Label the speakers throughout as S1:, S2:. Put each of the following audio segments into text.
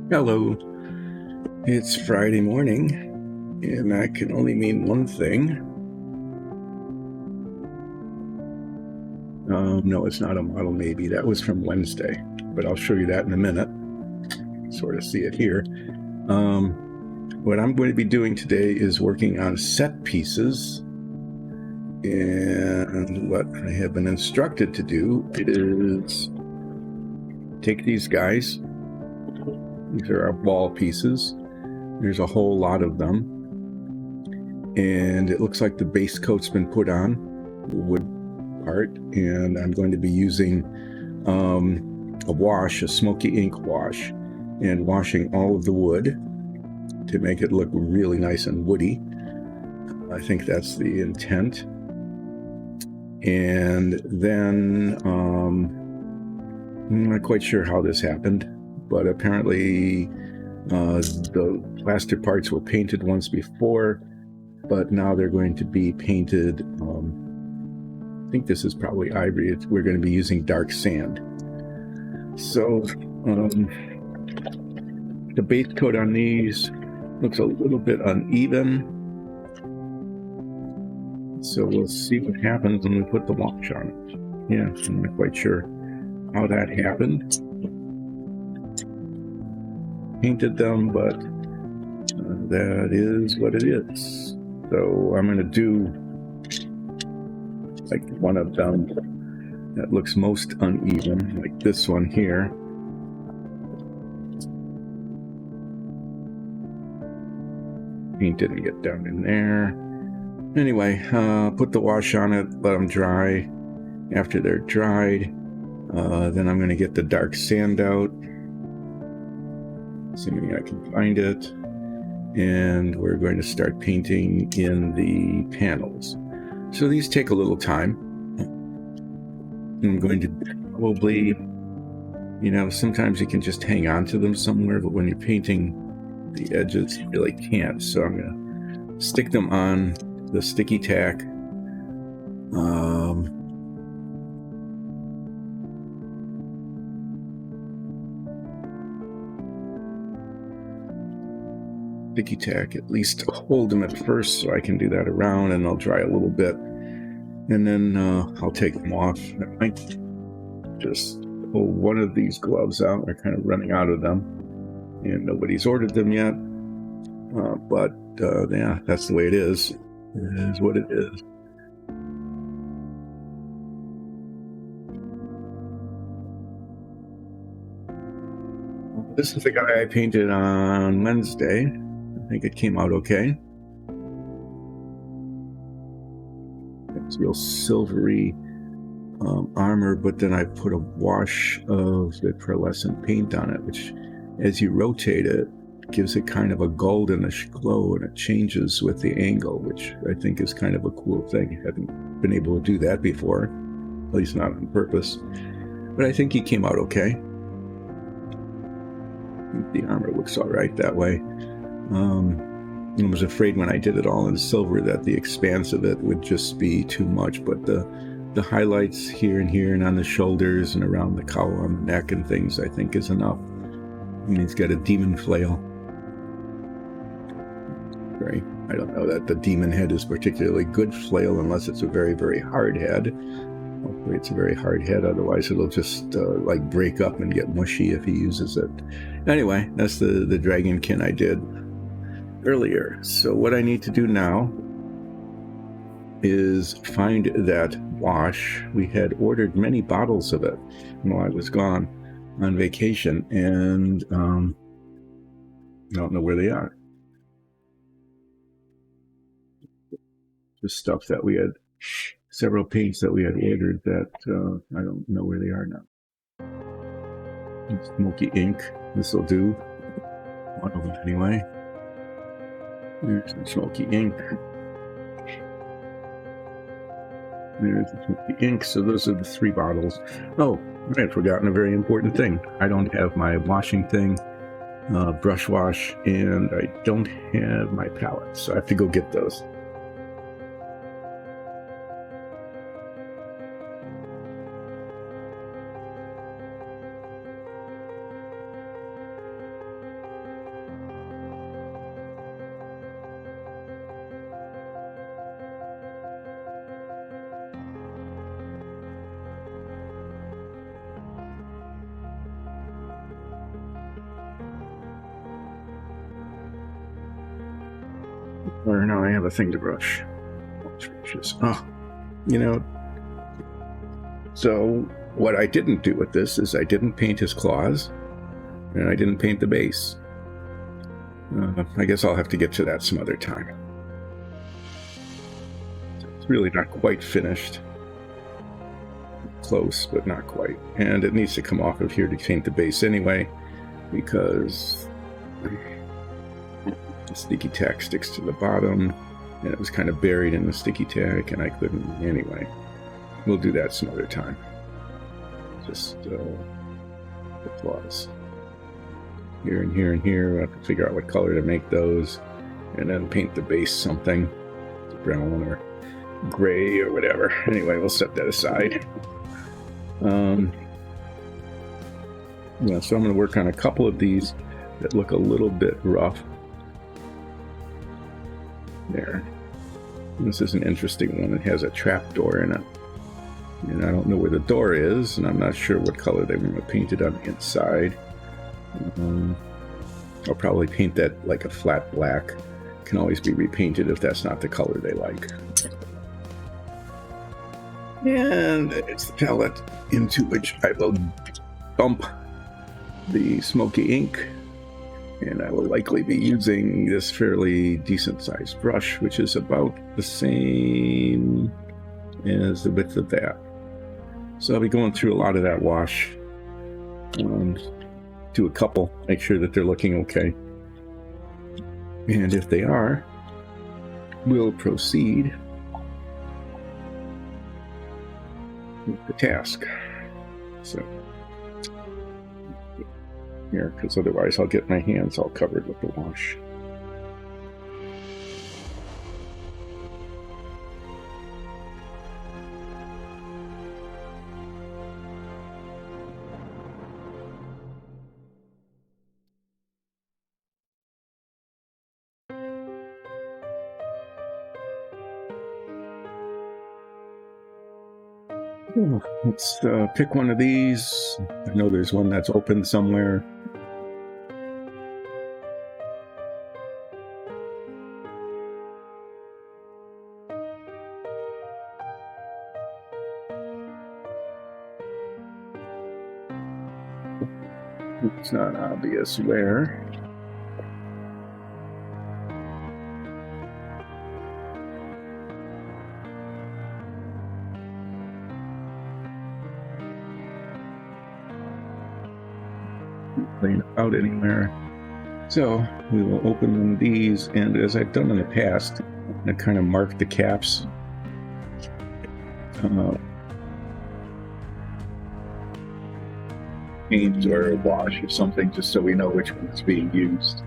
S1: Hello. It's Friday morning, and that can only mean one thing. No, it's not a model maybe. That was from Wednesday, but I'll show you that in a minute. Sort of see it here. What I'm going to be doing today is working on set pieces. And what I have been instructed to do is take these guys. These are our wall pieces. There's a whole lot of them. And it looks like the base coat's been put on, the wood part, and I'm going to be using a wash, a smoky ink wash, and washing all of the wood to make it look really nice and woody. I think that's the intent. And then I'm not quite sure how this happened, but apparently the plaster parts were painted once before, but now they're going to be painted. I think this is probably ivory. We're going to be using dark sand. So the base coat on these looks a little bit uneven. So we'll see what happens when we put the wash on it. Yeah, I'm not quite sure how that happened. Painted them, but that is what it is. So I'm going to do like one of them that looks most uneven, like this one here. Paint didn't get down in there. Anyway, put the wash on it, let them dry. After they're dried, then I'm going to get the dark sand out, assuming I can find it, and we're going to start painting in the panels. So these take a little time. I'm going to probably, sometimes you can just hang on to them somewhere, but when you're painting the edges, you really can't. So I'm going to stick them on the sticky tack. Sticky tack, at least hold them at first so I can do that around, and they'll dry a little bit. And then I'll take them off. I might just pull one of these gloves out. We're kind of running out of them, and nobody's ordered them yet. But yeah, that's the way it is. It is what it is. This is the guy I painted on Wednesday. I think it came out okay. It's real silvery armor, but then I put a wash of the pearlescent paint on it, which as you rotate it, gives it kind of a goldenish glow, and it changes with the angle, which I think is kind of a cool thing. I haven't been able to do that before, at least not on purpose. But I think he came out okay. I think the armor looks all right that way. I was afraid when I did it all in silver that the expanse of it would just be too much, but the highlights here and on the shoulders and around the cowl on the neck and things, I think is enough. And he's got a demon flail. I don't know that the demon head is particularly good flail unless it's a very, very hard head. Hopefully it's a very hard head, otherwise it'll just like break up and get mushy if he uses it. Anyway, that's the dragonkin I did earlier. So what I need to do now is find that wash. We had ordered many bottles of it while I was gone on vacation, and I don't know where they are. Just stuff that we had, several paints that we had ordered that I don't know where they are now. Smoky ink, this will do. One of them anyway. There's some smoky ink. There's the smoky ink. So those are the 3 bottles. Oh, I had forgotten a very important thing. I don't have my washing thing, brush wash, and I don't have my palette, so I have to go get those. Or no, I have a thing to brush. Oh, you know. So what I didn't do with this is I didn't paint his claws, and I didn't paint the base. I guess I'll have to get to that some other time. It's really not quite finished. Close, but not quite. And it needs to come off of here to paint the base anyway, because the sticky tack sticks to the bottom, and it was kind of buried in the sticky tack, and I couldn't anyway. We'll do that some other time. Just the claws. Here and here and here. We'll have to figure out what color to make those, and then paint the base something, brown or gray or whatever. Anyway, we'll set that aside. Yeah, so I'm going to work on a couple of these that look a little bit rough. There. This is an interesting one. It has a trap door in it. And I don't know where the door is, and I'm not sure what color they want to paint it on the inside. I'll probably paint that like a flat black. Can always be repainted if that's not the color they like. And it's the palette into which I will dump the smoky ink, and I will likely be using this fairly decent sized brush, which is about the same as the width of that. So I'll be going through a lot of that wash, do a couple, make sure that they're looking okay, and if they are, we'll proceed with the task. So here, because otherwise I'll get my hands all covered with the wash. Let's pick one of these. I know there's one that's open somewhere. It's not obvious where. Laying out anywhere. So we will open one of these, and as I've done in the past, I'm going to kind of mark the caps. Paint or a wash or something, just so we know which one is being used.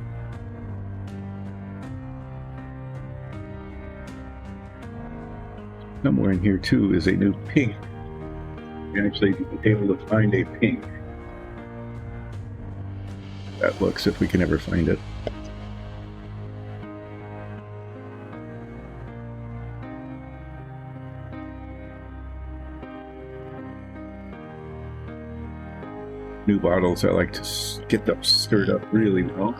S1: Somewhere in here too is a new pink. You're actually able to find a pink. That looks, if we can ever find it. New bottles, I like to get them stirred up really well.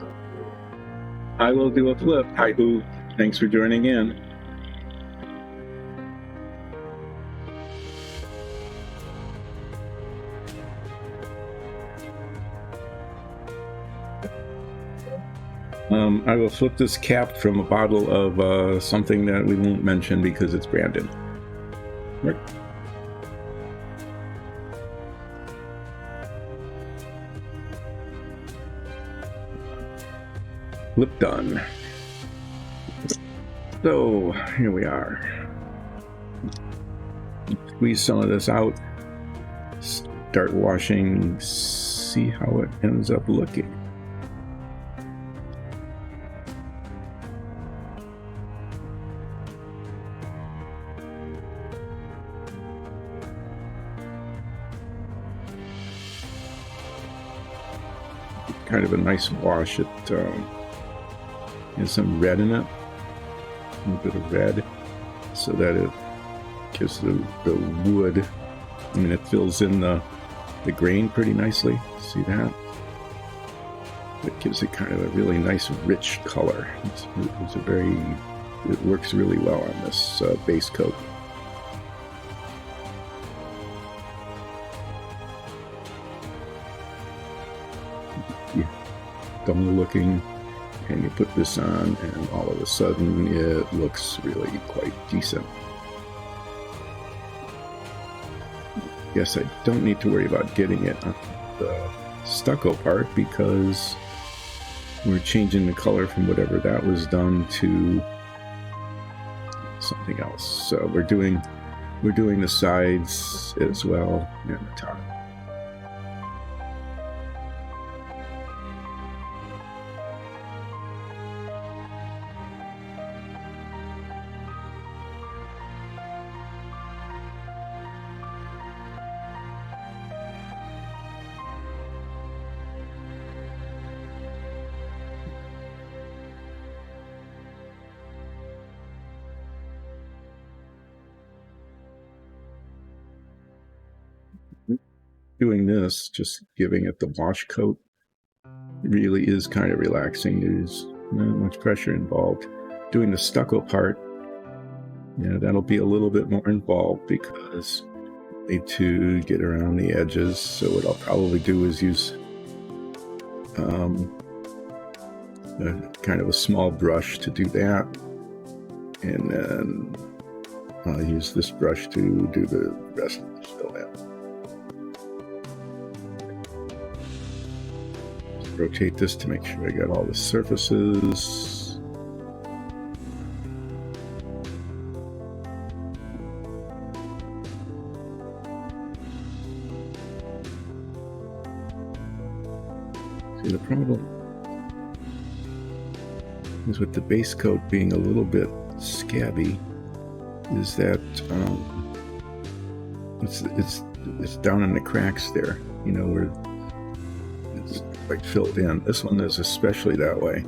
S1: I will do a flip. Hi, Boo. Thanks for joining in. I will flip this cap from a bottle of something that we won't mention because it's branded. Right. Flip done. So here we are. Squeeze some of this out. Start washing. See how it ends up looking. Kind of a nice wash. It has some red in it, a little bit of red, so that it gives the wood, I mean, it fills in the grain pretty nicely. See that? It gives it kind of a really nice rich color. It's a very it works really well on this base coat. Yeah, dummy looking, and you put this on, and all of a sudden it looks really quite decent. Yes, I don't need to worry about getting it on the stucco part because we're changing the color from whatever that was done to something else. So we're doing the sides as well and the top. Doing this, just giving it the wash coat, really is kind of relaxing. There's not much pressure involved. Doing the stucco part, yeah, that'll be a little bit more involved because I need to get around the edges. So what I'll probably do is use kind of a small brush to do that, and then I'll use this brush to do the rest of the fill in. Rotate this to make sure I got all the surfaces. See, the problem is with the base coat being a little bit scabby is that it's down in the cracks there, you know, where it's quite filled in. This one is especially that way,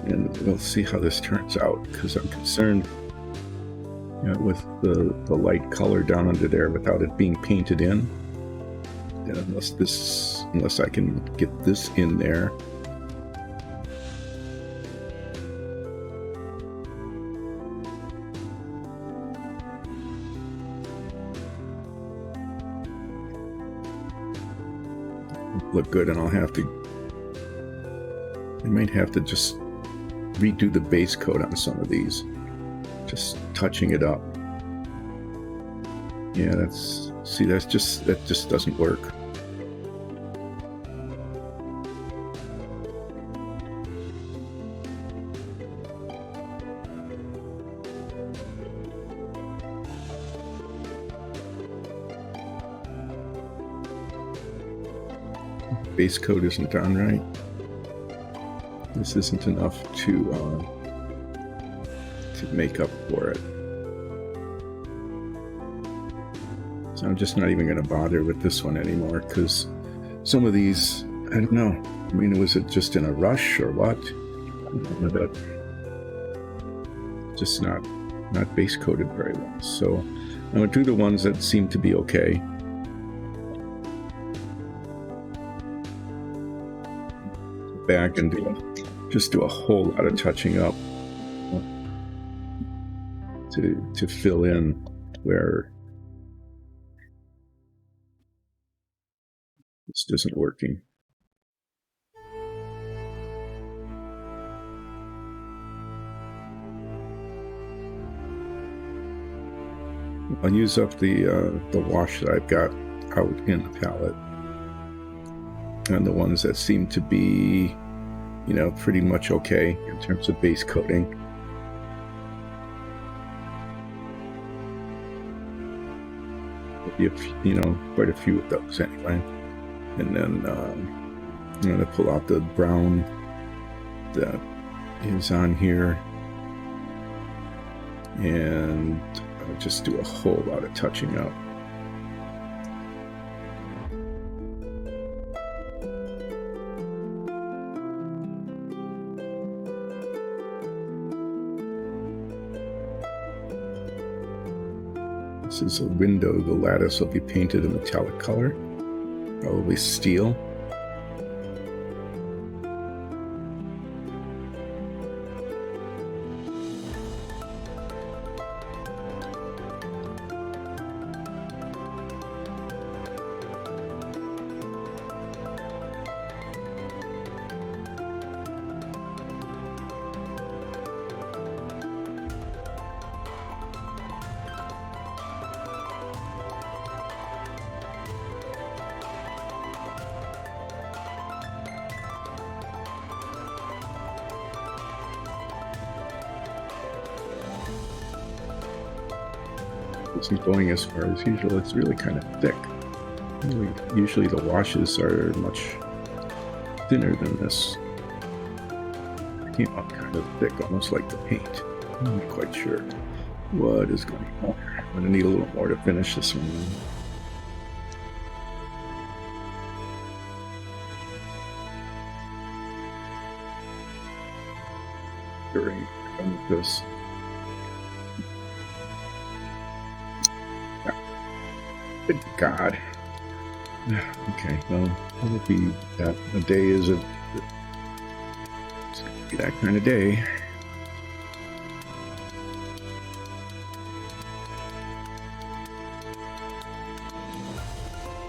S1: and we'll see how this turns out because I'm concerned, you know, with the light color down under there without it being painted in. And unless I can get this in there, look good, and I might have to just redo the base coat on some of these, just touching it up. Yeah, that just doesn't work. Base coat isn't on right. This isn't enough to make up for it. So I'm just not even going to bother with this one anymore because some of these, I don't know. I mean, was it just in a rush or what? But just not base coated very well. So I'm going to do the ones that seem to be okay. Back and just do a whole lot of touching up to fill in where this isn't working. I'll use up the wash that I've got out in the palette, and the ones that seem to be, you know, pretty much okay in terms of base coating. You know, quite a few of those anyway. And then I'm going to pull out the brown that is on here, and I'll just do a whole lot of touching up. This is a window. The lattice will be painted a metallic color, probably steel. isn't going as far as usual. It's really kind of thick. Usually the washes are much thinner than this. It came out kind of thick, almost like the paint. I'm not quite sure what is going on. I'm going to need a little more to finish this one. During this. Good God. Okay, well, it'll be that a day is it's gonna be that kind of day.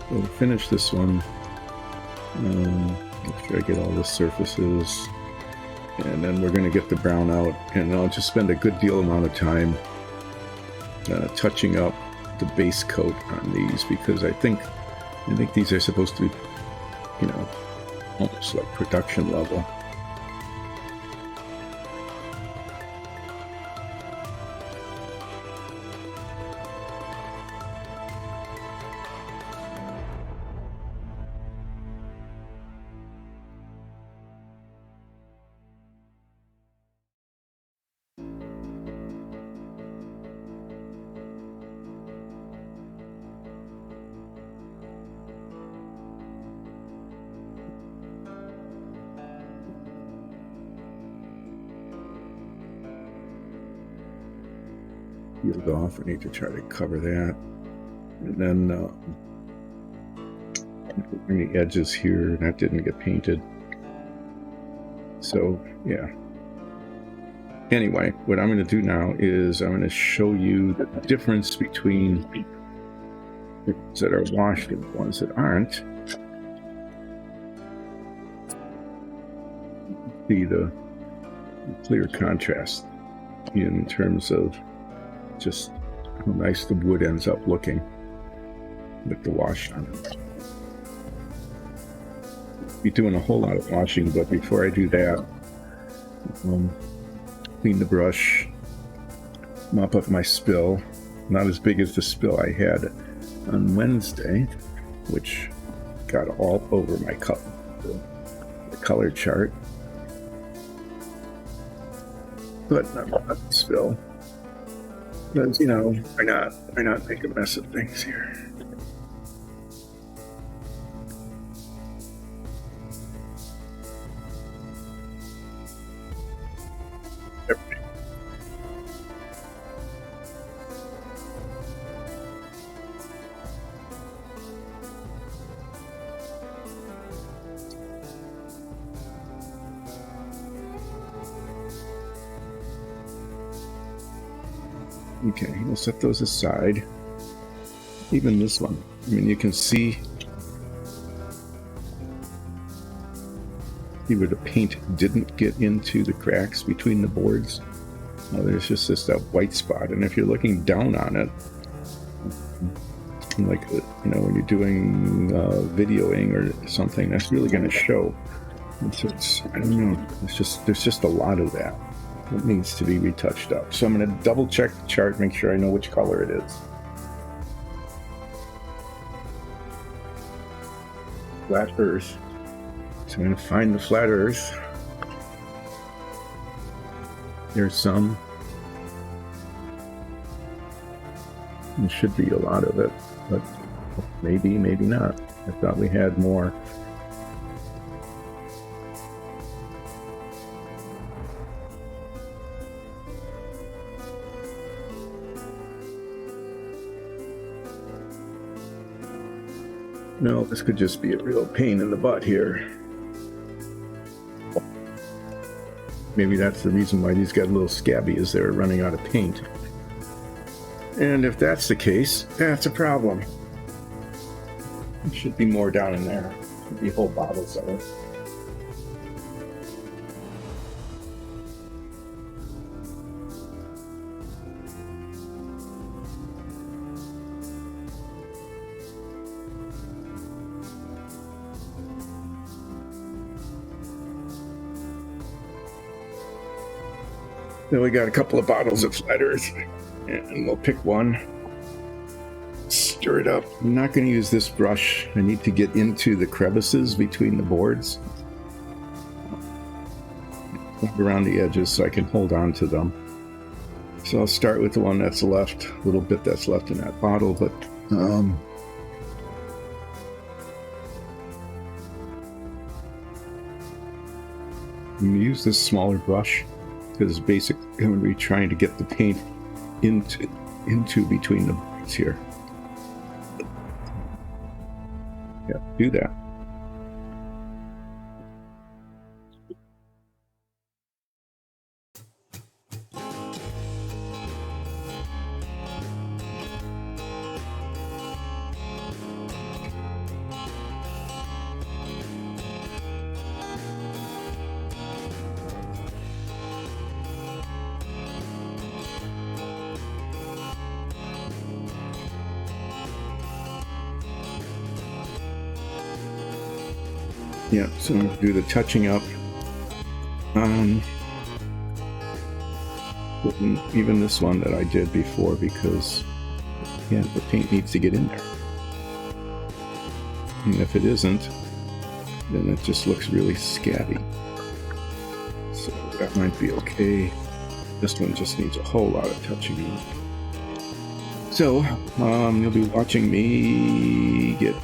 S1: We'll finish this one. Make sure I get all the surfaces. And then we're going to get the brown out, and I'll just spend a good deal amount of time touching up the base coat on these, because I think these are supposed to be, you know, almost like production level. Peeled off. I need to try to cover that, and then the edges here that didn't get painted. So yeah. Anyway, what I'm going to do now is I'm going to show you the difference between the ones that are washed and the ones that aren't. See the clear contrast in terms of just how nice the wood ends up looking with the wash on it. I'll be doing a whole lot of washing, but before I do that, clean the brush, mop up my spill. Not as big as the spill I had on Wednesday, which got all over my the color chart. But not a lot of spill. Because, you know, why not make a mess of things here? Okay, we'll set those aside. Even this one, I mean, you can see where the paint didn't get into the cracks between the boards. There's just this white spot, and if you're looking down on it, like, you know, when you're doing videoing or something, that's really going to show. It's I don't know. There's just a lot of that. It needs to be retouched up. So I'm going to double check the chart, make sure I know which color it is. Flat Earth. So I'm going to find the flat Earth. There's some. There should be a lot of it, but maybe not. I thought we had more. No, this could just be a real pain in the butt here. Maybe that's the reason why these got a little scabby, is they're running out of paint. And if that's the case, that's a problem. There should be more down in there. Should be whole bottles of it. Then we got a couple of bottles of flat Earth, and we'll pick one stir it up. I'm not going to use this brush. I need to get into the crevices between the boards. Around the edges so I can hold on to them. So I'll start with the one that's left, a little bit that's left in that bottle, but I'm going to use this smaller brush because basically I'm going to be trying to get the paint into between the boards here. Yeah, do that. Yeah, so I'm going to do the touching up. Even this one that I did before because, yeah, the paint needs to get in there. And if it isn't, then it just looks really scabby. So that might be okay. This one just needs a whole lot of touching up. So, you'll be watching me get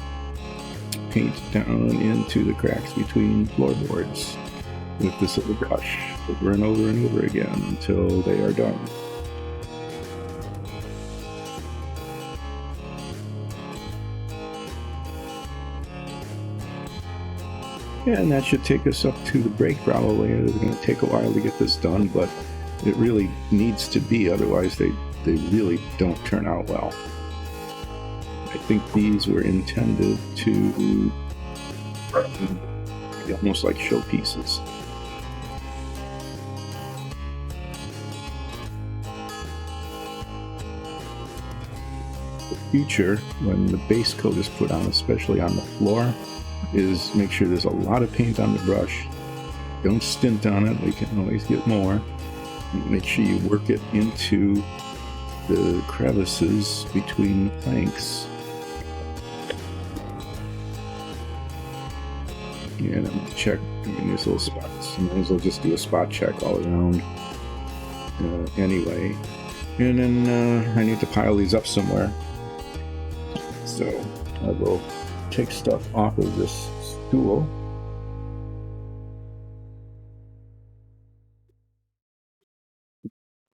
S1: paint down into the cracks between floorboards with this little brush over and over and over again until they are done. Yeah, and that should take us up to the break probably. It's going to take a while to get this done, but it really needs to be, otherwise they really don't turn out well. I think these were intended to be almost like showpieces. The future, when the base coat is put on, especially on the floor, is make sure there's a lot of paint on the brush. Don't stint on it, we can always get more. Make sure you work it into the crevices between the planks. And I'm going to check these little spots. I might as well just do a spot check all around anyway. And then I need to pile these up somewhere. So I will take stuff off of this stool.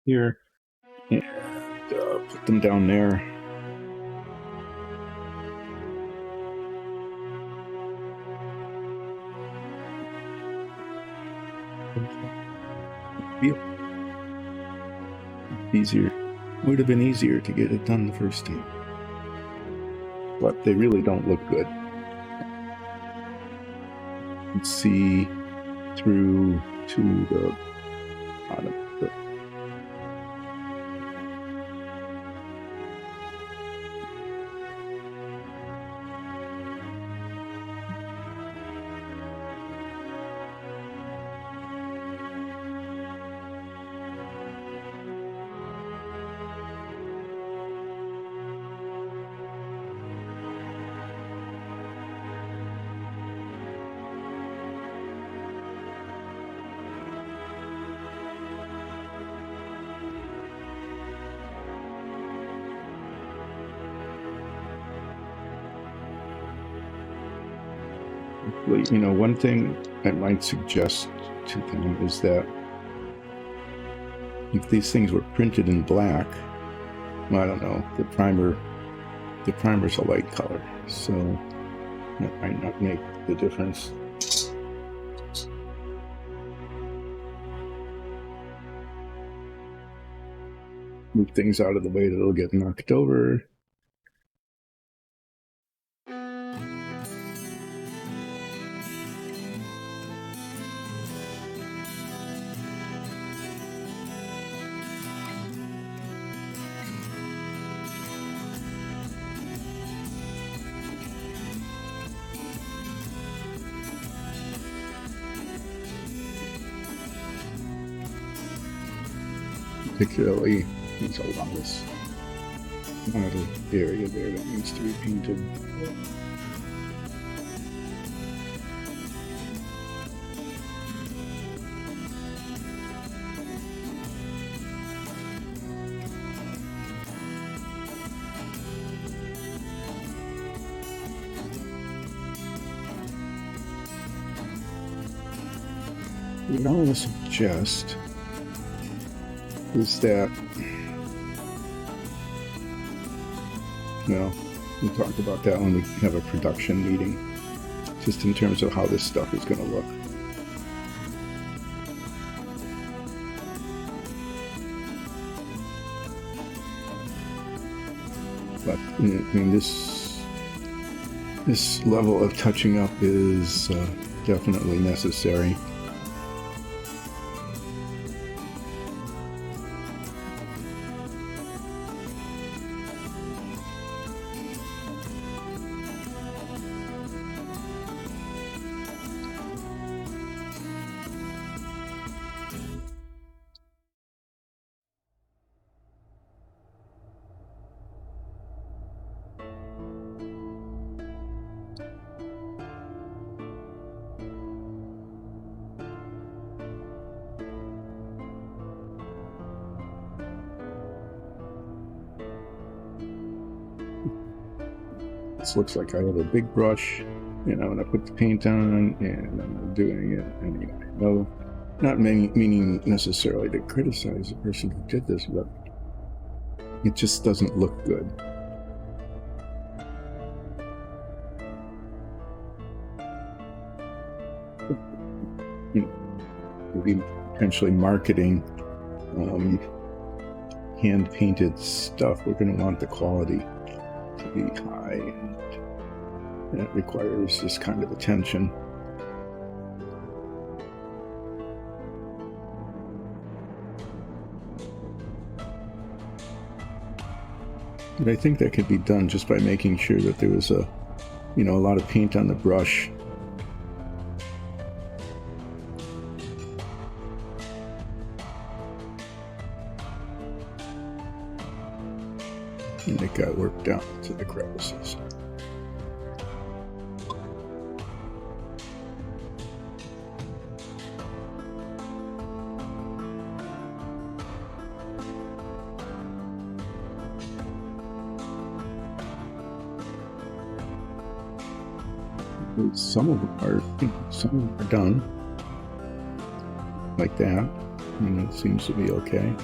S1: Here. And put them down there. Easier. Would have been easier to get it done the first time. But they really don't look good. You can see through to the bottom of it. You know, one thing I might suggest to them is that if these things were printed in black, well, I don't know, the primer's a light color, so that might not make the difference. Move things out of the way that it'll get knocked over. Particularly these allowance. Not an area there that needs to be painted. What I want to suggest is that, well, we'll talk about that when we have a production meeting, just in terms of how this stuff is going to look. But I mean, this level of touching up is definitely necessary. This looks like I have a big brush, and I'm going to put the paint on, and I'm doing it. And you know, not meaning necessarily to criticize the person who did this, but it just doesn't look good. You know, maybe potentially marketing hand painted stuff. We're going to want the quality to be high, and it requires this kind of attention. But I think that could be done just by making sure that there was a lot of paint on the brush. And it got worked down to the crevices. Some of them are done like that. It seems to be okay.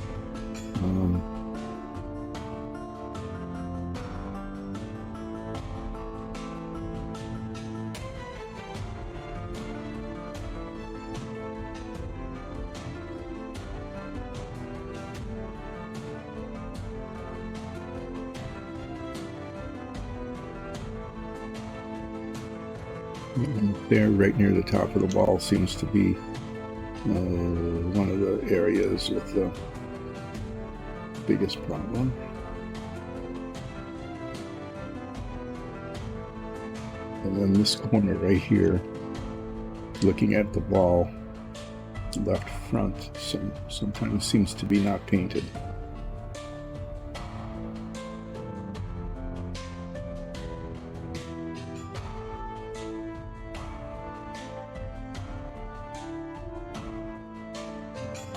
S1: There, right near the top of the wall, seems to be one of the areas with the biggest problem. And then this corner right here, looking at the wall, left front, sometimes seems to be not painted.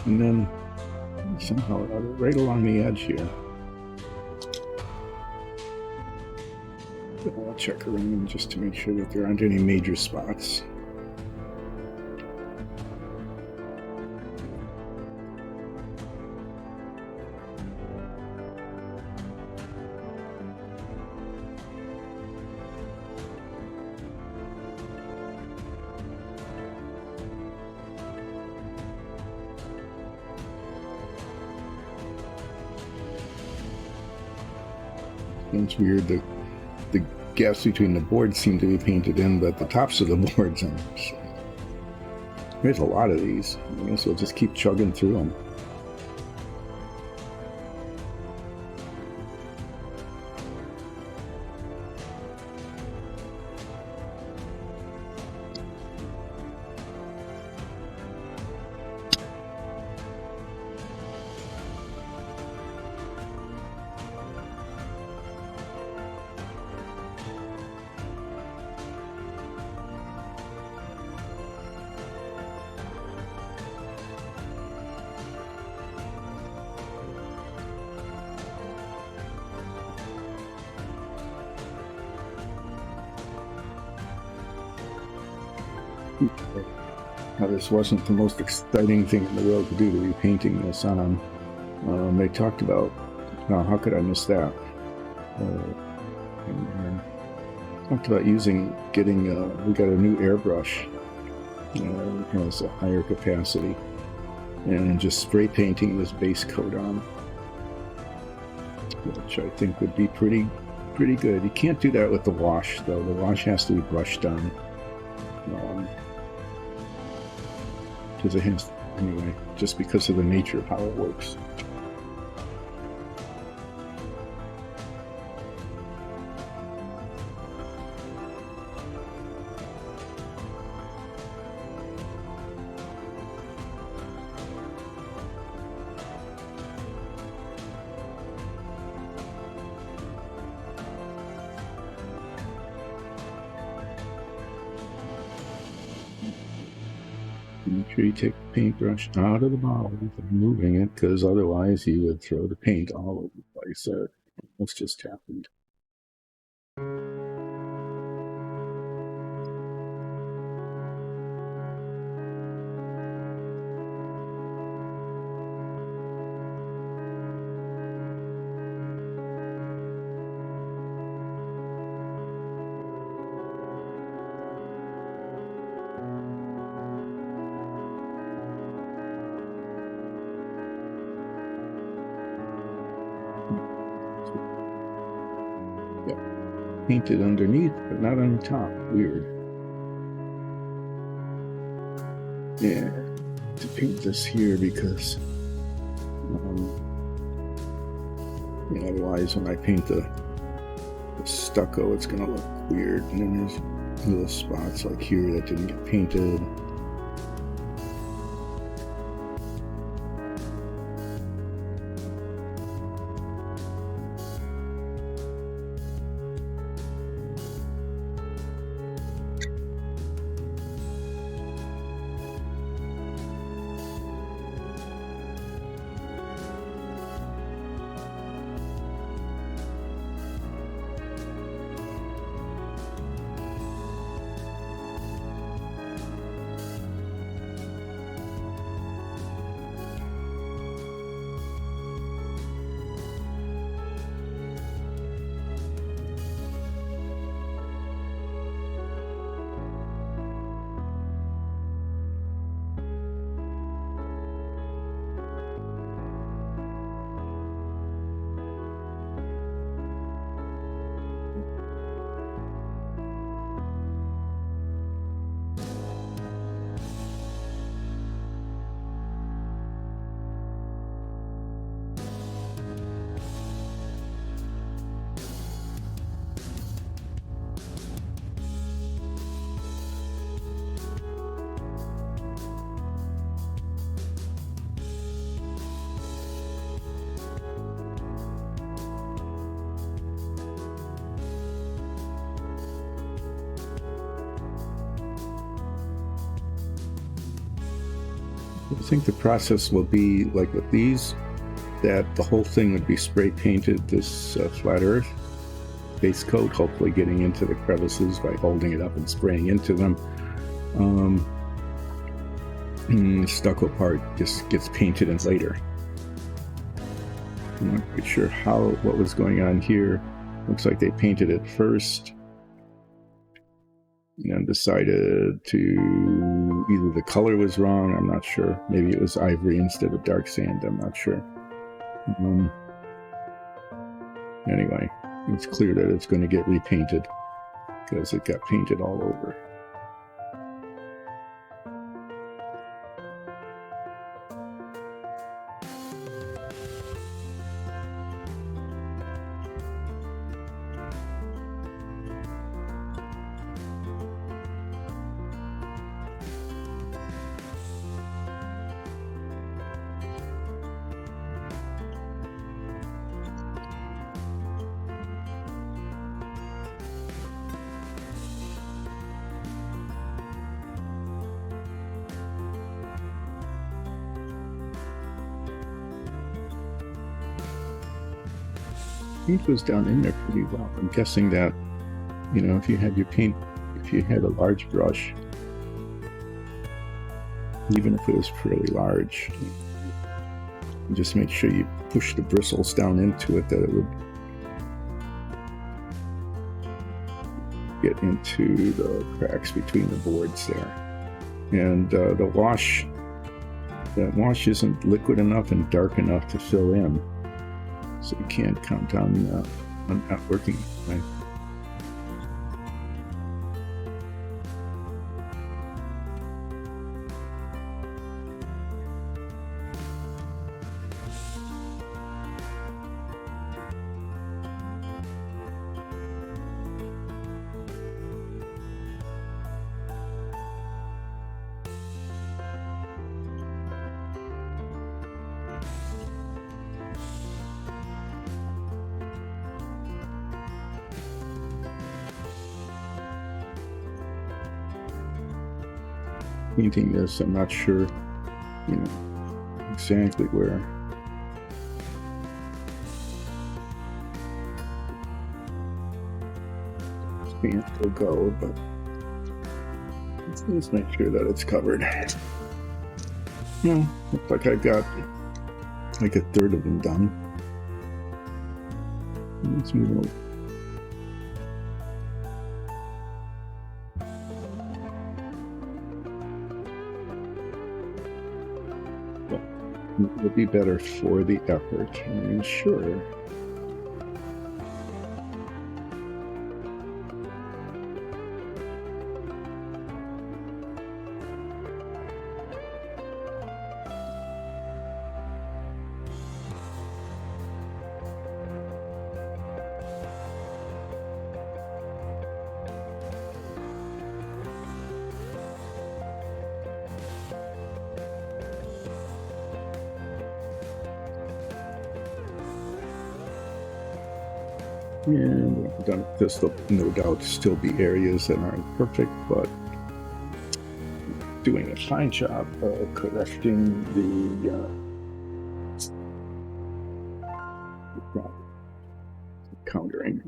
S1: And then somehow right along the edge here, I'll check around just to make sure that there aren't any major spots. It's weird that the gaps between the boards seem to be painted in, but the tops of the boards aren't. There's a lot of these. I guess we'll just keep chugging through them. Now, this wasn't the most exciting thing in the world to do, to be painting this on. They talked about, how could I miss that? And talked about getting, we got a new airbrush, has a higher capacity, and just spray painting this base coat on, which I think would be pretty good. You can't do that with the wash, though. The wash has to be brushed on. Because it has, anyway, just because of the nature of how it works. Make sure you take the paintbrush out of the bottle without moving it, because otherwise you would throw the paint all over the place. That's just happened. Painted underneath, but not on the top. Weird. Yeah, to paint this here because otherwise when I paint the stucco, it's gonna look weird. And then there's little spots like here that didn't get painted. I think the process will be like with these, that the whole thing would be spray painted this flat earth base coat, hopefully getting into the crevices by holding it up and spraying into them. The stucco part just gets painted in later. I'm not quite sure what was going on here. Looks like they painted it first and decided to, either the color was wrong, I'm not sure. Maybe it was ivory instead of dark sand, I'm not sure. Anyway, it's clear that it's going to get repainted because it got painted all over. Paint goes down in there pretty well. I'm guessing that, if you had your paint, if you had a large brush even if it was fairly large. Just make sure you push the bristles down into it, that it would get into the cracks between the boards there. And the wash, that wash isn't liquid enough and dark enough to fill in, so you can't count on that working, right? Painting this, I'm not sure, exactly where. This paint will go, but let's make sure that it's covered. Yeah, looks like I got like a third of them done. Let's move over. Will be better for the effort, I'm sure. And this will no doubt still be areas that aren't perfect, but doing a fine job of correcting the countering.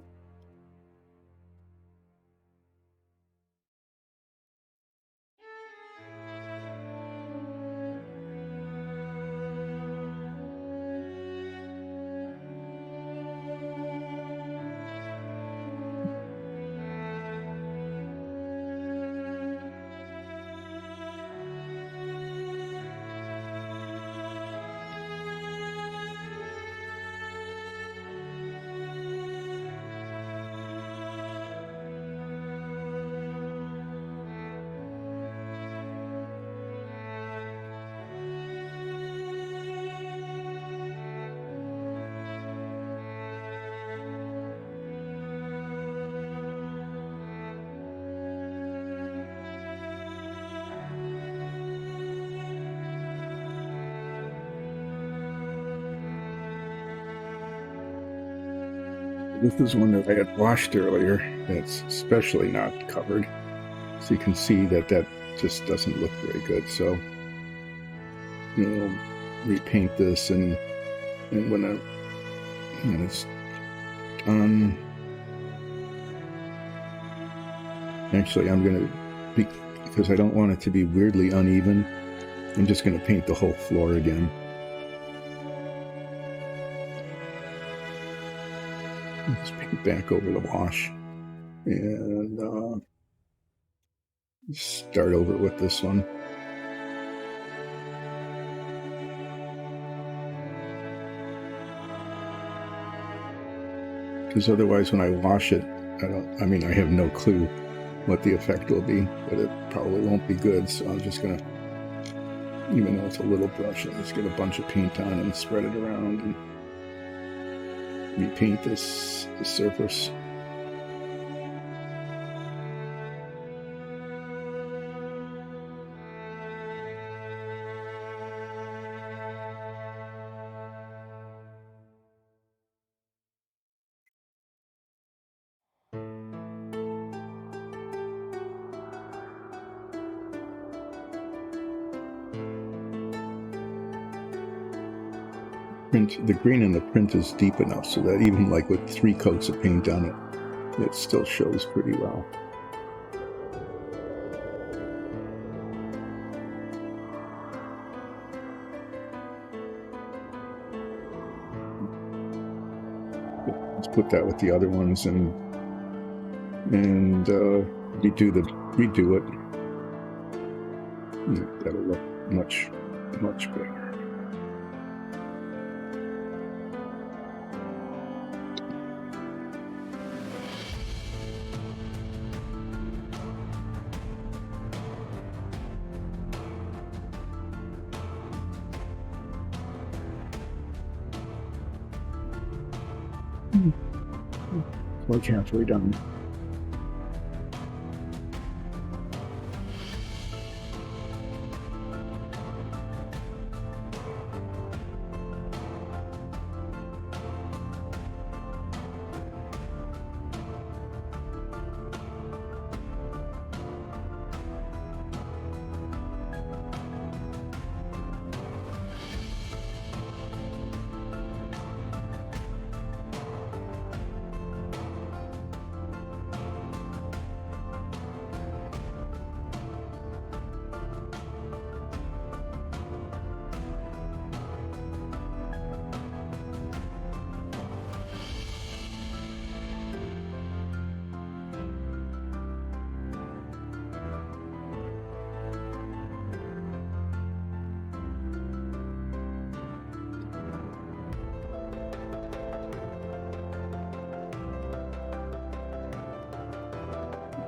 S1: This is one that I had washed earlier that's especially not covered. So you can see that that just doesn't look very good. So, repaint this, and when it's done, actually I'm going to, because I don't want it to be weirdly uneven, I'm just going to paint the whole floor again. Just paint back over the wash, and start over with this one. Because otherwise when I wash it, I have no clue what the effect will be, but it probably won't be good. So I'm just going to, even though it's a little brush, I'll just get a bunch of paint on and spread it around and repaint the surface. The green in the print is deep enough so that even like with 3 coats of paint on it, it still shows pretty well. let's put that with the other ones and redo it. That'll look much better. Like halfway done.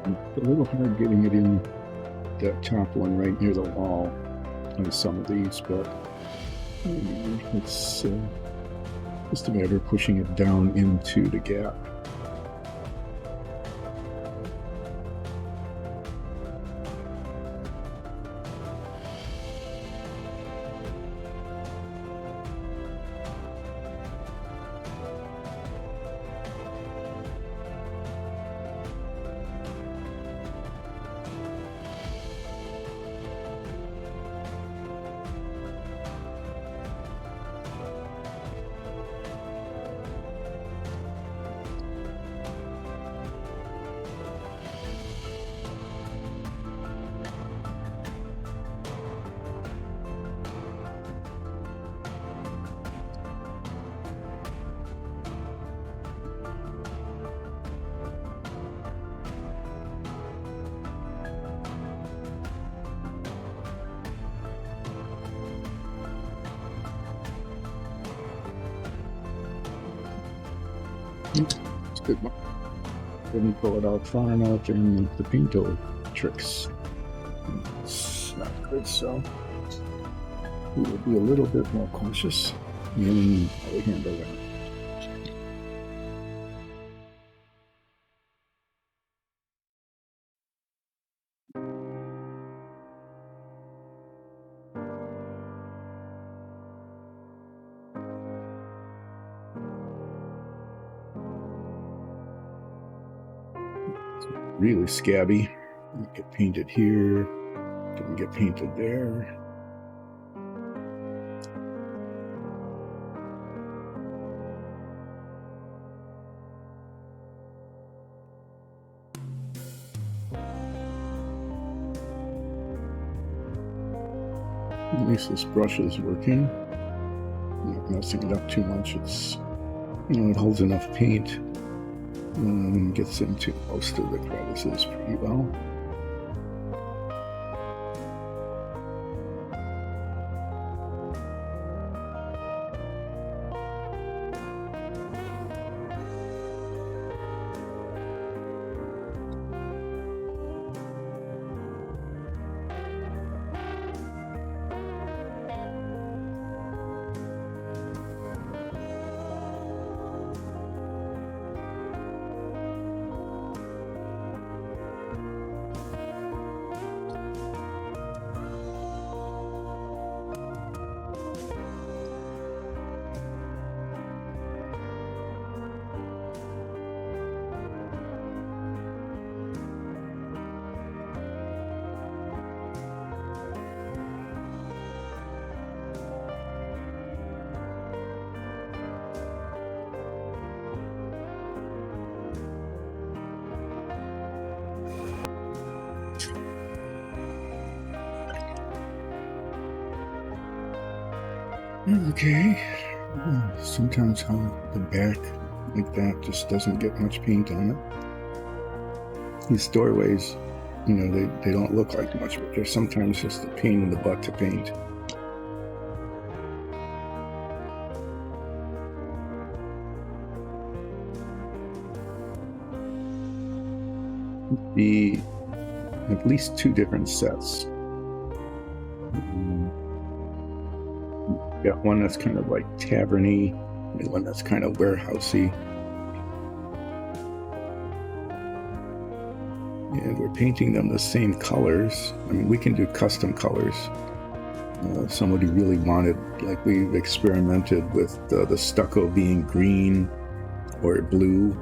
S1: A little hard getting it in that top one right near the wall on some of these, but it's just a matter of pushing it down into the gap. It's good. Didn't pull it out far enough, and the pinto tricks. It's not good, so we will be a little bit more cautious in how we handle it. Really scabby. Get painted here, didn't get painted there. At least this brush is working. Not messing it up too much. It's, it holds enough paint and gets into most of the crevices pretty well. Okay. Sometimes on the back like that just doesn't get much paint on it. These doorways, they don't look like much, but they're sometimes just a pain in the butt to paint. Be at least 2 different sets. Got one that's kind of like tavern-y, and one that's kind of warehousey. And we're painting them the same colors. I mean, we can do custom colors. Somebody really wanted, like we've experimented with the stucco being green or blue.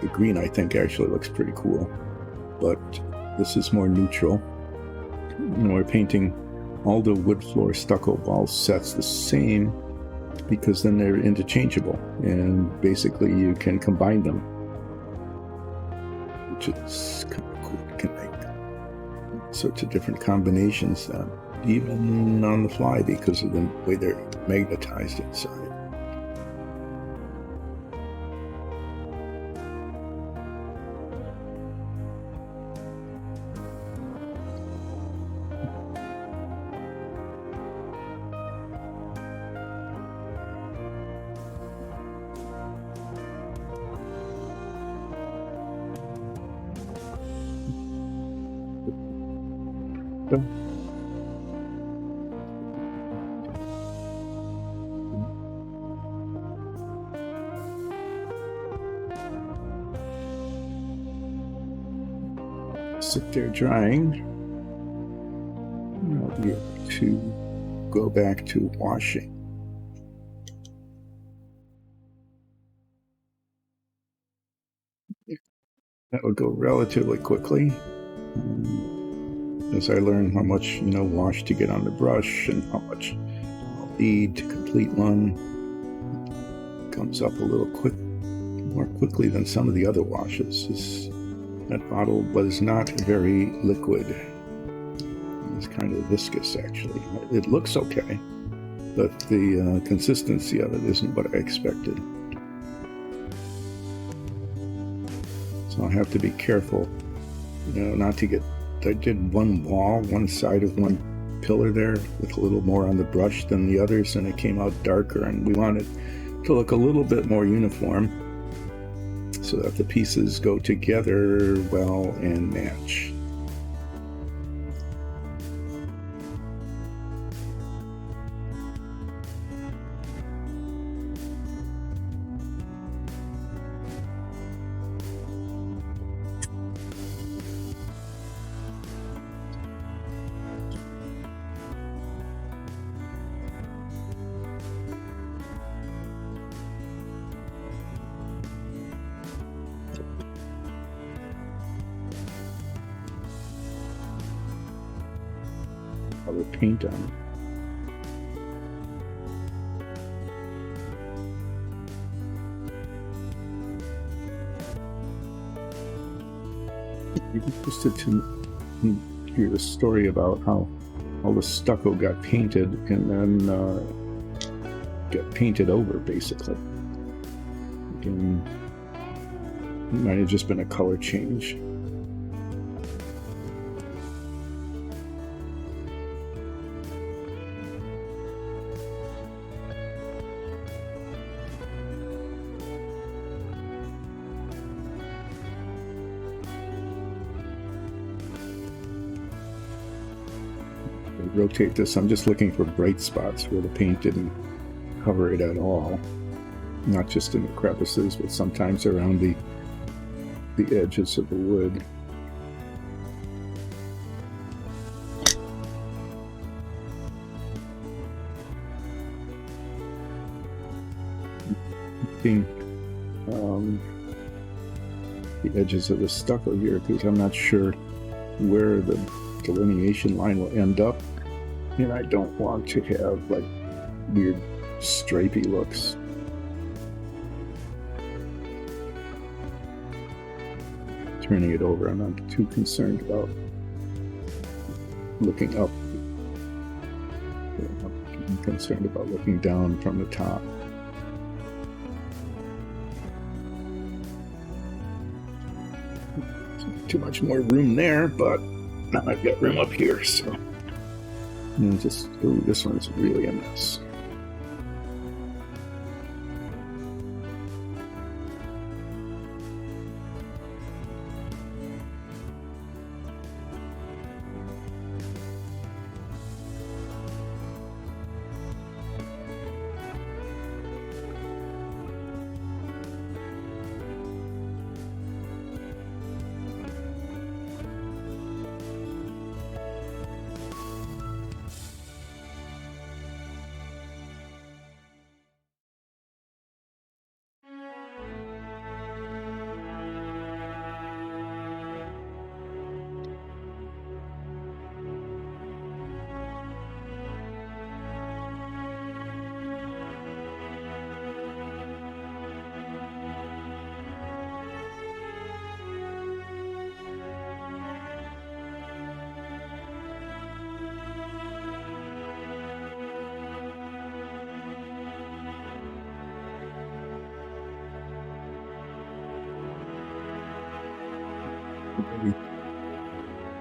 S1: The green, I think, actually looks pretty cool. But this is more neutral. We're painting all the wood floor stucco ball sets the same because then they're interchangeable and basically you can combine them, which is kind of cool. You can make sorts of different combinations even on the fly because of the way they're magnetized inside. Sit there drying. I'll be able to go back to washing. That would go relatively quickly. As I learn how much, wash to get on the brush and how much I'll need to complete one, it comes up a little more quickly than some of the other washes. That bottle was not very liquid. It's kind of viscous, actually. It looks okay, but the consistency of it isn't what I expected. So I'll have to be careful, not to get... I did one side of one pillar there with a little more on the brush than the others, and it came out darker, and we wanted to look a little bit more uniform so that the pieces go together well and match. Color paint on it. You're interested to hear the story about how all the stucco got painted and then got painted over, basically. Again, it might have just been a color change. Rotate this. I'm just looking for bright spots where the paint didn't cover it at all. Not just in the crevices, but sometimes around the edges of the wood. The edges of the stucco here because I'm not sure where the delineation line will end up. And I don't want to have like weird stripy looks. Turning it over, I'm not too concerned about looking up. I'm concerned about looking down from the top. Too much more room there, but now I've got room up here, so. And just, ooh, this one's really a mess.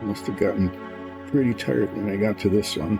S1: Must have gotten pretty tired when I got to this one.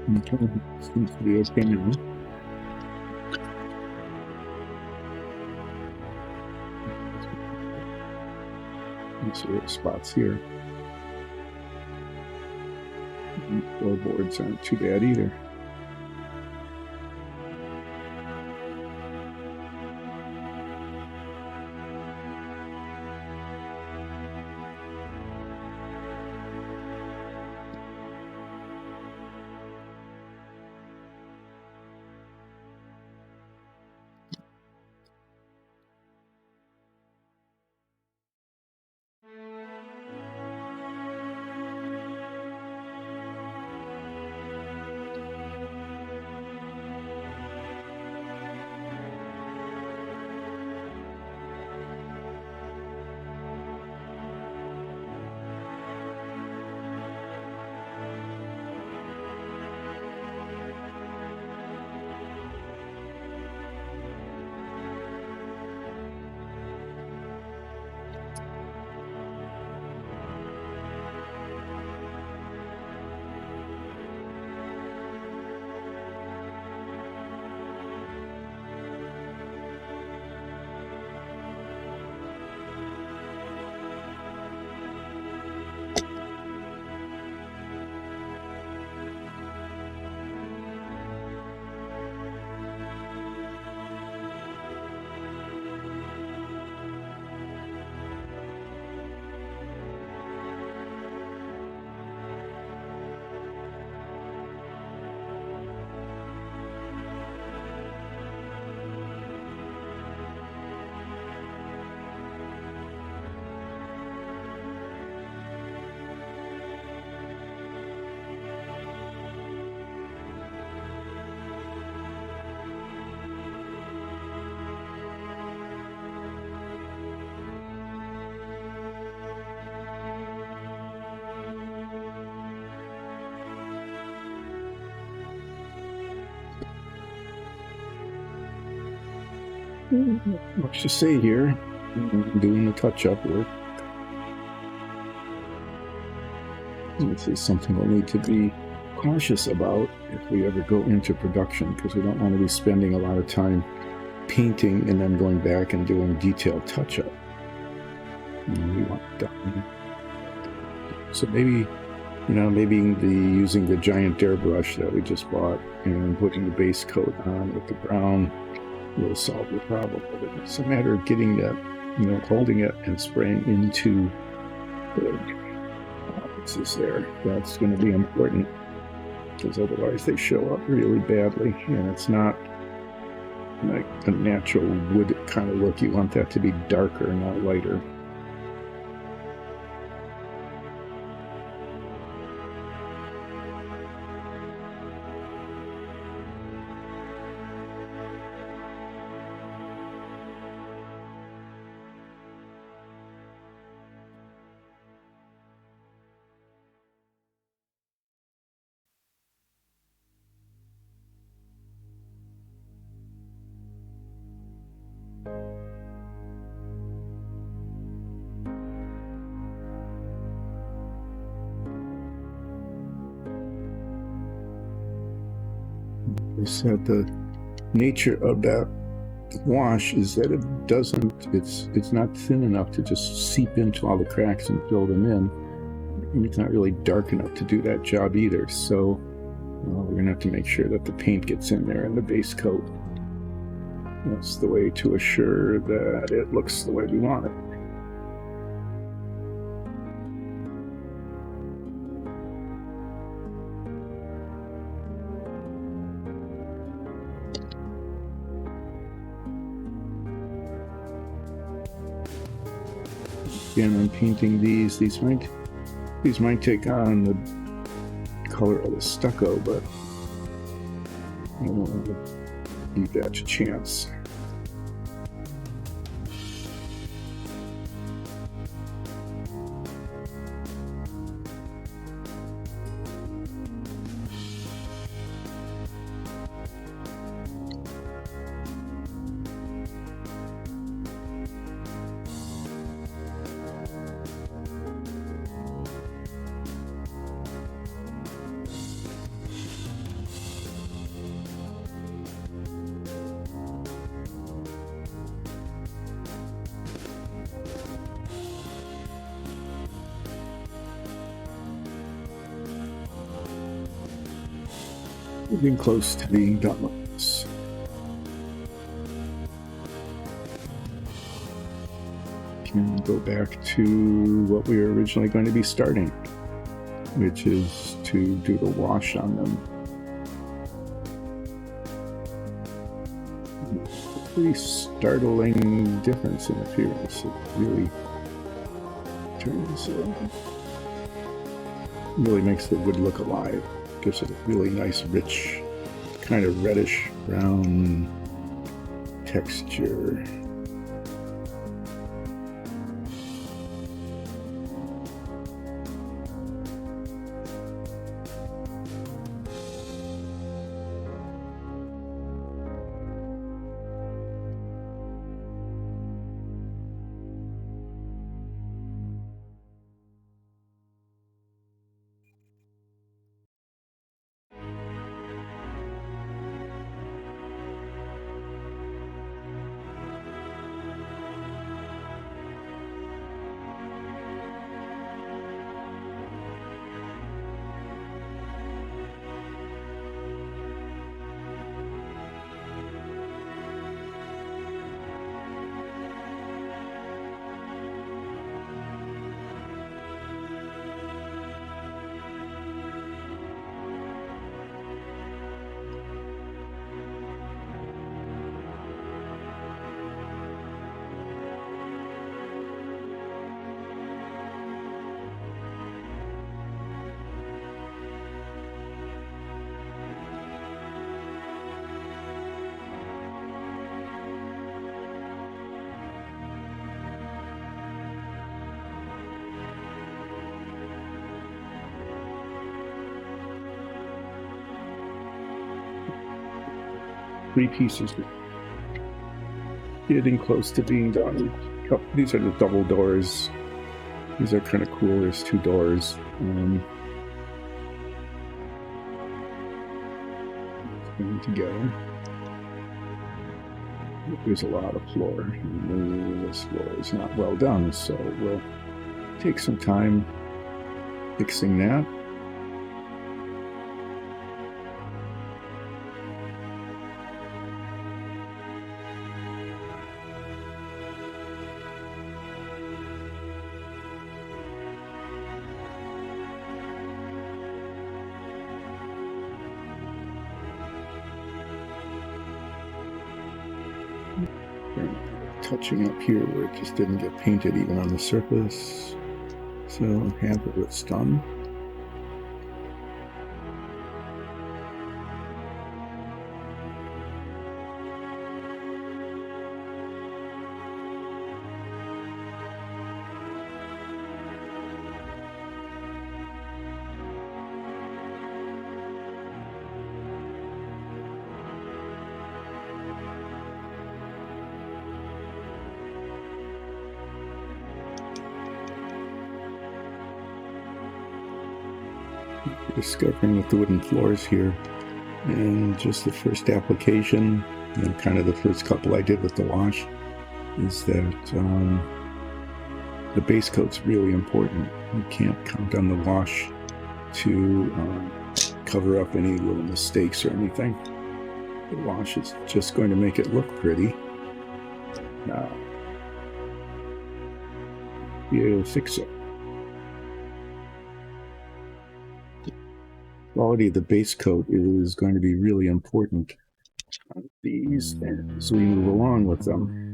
S1: Okay, seems to be okay now. Let's see what spots here. Floorboards aren't too bad either. Much to say here. Doing the touch-up work. This is something we'll need to be cautious about if we ever go into production, because we don't want to be spending a lot of time painting and then going back and doing detailed touch-up. We want done. So maybe, using the giant airbrush that we just bought and putting the base coat on with the brown will solve the problem. But it's a matter of getting that, holding it and spraying into the boxes there. That's going to be important, because otherwise they show up really badly, and it's not like a natural wood kind of look. You want that to be darker, not lighter. Said the nature of that wash is that it's not thin enough to just seep into all the cracks and fill them in, and it's not really dark enough to do that job either. So we're gonna have to make sure that the paint gets in there in the base coat. That's the way to assure that it looks the way we want it. Again, I'm painting these. These might take on the color of the stucco, but I don't want to leave that to chance. We're getting close to being done with this. Can go back to what we were originally going to be starting, which is to do the wash on them. A pretty startling difference in appearance. It really turns, really makes the wood look alive. Gives it a really nice, rich, kind of reddish brown texture. Three pieces. getting close to being done. These are the double doors. These are kind of cool. There's 2 doors. Going together. There's a lot of floor. And this floor is not well done, so we'll take some time fixing that. Touching up here where it just didn't get painted even on the surface. So half of it's done. Discovering with the wooden floors here, and just the first application and kind of the first couple I did with the wash is that the base coat's really important. You can't count on the wash to cover up any little mistakes or anything. The wash is just going to make it look pretty. Now, you fix it. Quality of the base coat is going to be really important on these as we move along with them.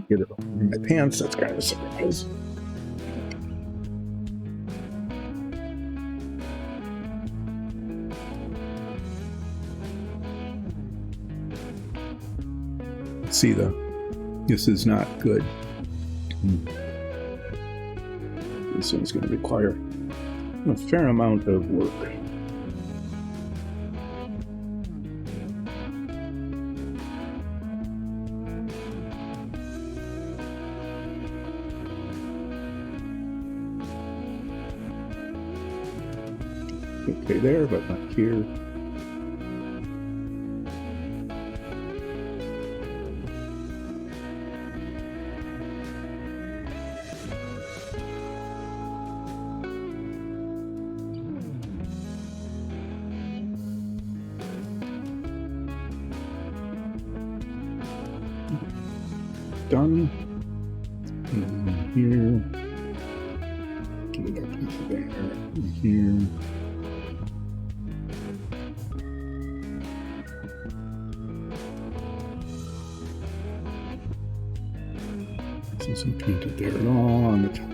S1: Get it in my pants, that's kind of a surprise. See, this is not good. This one's going to require a fair amount of work. Okay there, but not here. Done. And here. Get it up into there. And here. This isn't painted there at all on the top.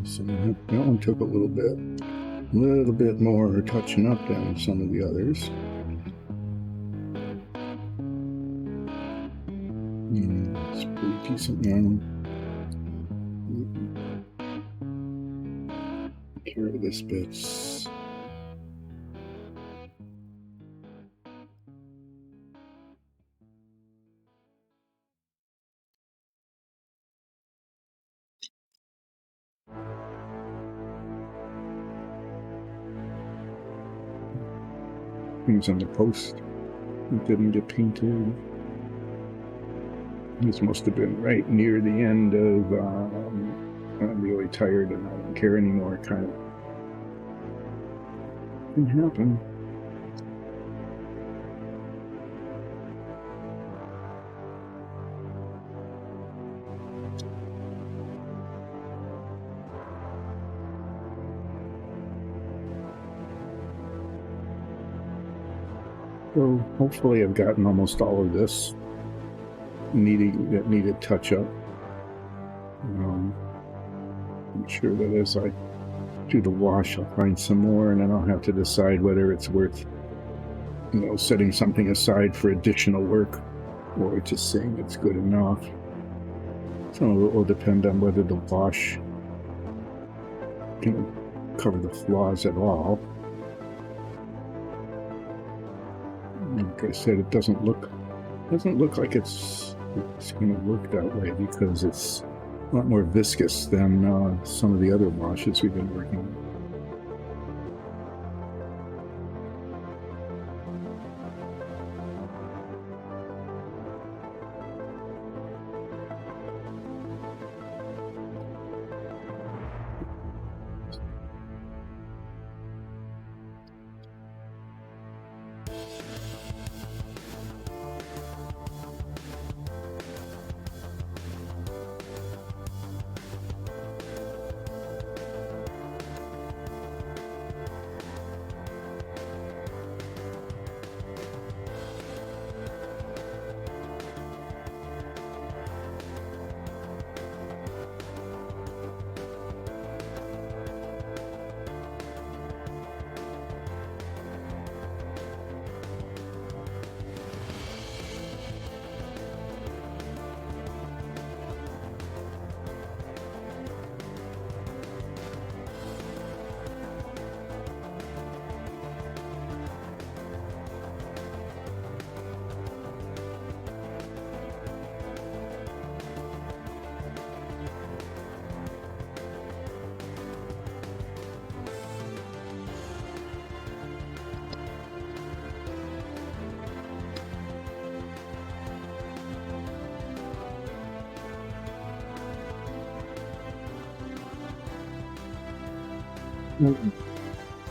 S1: So that one took a little bit more touching up than some of the others. It's pretty decent now. Carry this bit. markings on the post that didn't get painted. This must have been right near the end of I'm really tired and I don't care anymore kind of. Can happen. So hopefully I've gotten almost all of this that needed touch up. I'm sure that as I do the wash, I'll find some more, and then I'll have to decide whether it's worth, setting something aside for additional work, or just saying it's good enough. So it will depend on whether the wash can cover the flaws at all. Like I said, it doesn't look like it's going to work that way because it's a lot more viscous than some of the other washes we've been working on.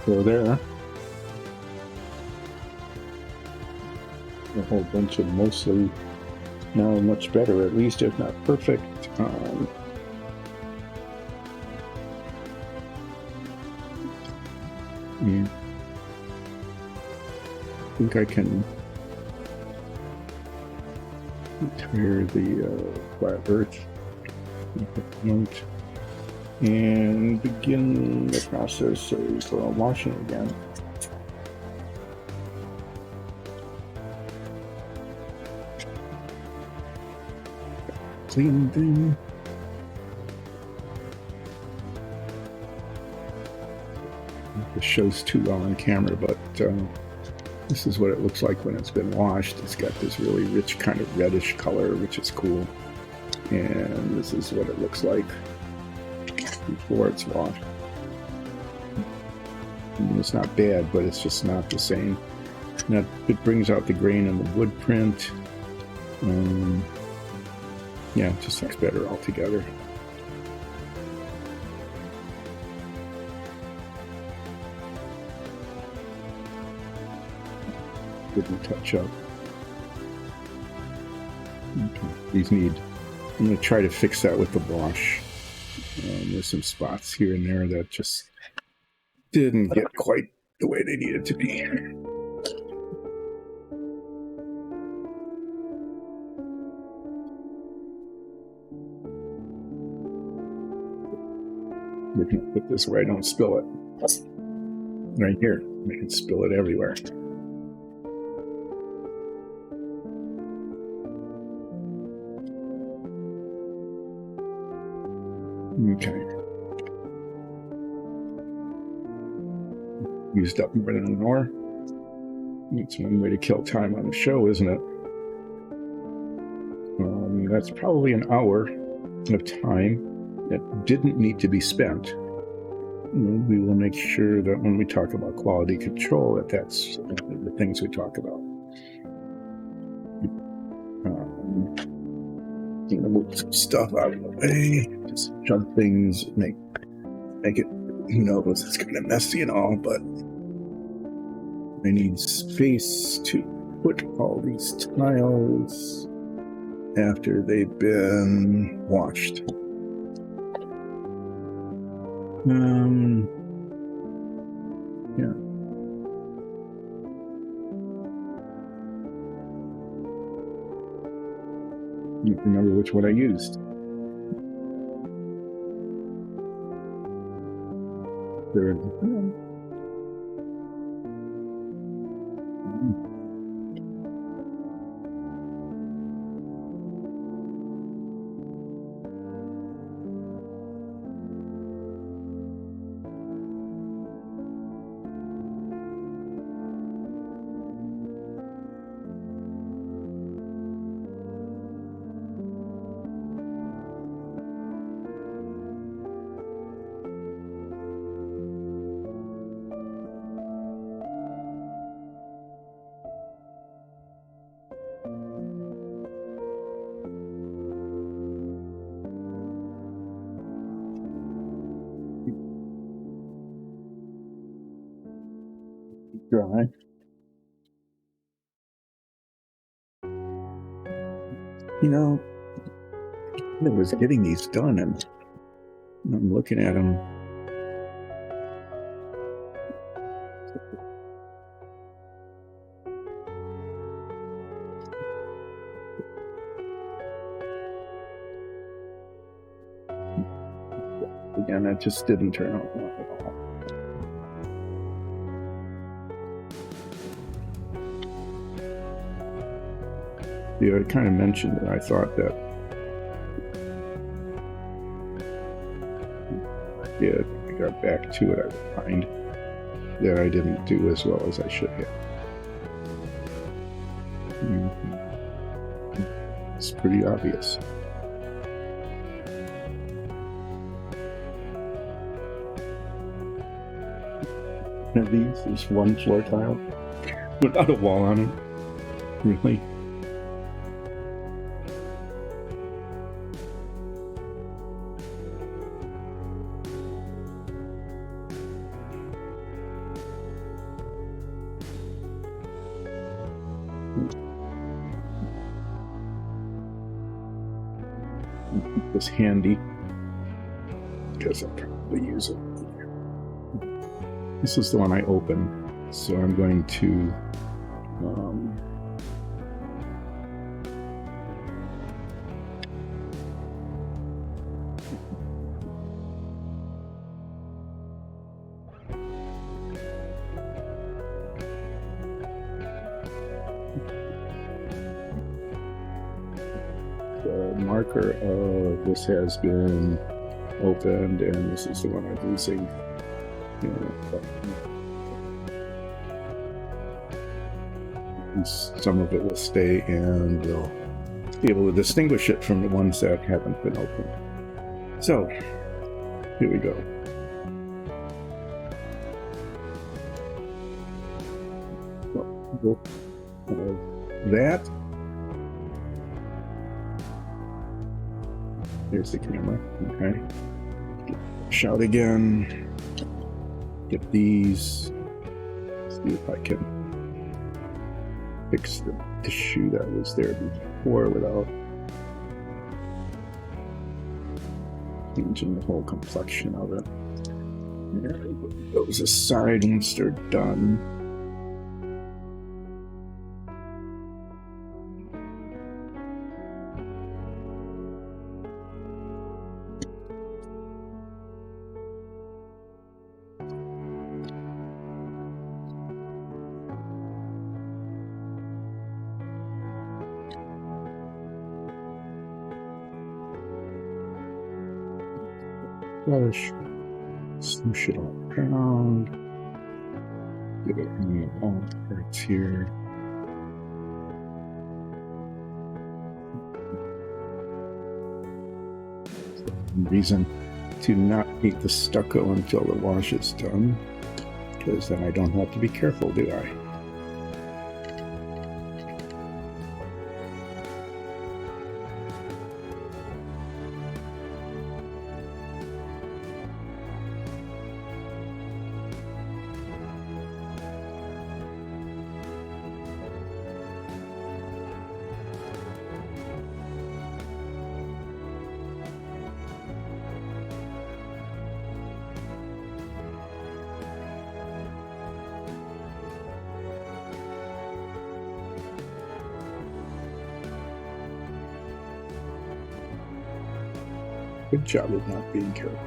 S1: So there, a whole bunch of mostly now much better, at least if not perfect. I think I can retire the flat earth and begin the process of washing again. Clean thing. This shows too well on camera, but this is what it looks like when it's been washed. It's got this really rich kind of reddish color, which is cool. And this is what it looks like before it's washed. It's not bad, but it's just not the same. Now, it brings out the grain in the wood print. Yeah, it just looks better altogether. Didn't touch up. Okay. These need. I'm going to try to fix that with the wash. There's some spots here and there that just didn't get quite the way they needed to be. We're going to put this where I don't spill it. Right here. I can spill it everywhere. Okay. Used up more than an hour. It's one way to kill time on the show, isn't it? That's probably an hour of time that didn't need to be spent. we will make sure that when we talk about quality control, that's the things we talk about. I'm gonna move some stuff out of the way, just jump things, make it, it's kind of messy and all, but I need space to put all these tiles after they've been washed. Yeah. You remember which one I used? Dry. I was getting these done, and I'm looking at them. Again, it just didn't turn out well at all. Yeah, I kind of mentioned that I thought that I got back to it, I would find that I didn't do as well as I should have. It's pretty obvious. Now these is one floor tile without a wall on it. Really? Keep this handy because I'll probably use it. This is the one I opened, so I'm going to the marker of this has been opened, and this is the one I'm using. Some of it will stay, and we'll be able to distinguish it from the ones that haven't been opened. So, here we go. That. Here's the camera. Okay. Shout again. Get these. See if I can fix the issue that was there before without changing the whole complexion of it. There goes aside once they're done. Brush, smoosh it all around, get it in all parts here. For some reason, to not paint the stucco until the wash is done, because then I don't have to be careful, do I? Good job of not being careful.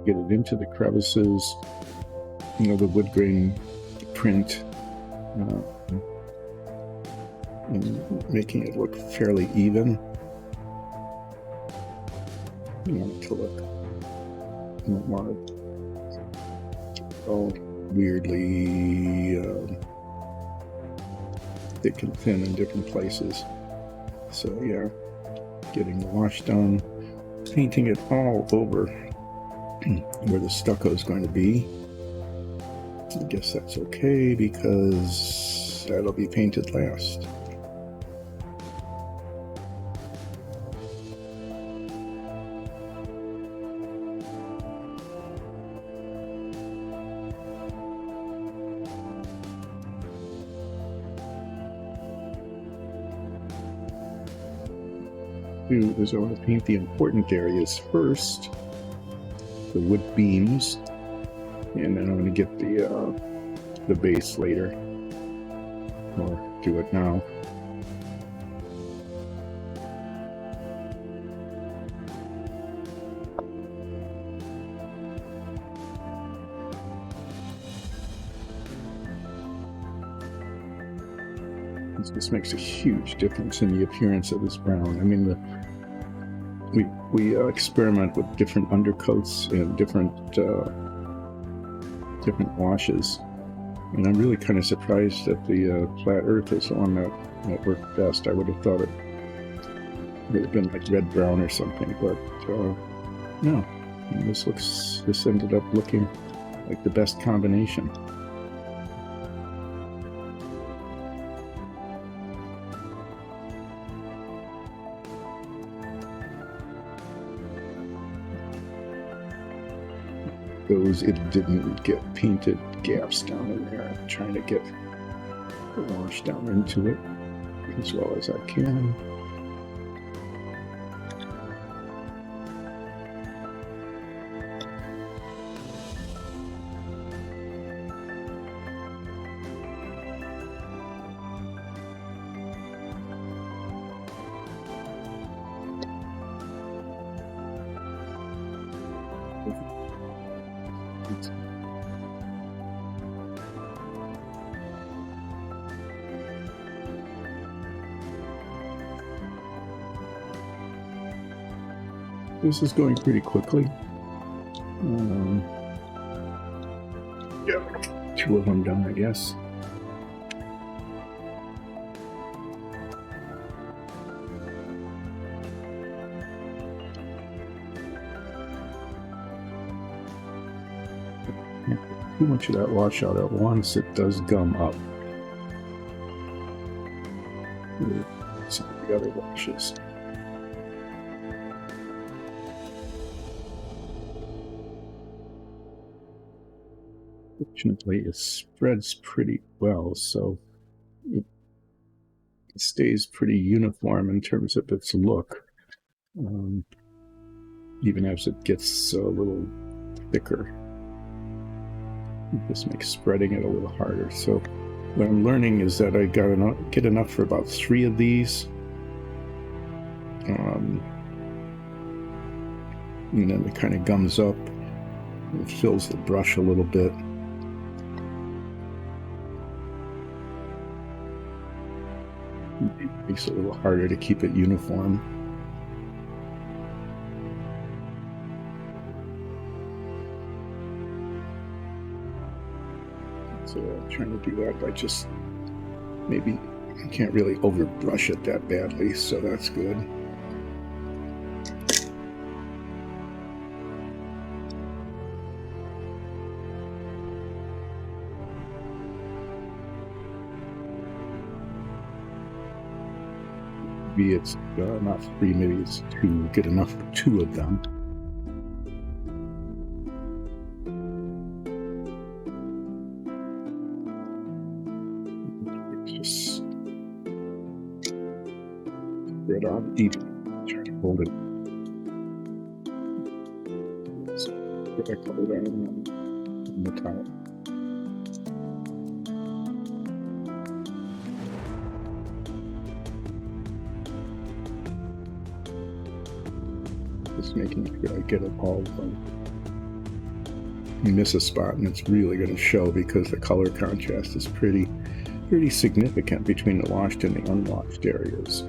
S1: Get it into the crevices, the wood grain print, and making it look fairly even. You want it to look, you don't want it all weirdly thick and thin in different places. So yeah, getting the wash done, painting it all over where the stucco is going to be. I guess that's okay because that'll be painted last. Is I want to paint the important areas first, the wood beams, and then I'm going to get the base later, or do it now. This makes a huge difference in the appearance of this brown. I mean, we experiment with different undercoats and different washes, and I'm really kind of surprised that the flat earth is the one that worked best. I would have thought it would have been like red brown or something, but no. And this ended up looking like the best combination. It didn't get painted gaps down in there. I'm trying to get the wash down into it as well as I can. This is going pretty quickly. Yeah, 2 of them done, I guess. Too much of that wash out at once, it does gum up. Some of the other washes. fortunately, it spreads pretty well, so it stays pretty uniform in terms of its look, even as it gets a little thicker. This makes spreading it a little harder. So what I'm learning is that I get enough for about 3 of these. And then it kind of gums up. It fills the brush a little bit. It makes it a little harder to keep it uniform. So I'm trying to do that by just maybe I can't really overbrush it that badly, so that's good. Maybe it's not 3, maybe it's 2. Get enough for 2 of them. Just spread on even. Try to hold it. Spread a couple down on the top. Just making sure I get it all done. You miss a spot and it's really going to show because the color contrast is pretty significant between the washed and the unwashed areas.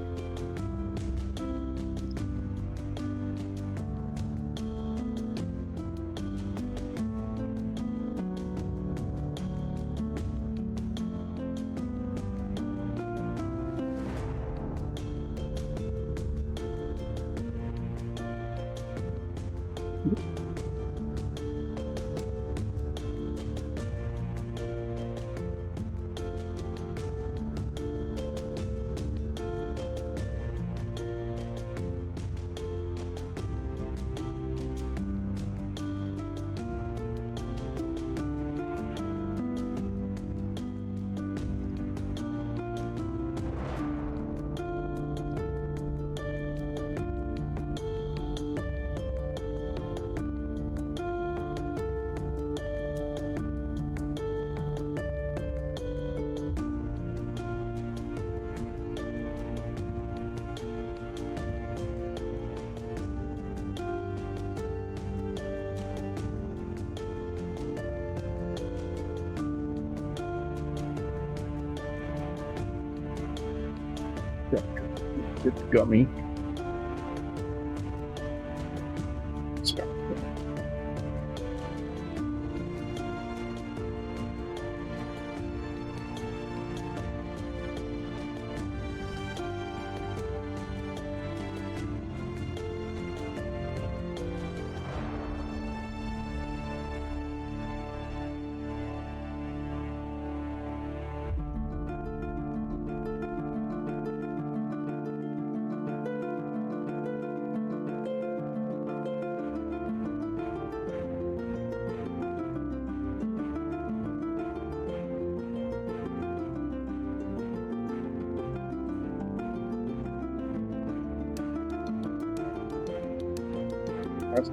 S1: It's gummy. Stop.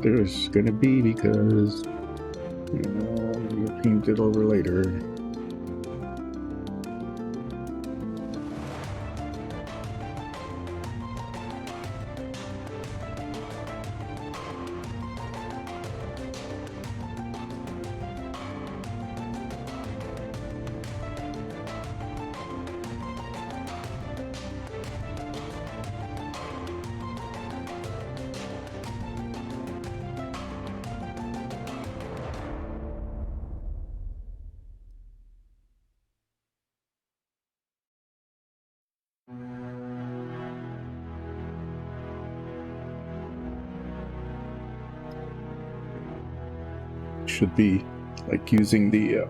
S1: There's gonna be because you'll paint it over later. Should be like using the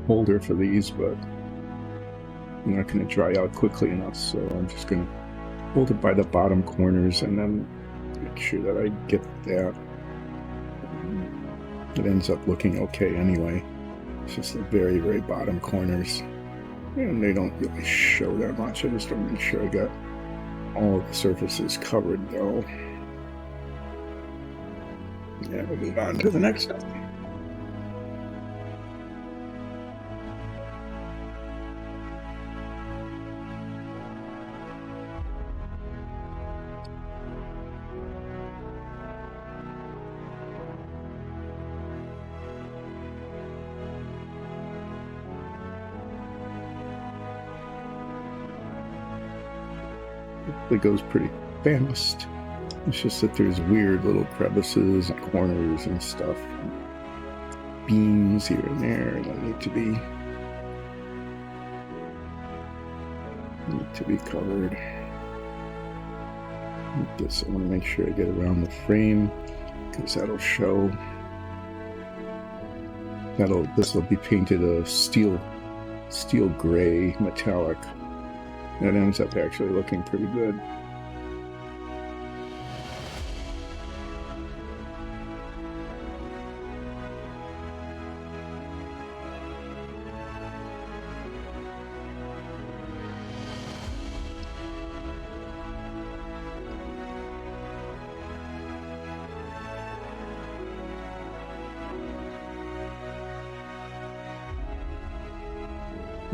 S1: holder for these, but I'm not going to dry out quickly enough, so I'm just going to hold it by the bottom corners and then make sure that I get that. It ends up looking okay anyway. It's just the very, very bottom corners. And they don't really show that much. I just want to make sure I got all the surfaces covered, though. Yeah, we'll move on to the next one. It goes pretty fast. It's just that there's weird little crevices and corners and stuff, and beams here and there that need to be covered. This, I want to make sure I get around the frame because that'll show. This will be painted a steel gray metallic. That ends up actually looking pretty good.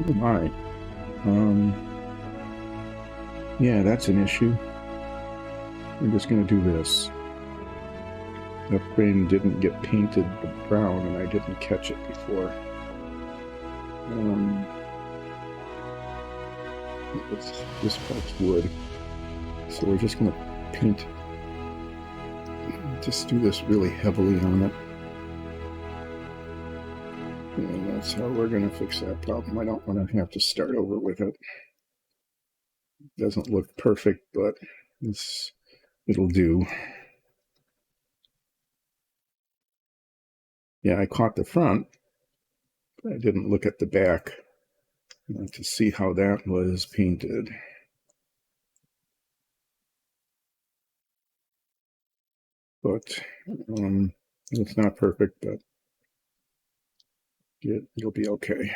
S1: Oh my. Yeah, that's an issue. I'm just going to do this. The frame didn't get painted brown, and I didn't catch it before. This part's wood, so we're just going to paint. Just do this really heavily on it. And that's how we're going to fix that problem. I don't want to have to start over with it. It doesn't look perfect, but it'll do. Yeah, I caught the front, but I didn't look at the back to see how that was painted. But it's not perfect, but it'll be okay.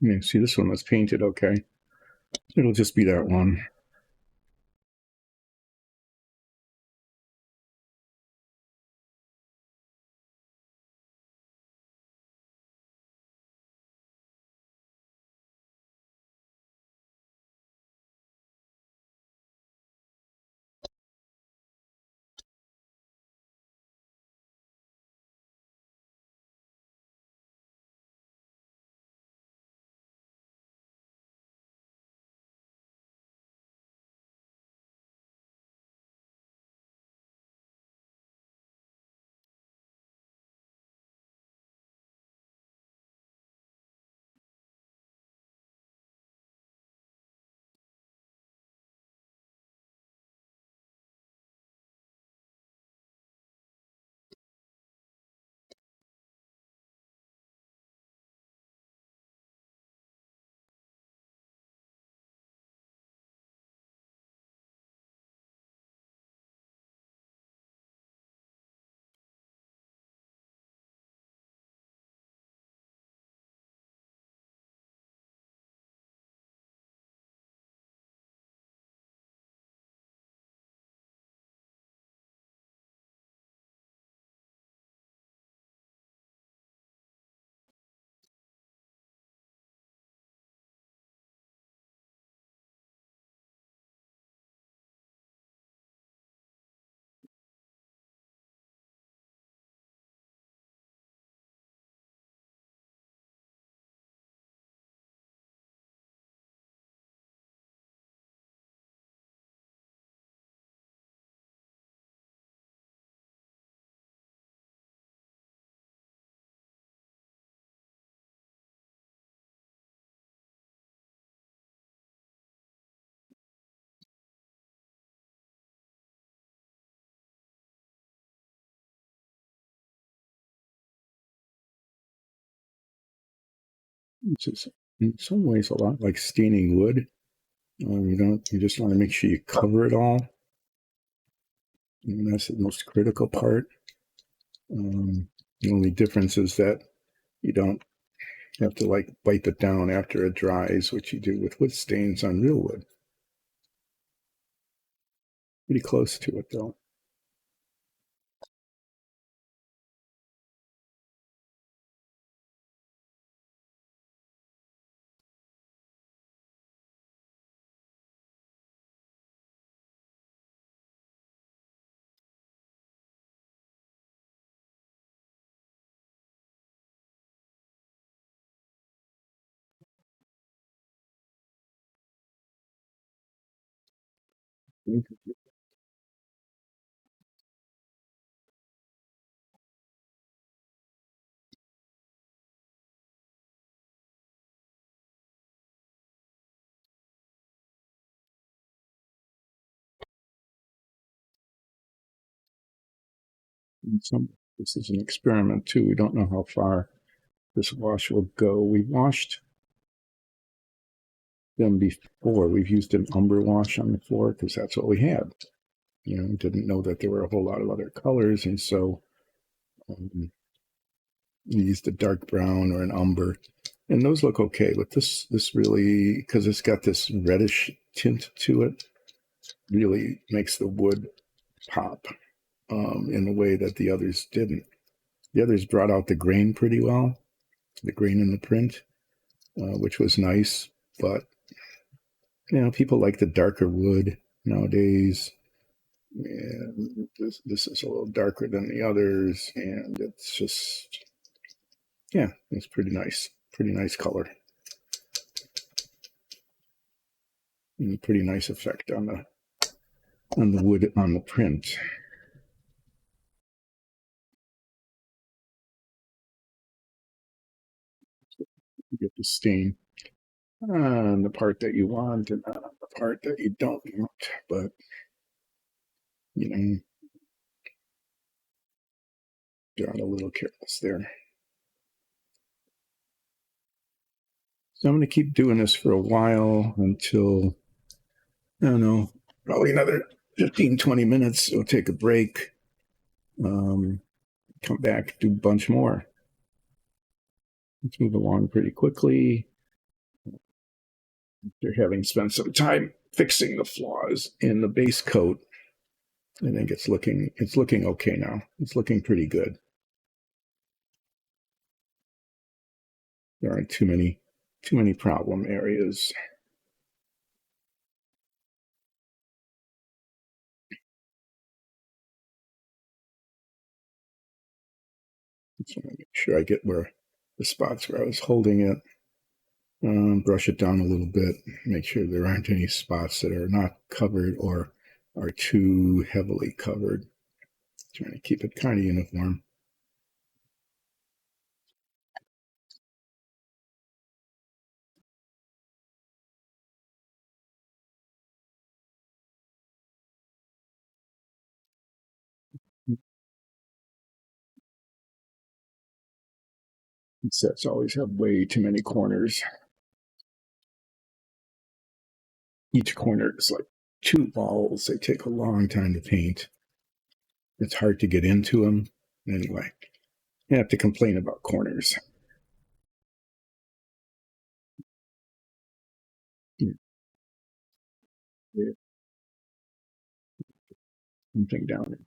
S1: Yeah, see, this one was painted okay. It'll just be that one. which is in some ways a lot like staining wood. You just want to make sure you cover it all. And that's the most critical part. The only difference is that you don't have to like wipe it down after it dries, which you do with wood stains on real wood. Pretty close to it though. This is an experiment too. We don't know how far this wash will go. We washed them before. We've used an umber wash on the floor because that's what we had. Didn't know that there were a whole lot of other colors, and so we used a dark brown or an umber, and those look okay. But this really, because it's got this reddish tint to it, really makes the wood pop in a way that the others didn't. The others brought out the grain pretty well, the grain in the print, which was nice. But people like the darker wood nowadays. And this is a little darker than the others, and it's just, yeah, it's pretty nice color, and a pretty nice effect on the wood on the print. You get the stain on the part that you want and not on the part that you don't want, but got a little careless there. So I'm going to keep doing this for a while until, I don't know, probably another 15, 20 minutes. We'll take a break, come back, do a bunch more. Let's move along pretty quickly. After having spent some time fixing the flaws in the base coat, I think it's looking okay now. It's looking pretty good. There aren't too many problem areas. Just want to make sure I get where the spots where I was holding it. Brush it down a little bit. Make sure there aren't any spots that are not covered or are too heavily covered. Trying to keep it kind of uniform. Sets always have way too many corners. Each corner is like two balls. They take a long time to paint. It's hard to get into them. Anyway, you have to complain about corners. Yeah. Something down there.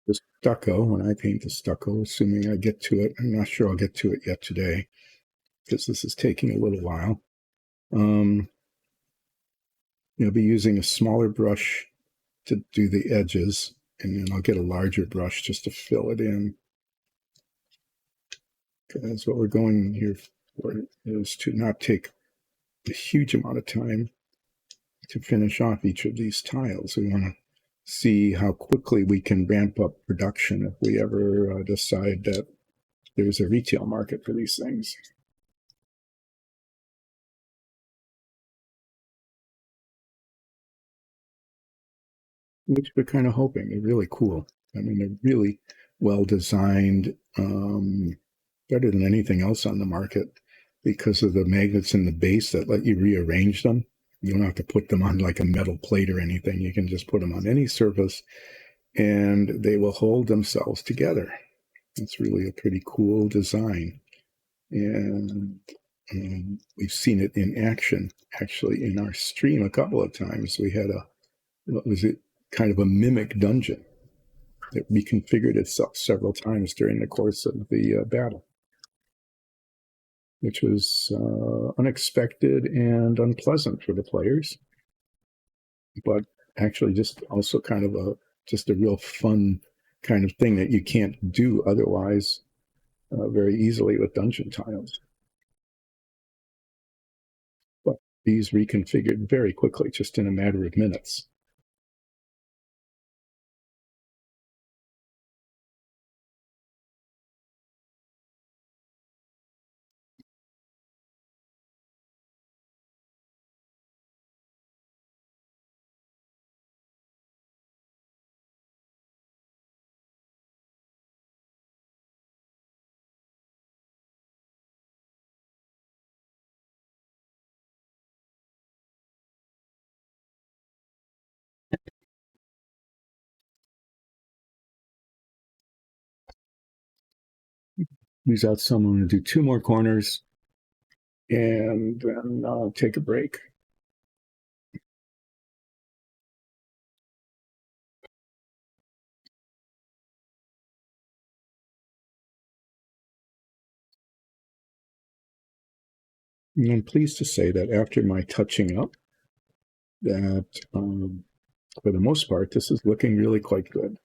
S1: The stucco, when I paint the stucco, assuming I get to it, I'm not sure I'll get to it yet today because this is taking a little while. I'll be using a smaller brush to do the edges, and then I'll get a larger brush just to fill it in. Because what we're going here for is to not take a huge amount of time to finish off each of these tiles. We want to see how quickly we can ramp up production if we ever decide that there's a retail market for these things. Which we're kind of hoping. They're really cool. I mean, they're really well designed, better than anything else on the market because of the magnets in the base that let you rearrange them. You don't have to put them on like a metal plate or anything. You can just put them on any surface and they will hold themselves together. It's really a pretty cool design. And we've seen it in action actually in our stream a couple of times. We had what was it, kind of a mimic dungeon that reconfigured itself several times during the course of the battle, which was unexpected and unpleasant for the players, but actually just also kind of just a real fun kind of thing that you can't do otherwise very easily with dungeon tiles. But these reconfigured very quickly, just in a matter of minutes. Use out some. I'm going to do 2 more corners and then I'll take a break. And I'm pleased to say that after my touching up, that for the most part, this is looking really quite good.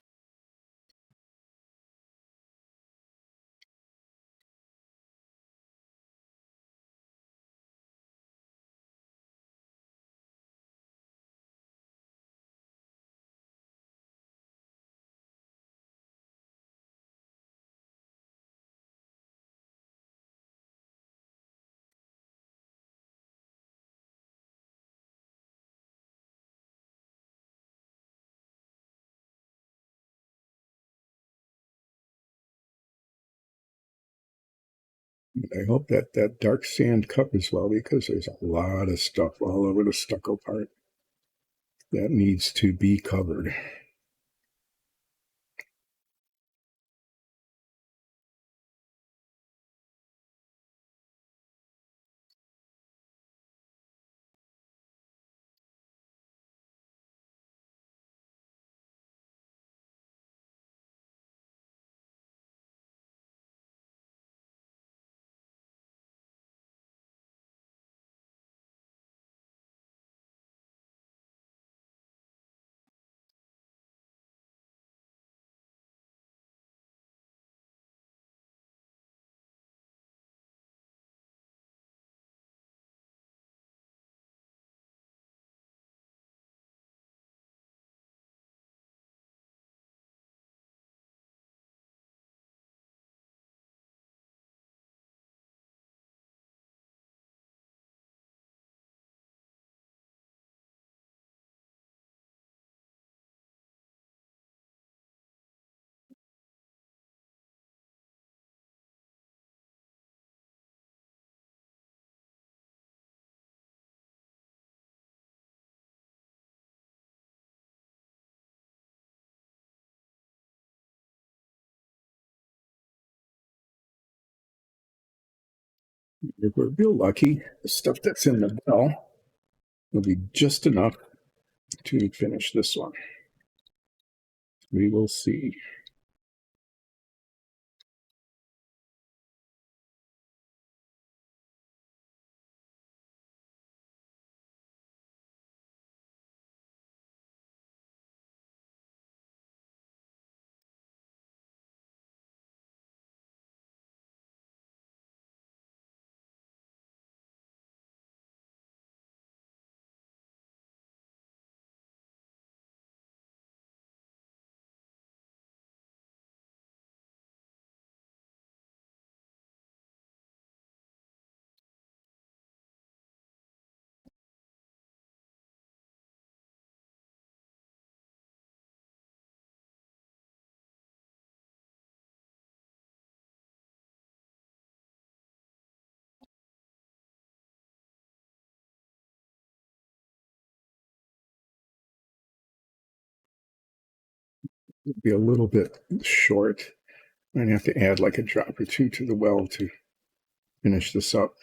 S1: I hope that that dark sand covers well because there's a lot of stuff all over the stucco part that needs to be covered. If we're real lucky, the stuff that's in the bell will be just enough to finish this one. We will see. It'll be a little bit short. I'm going to have to add like a drop or two to the well to finish this up.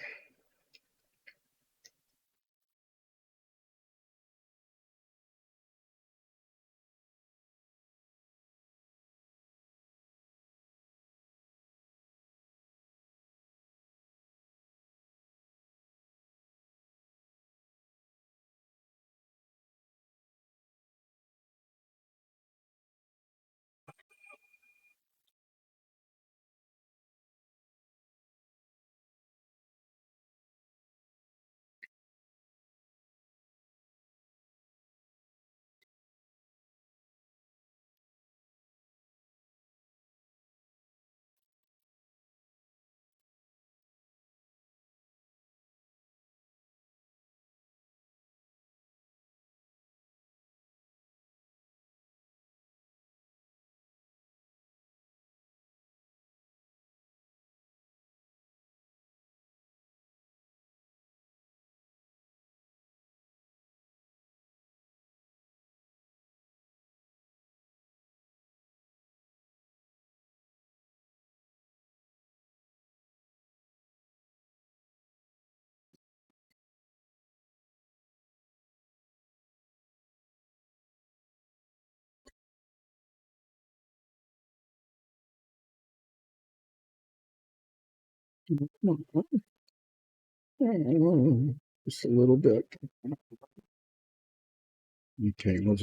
S1: Just a little bit. Okay, we'll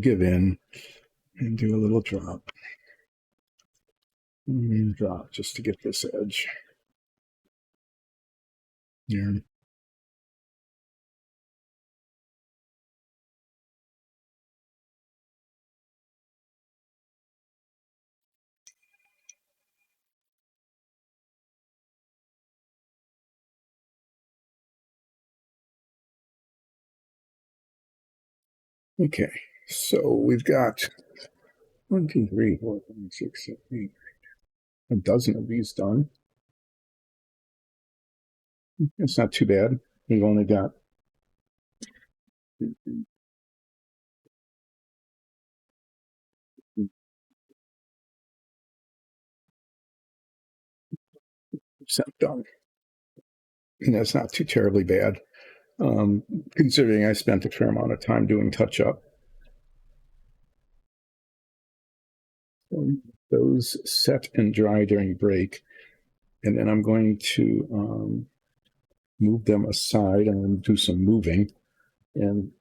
S1: give in and do a little drop. And drop just to get this edge. Yeah. Okay, so we've got 1, 2, 3, 4, 5, 6, 7, 8, a dozen of these done. It's not too bad. We've only got percent done. And that's not too terribly bad, considering I spent a fair amount of time doing touch up. Those set and dry during break, and then I'm going to move them aside and do some moving and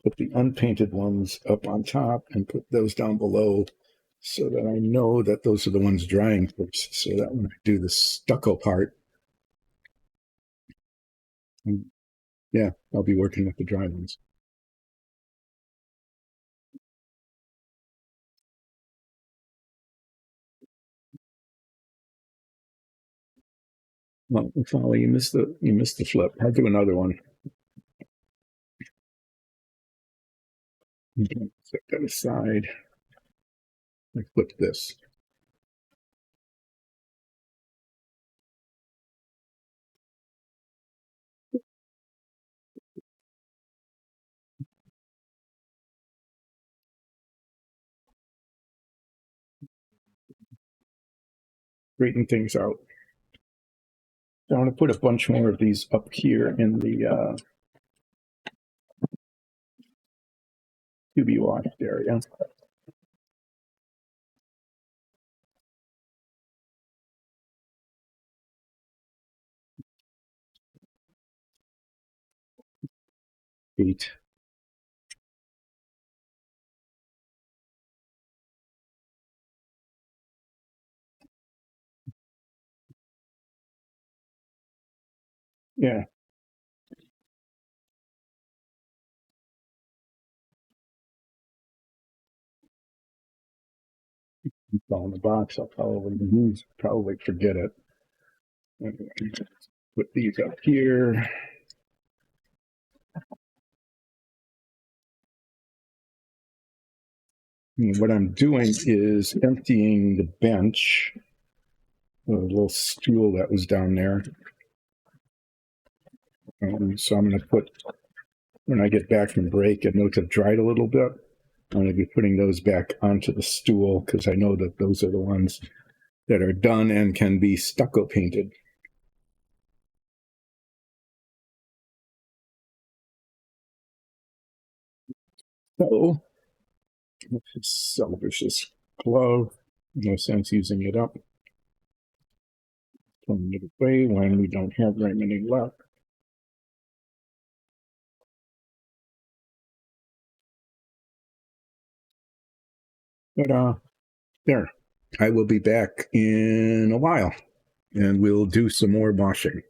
S1: put the unpainted ones up on top and put those down below so that I know that those are the ones drying first, so that when I do the stucco part, yeah, I'll be working with the dry ones. Well, Folly, you missed the flip. I'll do another one. Okay, set that aside. I flip this. Straighten things out. I want to put a bunch more of these up here in the to be washed area. Eight. Yeah. It's all in the box. I'll probably forget it. Anyway, put these up here. And what I'm doing is emptying the bench, the little stool that was down there. So I'm going to put when I get back from break and those have dried a little bit, I'm going to be putting those back onto the stool because I know that those are the ones that are done and can be stucco painted. So let's just salvage this glove. No sense using it up. Throwing it away when we don't have very many left. But there. I will be back in a while and we'll do some more washing.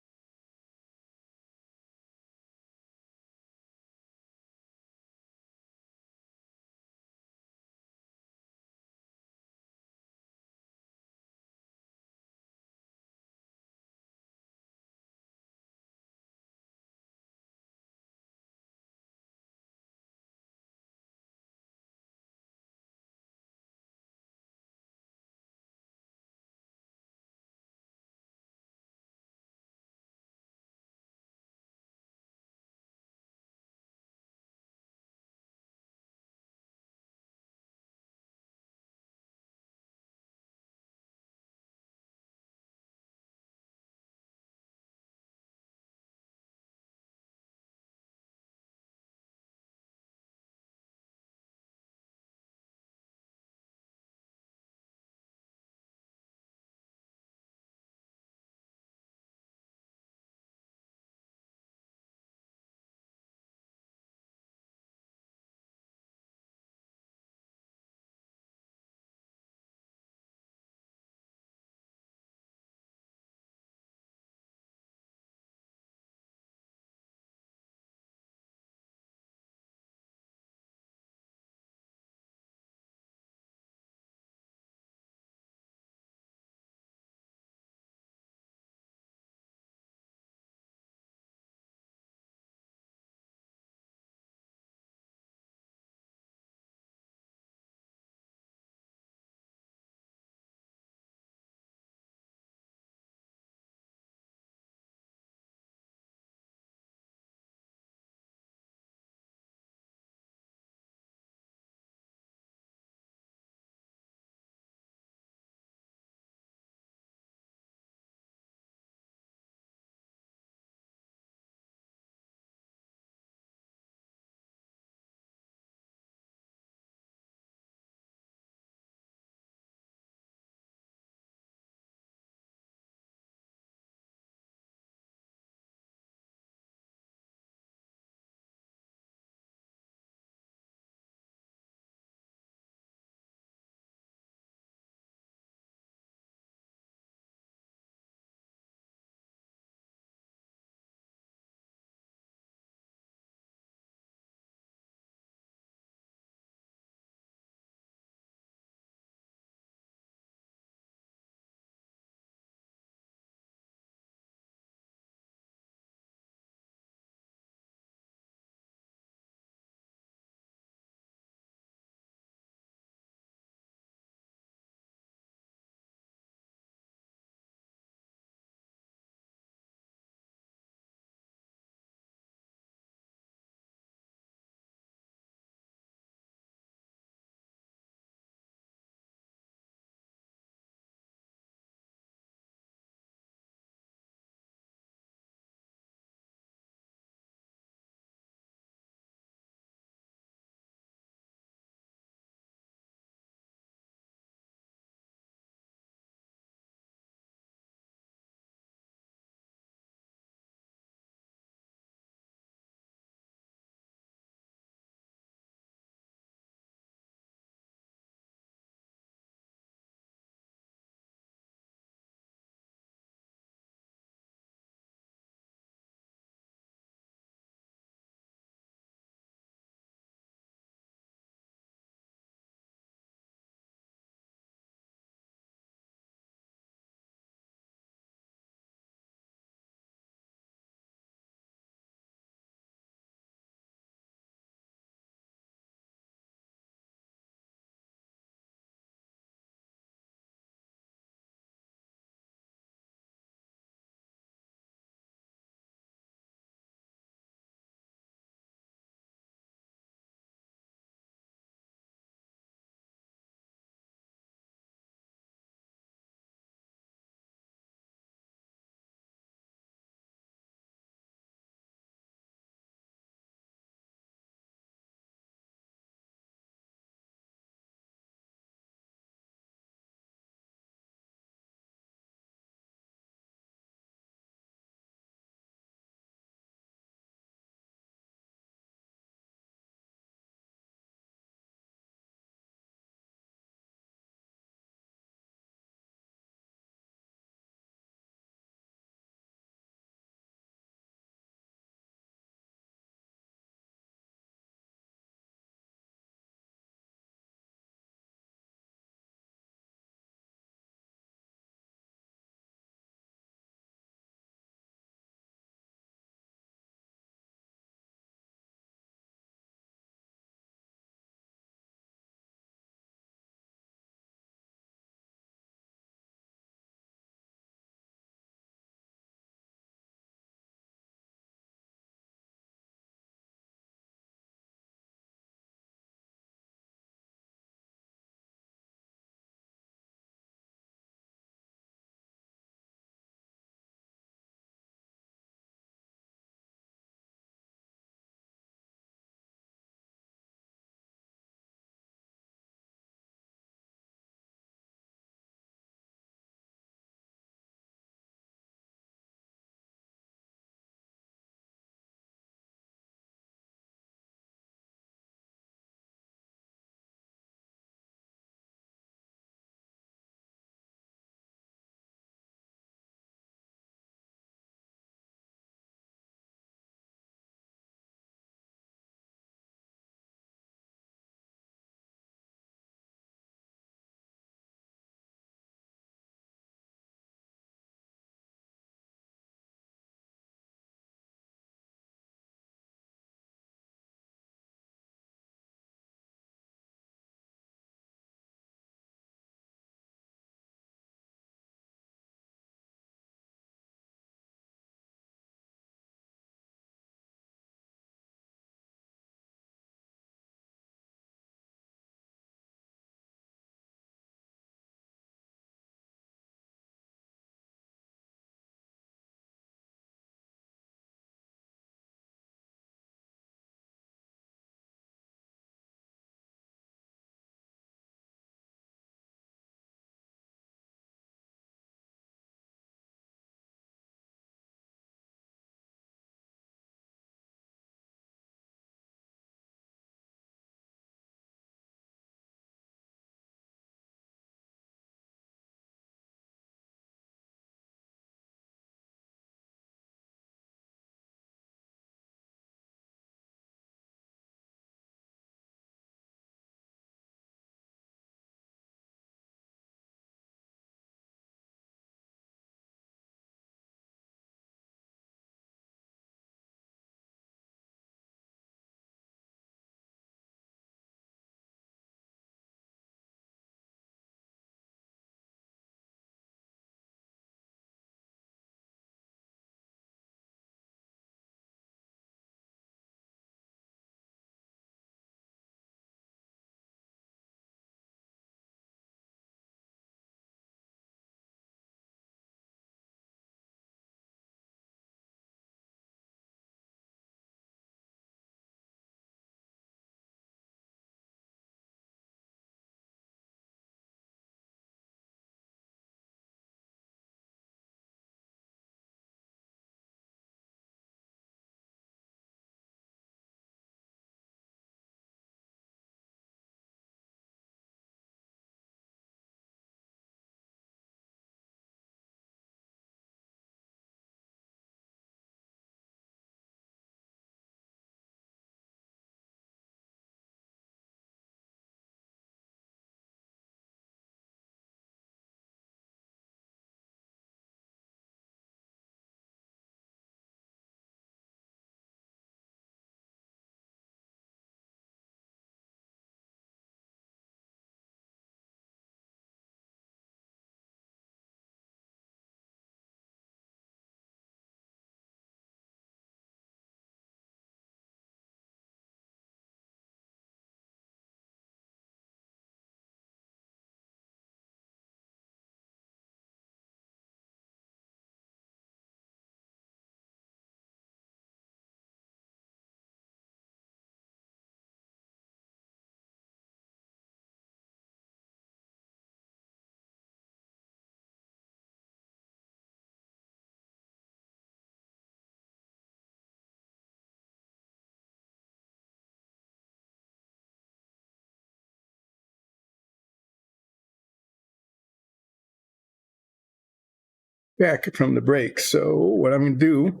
S1: back from the break. So what I'm going to do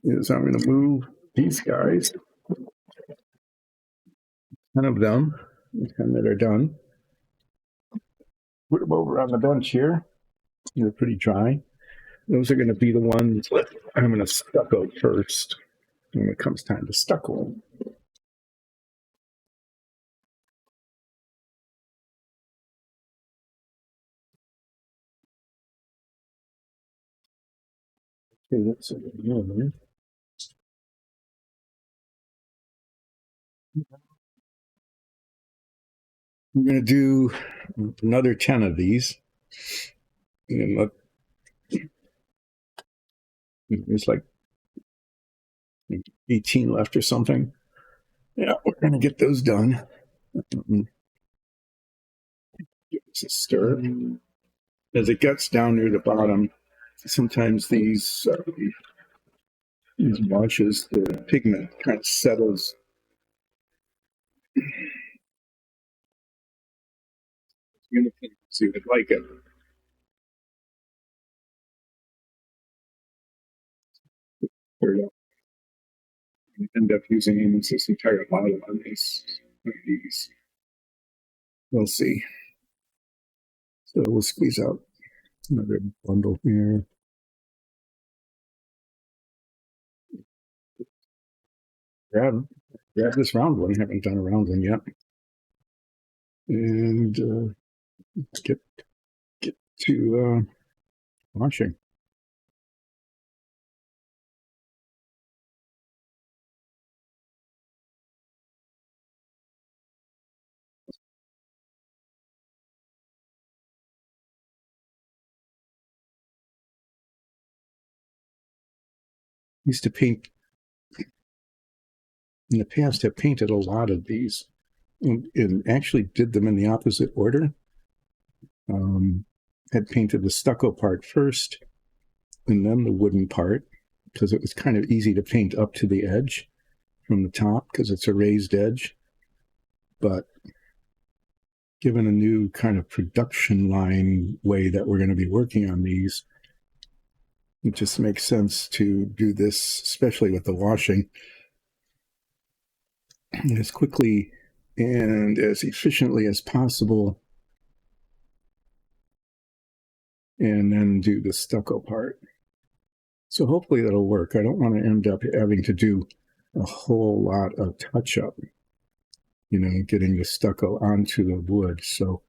S1: is I'm going to move these guys, 10 of them, 10 that are done. Put them over on the bench here. They're pretty dry. Those are going to be the ones I'm going to stucco first when it comes time to stucco. Okay, that's it. I'm going to do another 10 of these. And look, there's like 18 left or something. Yeah, we're going to get those done. Give this a stir. As it gets down near the bottom, sometimes these washes, the pigment kind of settles. You're going to see if you like it. There you go. You end up using this entire bottle on these. We'll see. So we'll squeeze out another bundle here. Grab this round one. I haven't done a round one yet. And get to washing. Used to paint in the past. Have painted a lot of these, and actually did them in the opposite order. Had painted the stucco part first, and then the wooden part, because it was kind of easy to paint up to the edge from the top because it's a raised edge. But given a new kind of production line way that we're going to be working on these, it just makes sense to do this, especially with the washing, as quickly and as efficiently as possible, and then do the stucco part. So hopefully that'll work. I don't want to end up having to do a whole lot of touch-up, getting the stucco onto the wood. So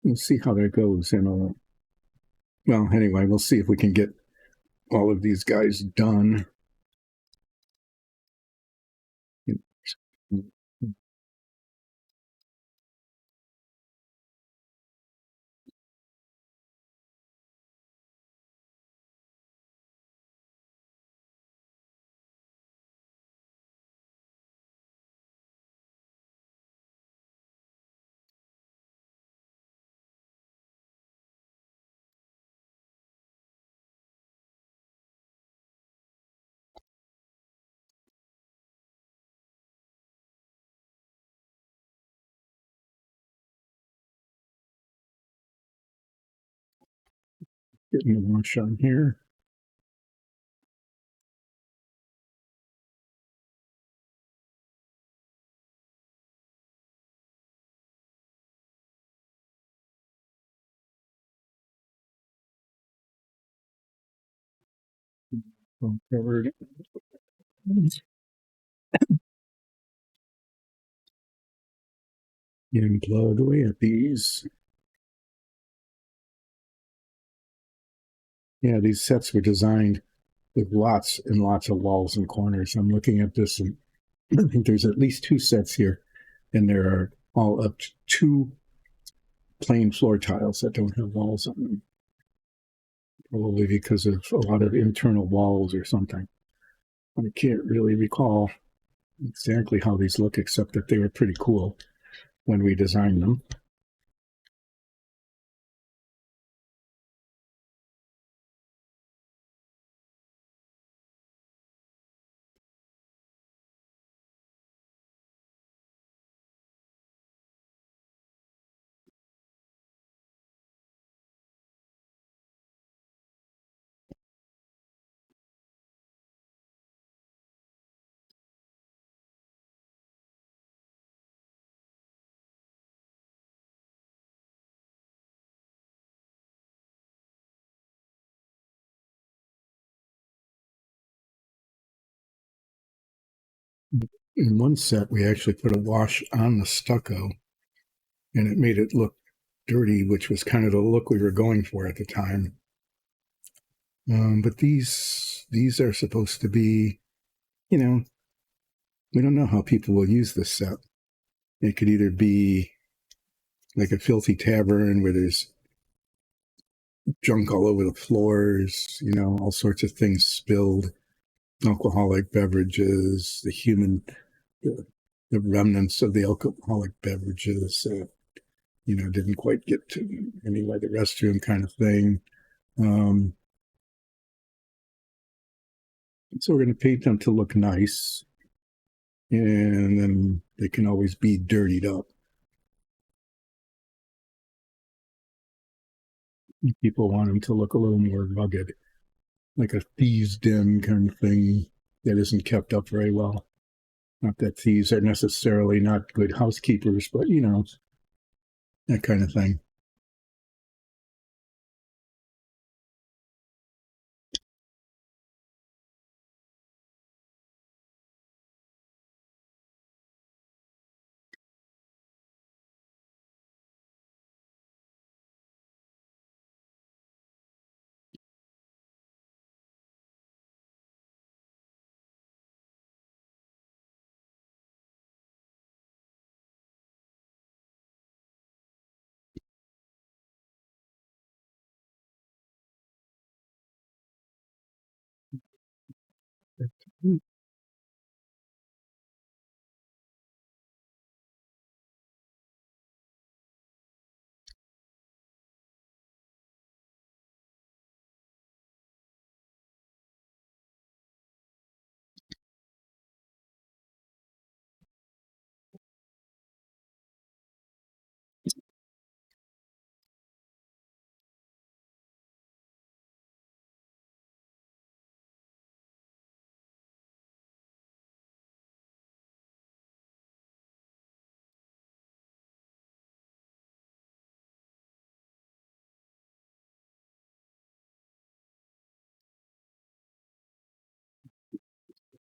S1: we'll see how that goes. Well, anyway, we'll see if we can get all of these guys done. Getting the wash on here. All covered. And plug away at these. Yeah, these sets were designed with lots and lots of walls and corners. I'm looking at this, and I think there's at least 2 sets here, and there are all up to 2 plain floor tiles that don't have walls on them. Probably because of a lot of internal walls or something. I can't really recall exactly how these look, except that they were pretty cool when we designed them.
S2: In one set, we actually put a wash on the stucco, and it made it look dirty, which was kind of the look we were going for at the time. But these are supposed to be, you know, we don't know how people will use this set. It could either be like a filthy tavern where there's junk all over the floors, all sorts of things spilled, alcoholic beverages, the, the remnants of the alcoholic beverages, didn't quite get to anyway, the restroom kind of thing. Um, so we're going to paint them to look nice, and then they can always be dirtied up. People want them to look a little more rugged, like a thieves' den kind of thing that isn't kept up very well. Not that thieves are necessarily not good housekeepers, but that kind of thing.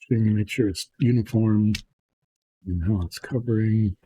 S2: Trying to make sure it's uniform and how it's covering.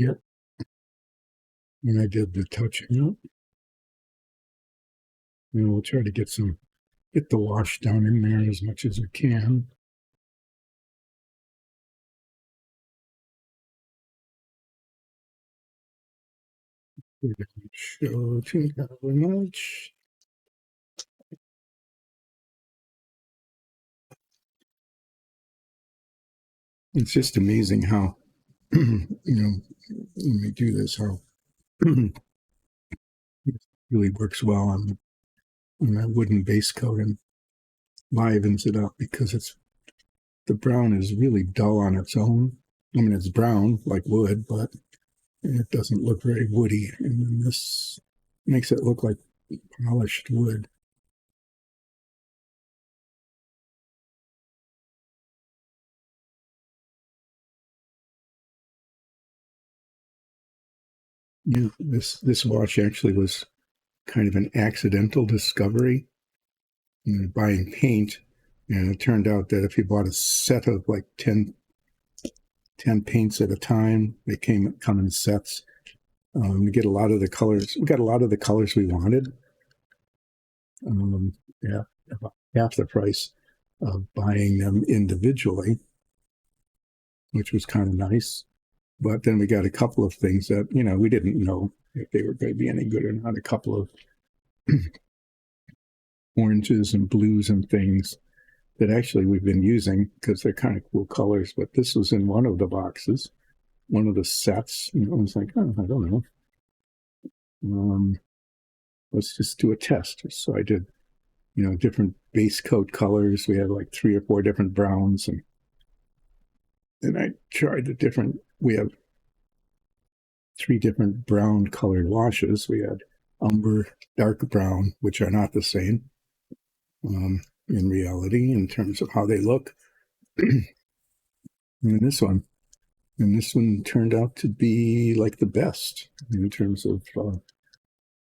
S2: Yep. And I did the touching up. And we'll try to get the wash down in there as much as we can. We didn't show too much. It's just amazing how, when we do this, how it really works well on that wooden base coat and livens it up, because the brown is really dull on its own. I mean, it's brown like wood, but it doesn't look very woody. And then this makes it look like polished wood. Yeah, this watch actually was kind of an accidental discovery. Buying paint, and it turned out that if you bought a set of like 10 paints at a time, they come in sets. You get a lot of the colors. We got a lot of the colors we wanted. Yeah, about half the price of buying them individually, which was kind of nice. But then we got a couple of things that we didn't know if they were going to be any good or not. A couple of oranges and blues and things that actually we've been using because they're kind of cool colors. But this was in one of the boxes, one of the sets. I was like, oh, I don't know. Let's just do a test. So I did, different base coat colors. We had like 3 or 4 different browns, and then I tried we have 3 different brown colored washes. We had umber, dark brown, which are not the same in reality in terms of how they look. And this one turned out to be like the best in terms of how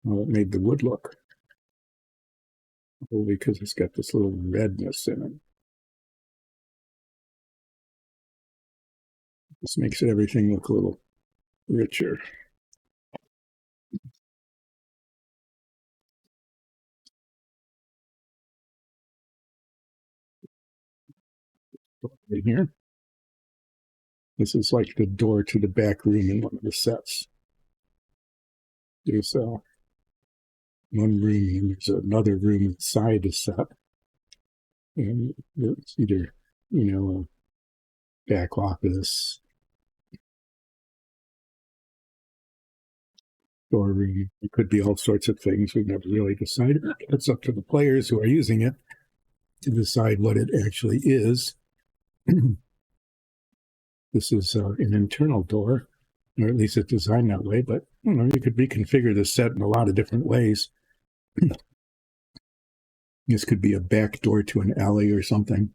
S2: it made the wood look. Probably because it's got this little redness in it. This makes everything look a little richer. Right here. This is like the door to the back room in one of the sets. There's one room and there's another room inside the set. And it's either, a back office, storeroom. It could be all sorts of things. We've never really decided. It's up to the players who are using it to decide what it actually is. This is an internal door, or at least it's designed that way, but you could reconfigure the set in a lot of different ways. This could be a back door to an alley or something.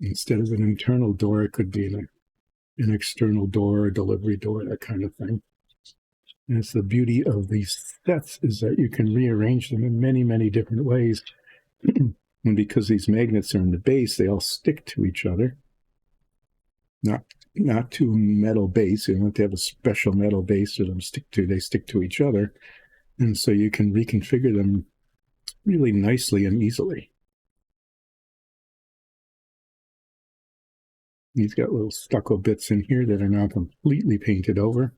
S2: Instead of an internal door, it could be an external door, a delivery door, that kind of thing. And it's the beauty of these sets is that you can rearrange them in many, many different ways. And because these magnets are in the base, they all stick to each other. Not to a metal base. You don't have to have a special metal base for them to stick to. They stick to each other. And so you can reconfigure them really nicely and easily. He's got little stucco bits in here that are now completely painted over.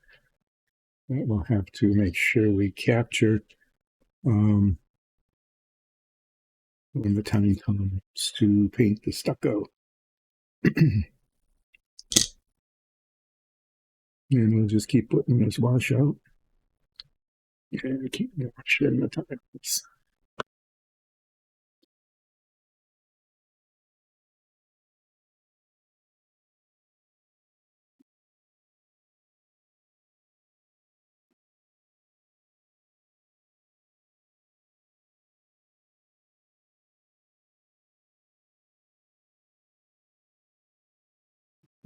S2: That we'll have to make sure we capture when the time comes to paint the stucco. And we'll just keep putting this wash out and keep washing the tiles.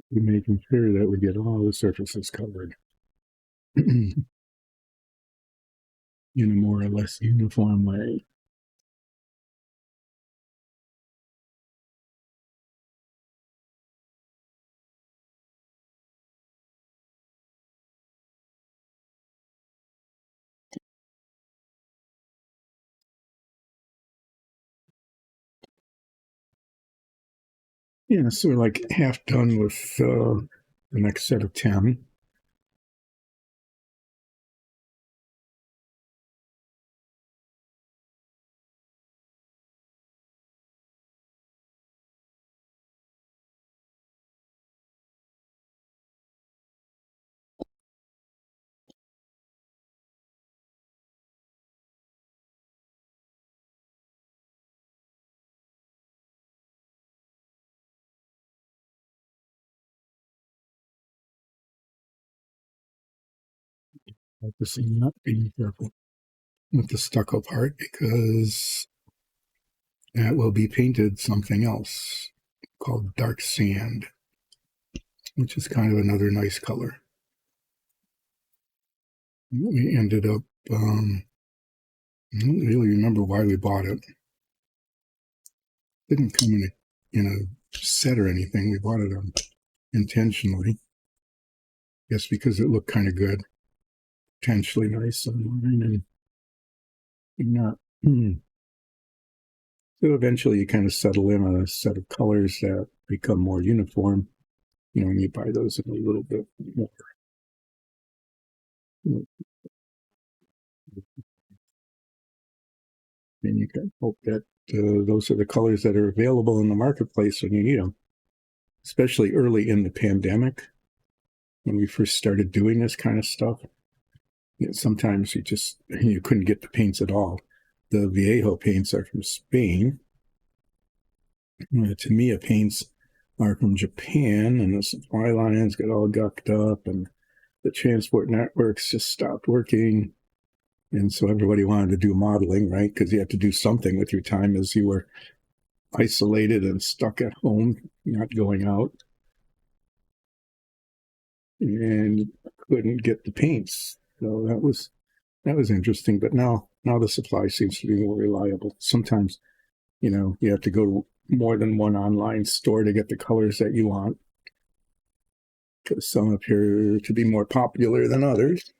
S2: We're making sure that we get all the surfaces covered in a more or less uniform way. Yeah, so we're like half done with the next set of 10. Focusing, not being careful with the stucco part because that will be painted something else called dark sand, which is kind of another nice color. We ended up, I don't really remember why we bought it. It didn't come in a set or anything. We bought it intentionally. Yes, because it looked kind of good, potentially nice online, and not. So eventually you kind of settle in on a set of colors that become more uniform, and you buy those in a little bit more. And you can hope that those are the colors that are available in the marketplace when you need them, especially early in the pandemic when we first started doing this kind of stuff. Sometimes you couldn't get the paints at all. The Viejo paints are from Spain. Tamiya paints are from Japan, and the supply lines got all gucked up, and the transport networks just stopped working. And so everybody wanted to do modeling, right? Because you have to do something with your time as you were isolated and stuck at home, not going out. And couldn't get the paints. So that was interesting. But now the supply seems to be more reliable. Sometimes, you have to go to more than one online store to get the colors that you want, because some appear to be more popular than others.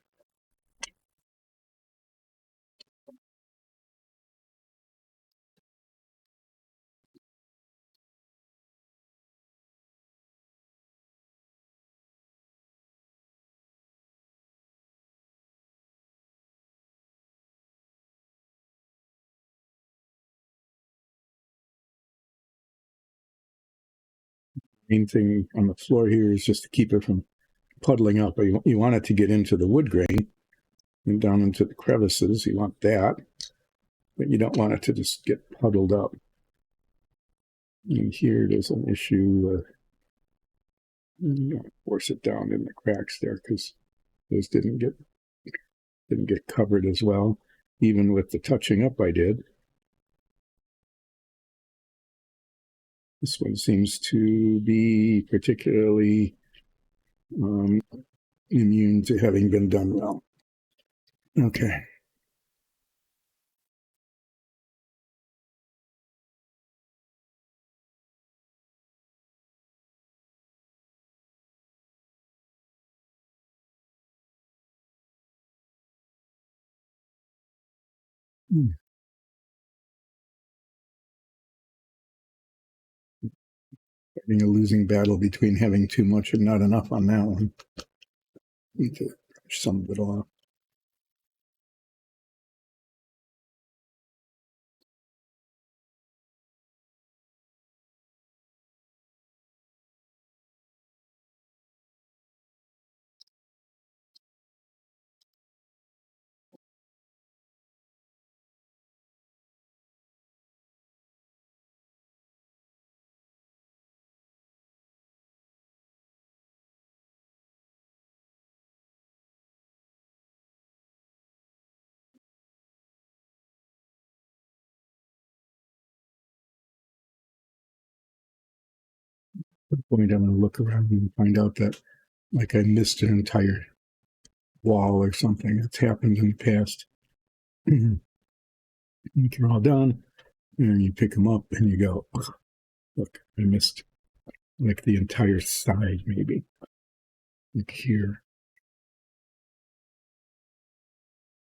S2: Main thing on the floor here is just to keep it from puddling up. You want it to get into the wood grain and down into the crevices. You want that, but you don't want it to just get puddled up. And here there's an issue. Force it down in the cracks there because those didn't get covered as well, even with the touching up I did. This one seems to be particularly immune to having been done well. Okay. Having a losing battle between having too much and not enough on that one. Need to brush some of it off. At the point, I'm going to look around and find out that, like, I missed an entire wall or something. That's happened in the past. When you're all done, and you pick them up and you go, oh, look, I missed like the entire side, maybe. Like here.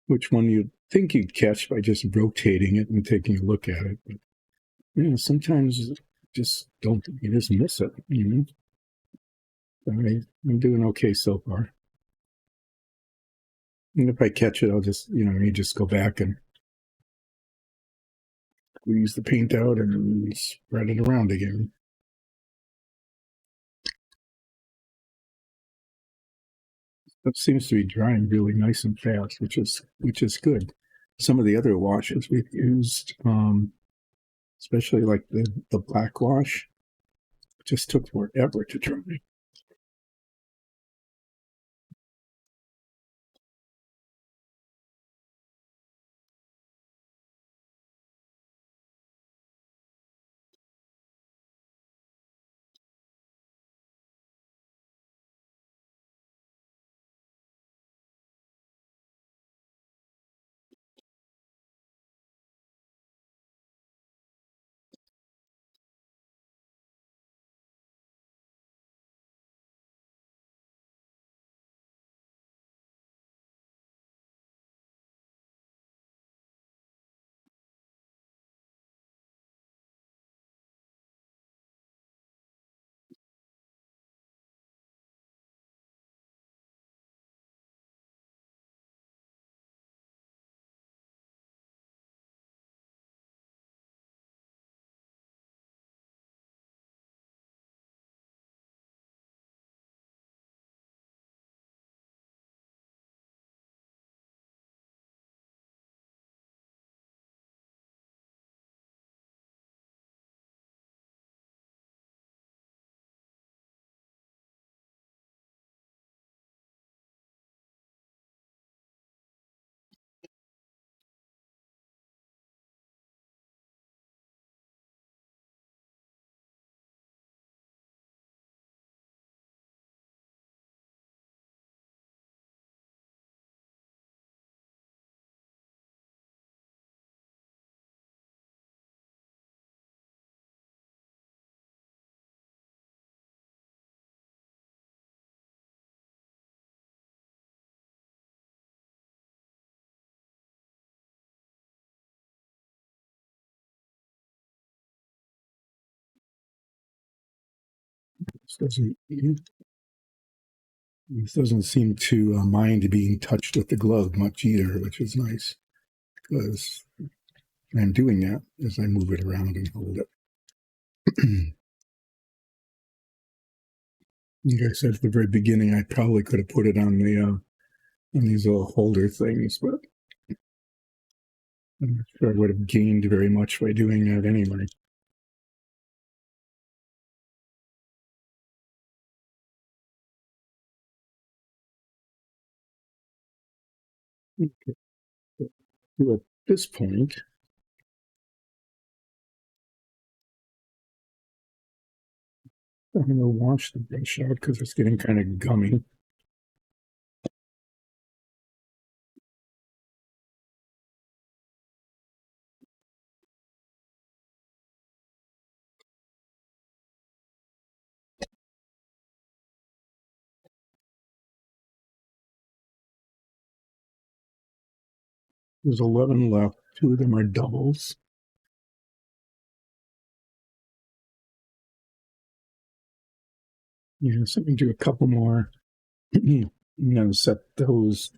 S2: Which one you'd think you'd catch by just rotating it and taking a look at it. But sometimes just don't, you just miss it. I'm doing okay so far. And if I catch it, I'll just, you just go back and squeeze the paint out and spread it around again. That seems to be drying really nice and fast, which is good. Some of the other washes we've used, especially like the black wash, just took forever to dry. This doesn't seem to mind being touched with the glove much either, which is nice because I'm doing that as I move it around and hold it. Like I said at the very beginning, I probably could have put it on these little holder things, but I'm not sure I would have gained very much by doing that anyway. Okay. So at this point, I'm going to wash the brush out because it's getting kind of gummy. There's 11 left. 2 of them are doubles. Yeah, so I'm going to do a couple more. I'm going to set those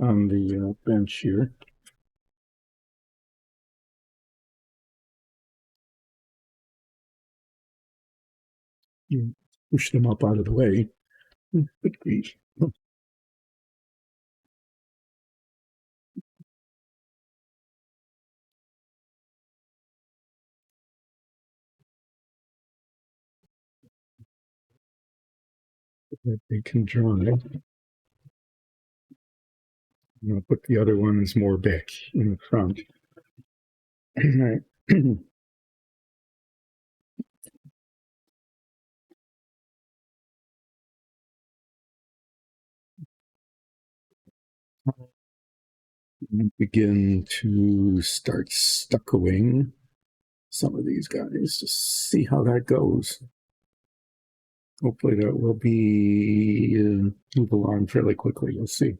S2: on the bench here. You push them up out of the way. Good grief. They can dry. I'm going to put the other ones more back in the front. All right. Begin to start stuccoing some of these guys to see how that goes. Hopefully that will be move along fairly quickly. We'll see.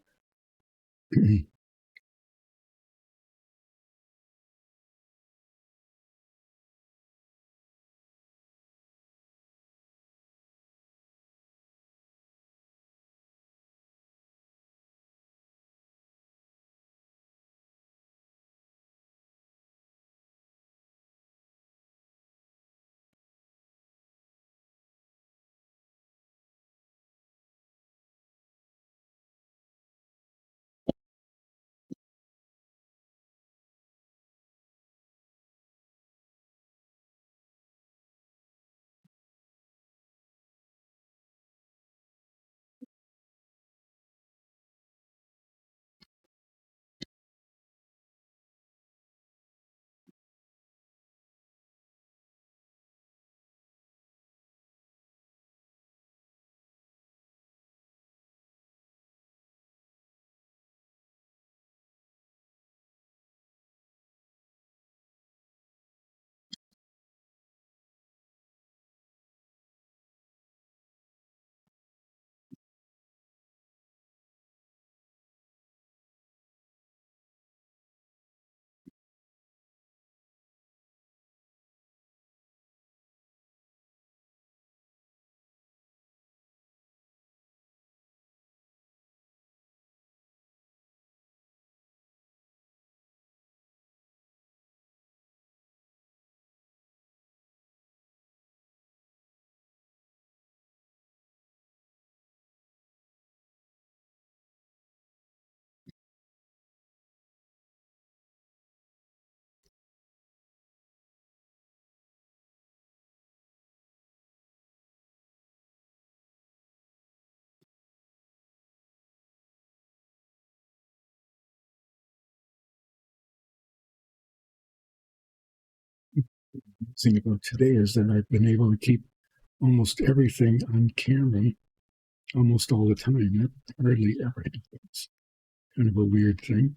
S2: thing about today is that I've been able to keep almost everything on camera almost all the time. That hardly ever happens. Kind of a weird thing.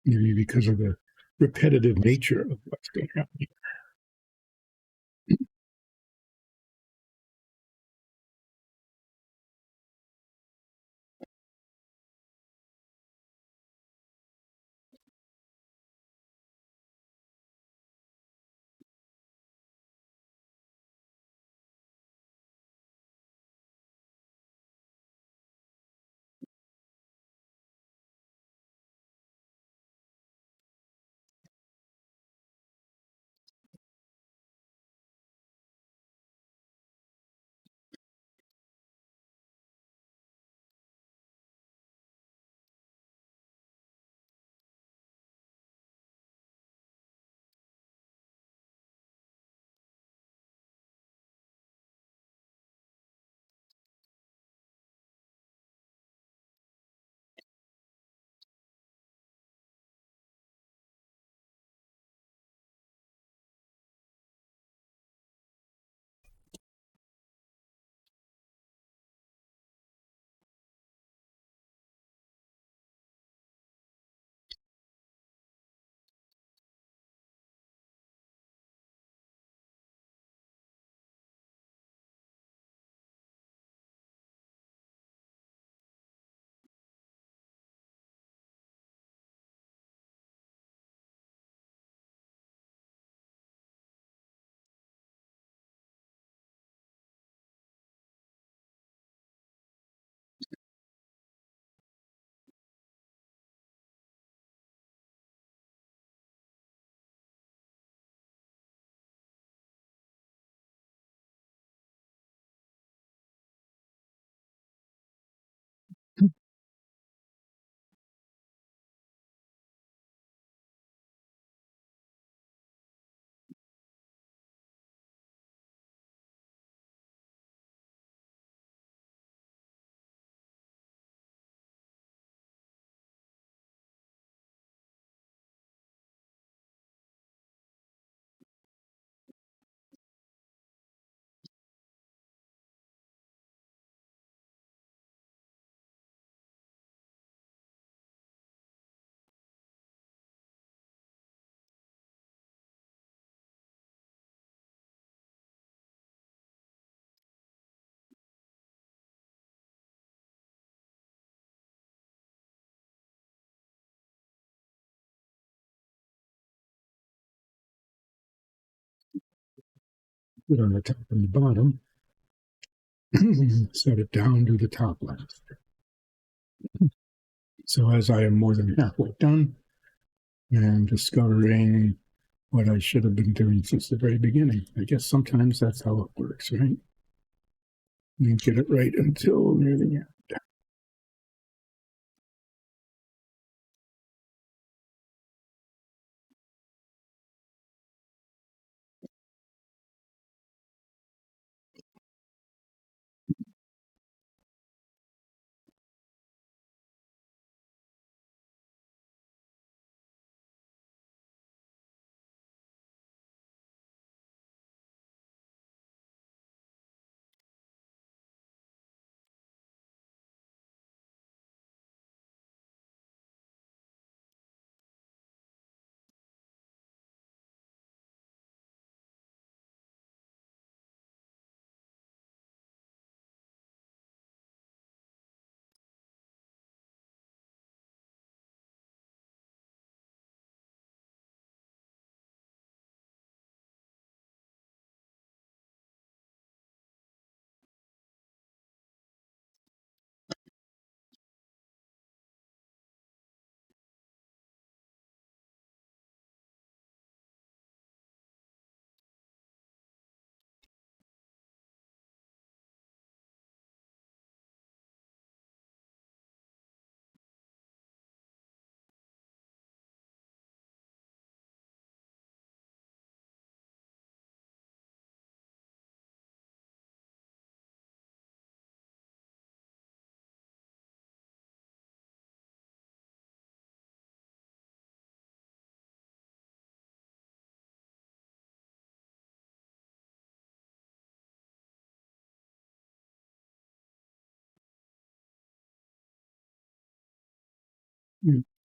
S2: Maybe because of the repetitive nature of what's going on. Put on the top and the bottom. Set it down to the top left. So as I am more than halfway done, and discovering what I should have been doing since the very beginning. I guess sometimes that's how it works, right? You get it right until near the end.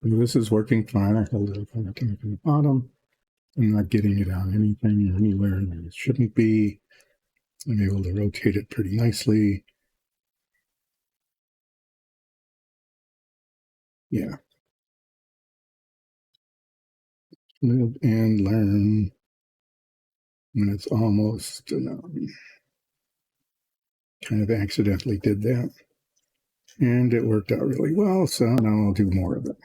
S2: This is working fine. I held it from the bottom. I'm not getting it on anything or anywhere that it shouldn't be. I'm able to rotate it pretty nicely. Yeah. Live and learn. And it's almost kind of accidentally did that. And it worked out really well, so now I'll do more of it.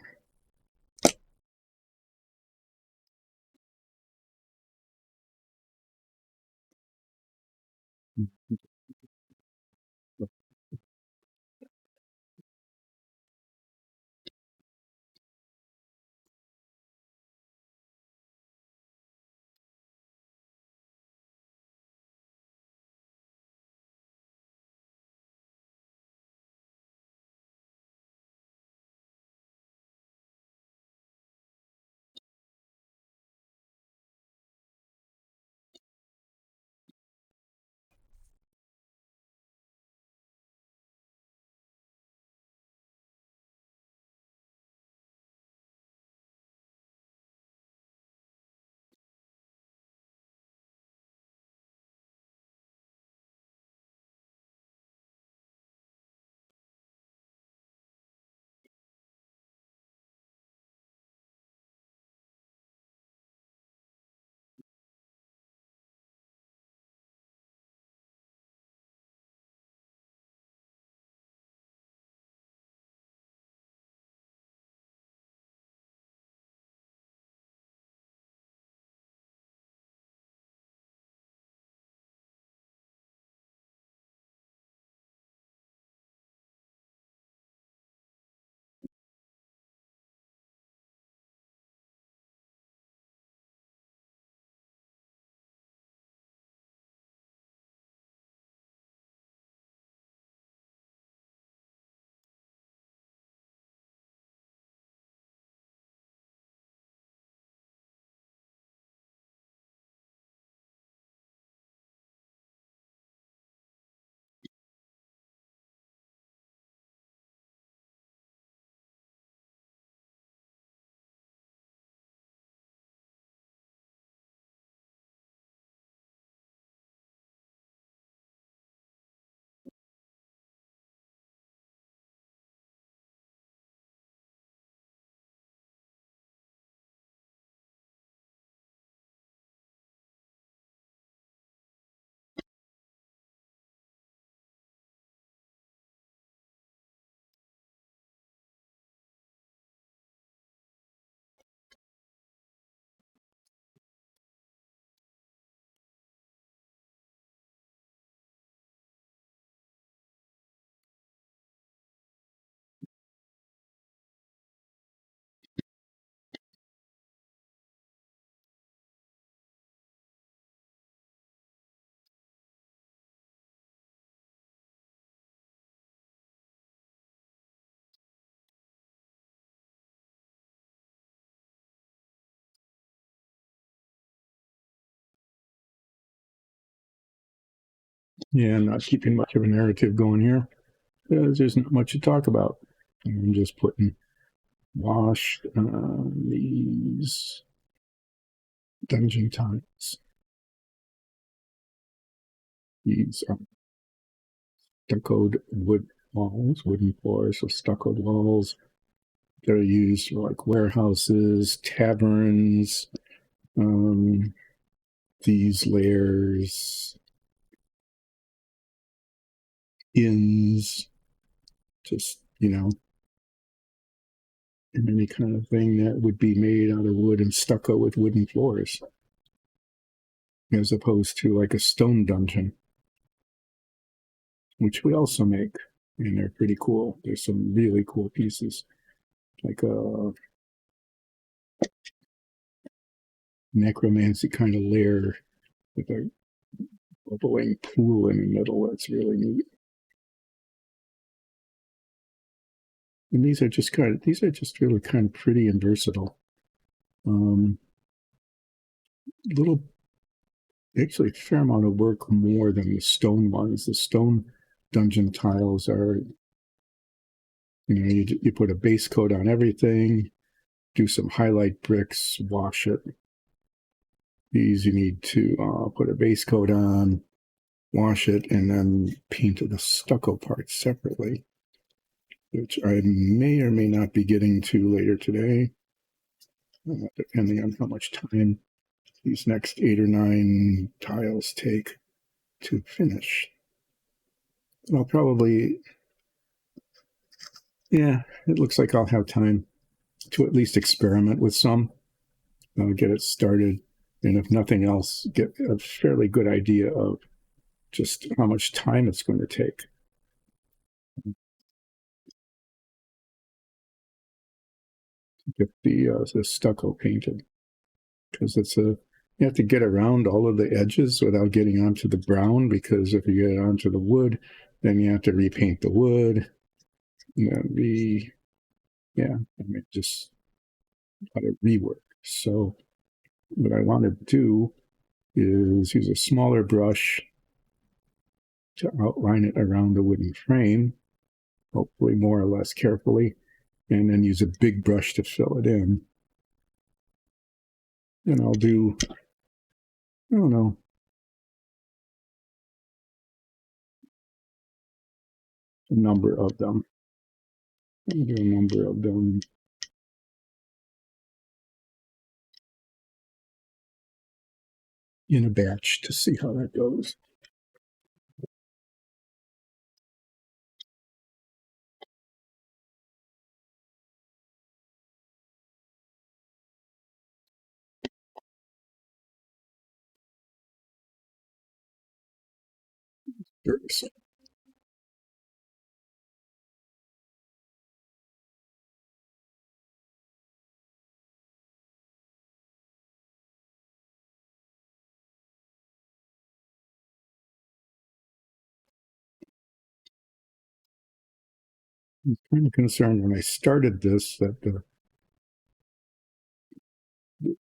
S2: Yeah, I'm not keeping much of a narrative going here because there's not much to talk about. I'm just putting wash these dungeon tiles. These are stuccoed wood walls, wooden floors, so stuccoed walls. They're used for like warehouses, taverns, these layers, inns, just, and any kind of thing that would be made out of wood and stucco with wooden floors, as opposed to like a stone dungeon, which we also make, and they're pretty cool. There's some really cool pieces, like a necromancy kind of lair with a bubbling pool in the middle. That's really neat. And these are just really kind of pretty and versatile. Little, actually, a fair amount of work more than the stone ones. The stone dungeon tiles are, you put a base coat on everything. do some highlight bricks, wash it. These you need to put a base coat on, wash it, and then paint the stucco parts separately, which I may or may not be getting to later today, depending on how much time these next 8 or 9 tiles take to finish. And I'll probably, yeah, it looks like I'll have time to at least experiment with some, get it started, and if nothing else, get a fairly good idea of just how much time it's going to take. Get the stucco painted, because you have to get around all of the edges without getting onto the brown, because if you get onto the wood, then you have to repaint the wood. And just a lot of rework. So what I want to do is use a smaller brush to outline it around the wooden frame, hopefully more or less carefully, and then use a big brush to fill it in. And I'll do, I don't know, a number of them. I'll do a number of them. In a batch to see how that goes. So I'm kind of concerned when I started this that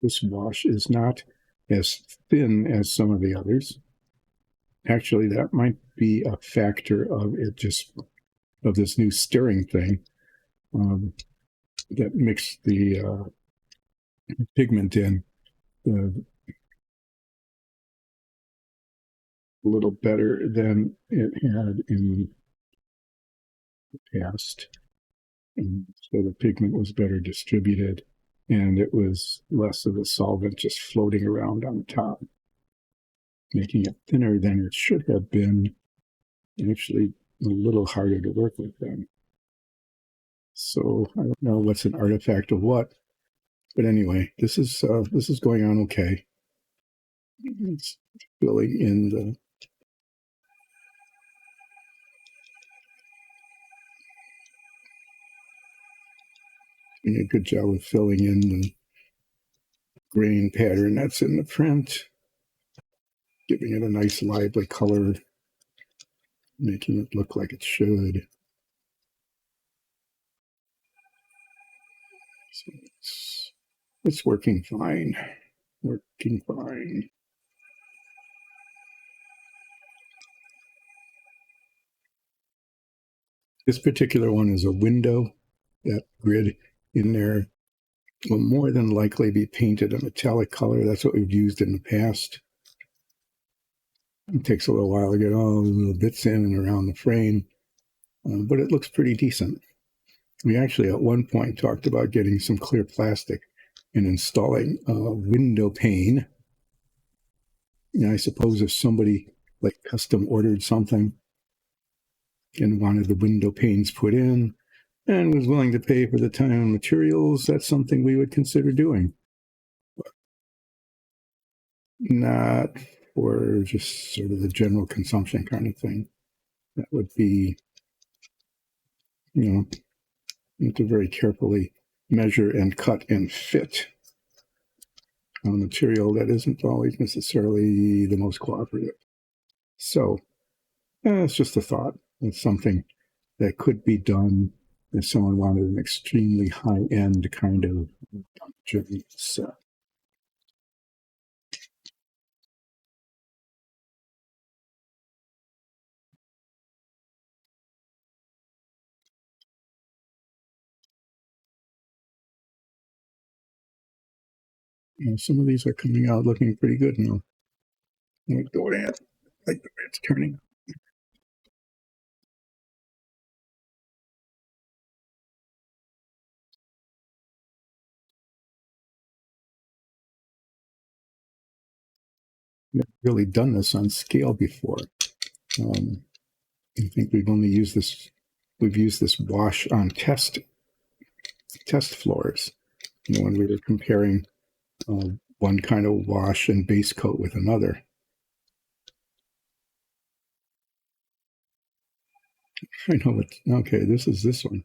S2: this wash is not as thin as some of the others. Actually, that might be a factor of this new stirring thing that mixed the pigment in a little better than it had in the past. And so the pigment was better distributed, and it was less of a solvent just floating around on top, making it thinner than it should have been, and actually a little harder to work with then. So I don't know what's an artifact of what, but anyway, this is going on okay. It's filling in doing a good job of filling in the grain pattern that's in the print, giving it a nice lively color, making it look like it should. So it's working fine. Working fine. This particular one is a window. That grid in there will more than likely be painted a metallic color. That's what we've used in the past. It takes a little while to get all the little bits in and around the frame, but it looks pretty decent. We actually at one point talked about getting some clear plastic and installing a window pane. And I suppose if somebody like custom ordered something and wanted the window panes put in and was willing to pay for the time and materials, that's something we would consider doing. But not for just sort of the general consumption kind of thing. That would be, you have to very carefully measure and cut and fit a material that isn't always necessarily the most cooperative. So it's just a thought. It's something that could be done if someone wanted an extremely high-end kind of dungeon set. Some of these are coming out looking pretty good now. Like the way it's turning. We've really done this on scale before. I think we've only used this. We've used this wash on test floors. When we were comparing one kind of wash and base coat with another. I know it. Okay, this is this one.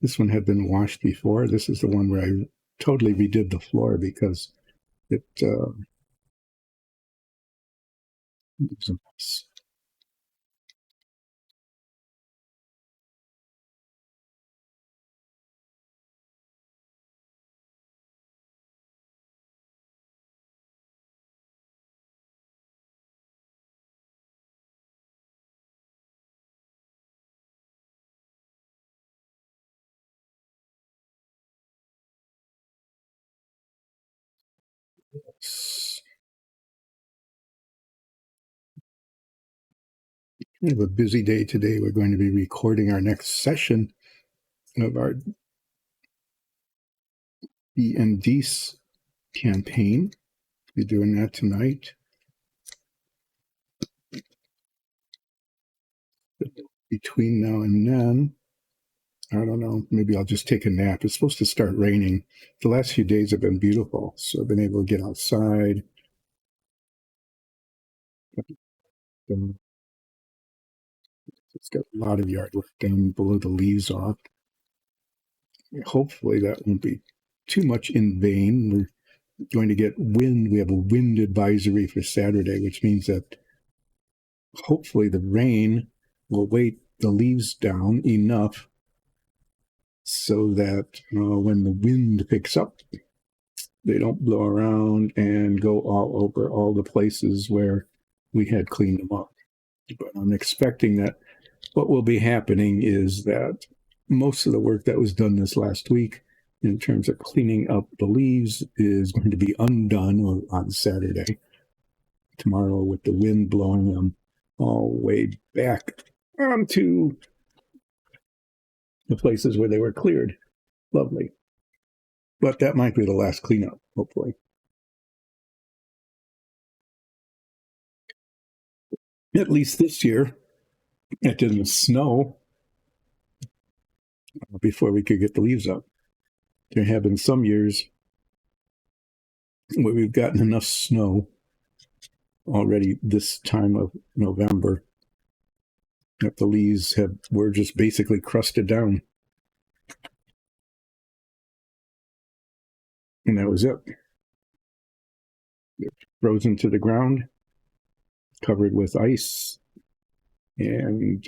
S2: This one had been washed before. This is the one where I totally redid the floor because it was a mess. We have a busy day today. We're going to be recording our next session of our D&D campaign. We're doing that tonight. Between now and then, I don't know, maybe I'll just take a nap. It's supposed to start raining. The last few days have been beautiful, so I've been able to get outside. It's got a lot of yard work down below the leaves off. Hopefully that won't be too much in vain. We're going to get wind. We have a wind advisory for Saturday, which means that hopefully the rain will weight the leaves down enough so that when the wind picks up, they don't blow around and go all over all the places where we had cleaned them up. But I'm expecting that what will be happening is that most of the work that was done this last week in terms of cleaning up the leaves is going to be undone on Saturday, tomorrow, with the wind blowing them all the way back onto the places where they were cleared. Lovely. But that might be the last cleanup, hopefully. At least this year, it didn't snow before we could get the leaves up. There have been some years where we've gotten enough snow already this time of November that the leaves were just basically crusted down. And that was it. They're frozen to the ground, covered with ice, and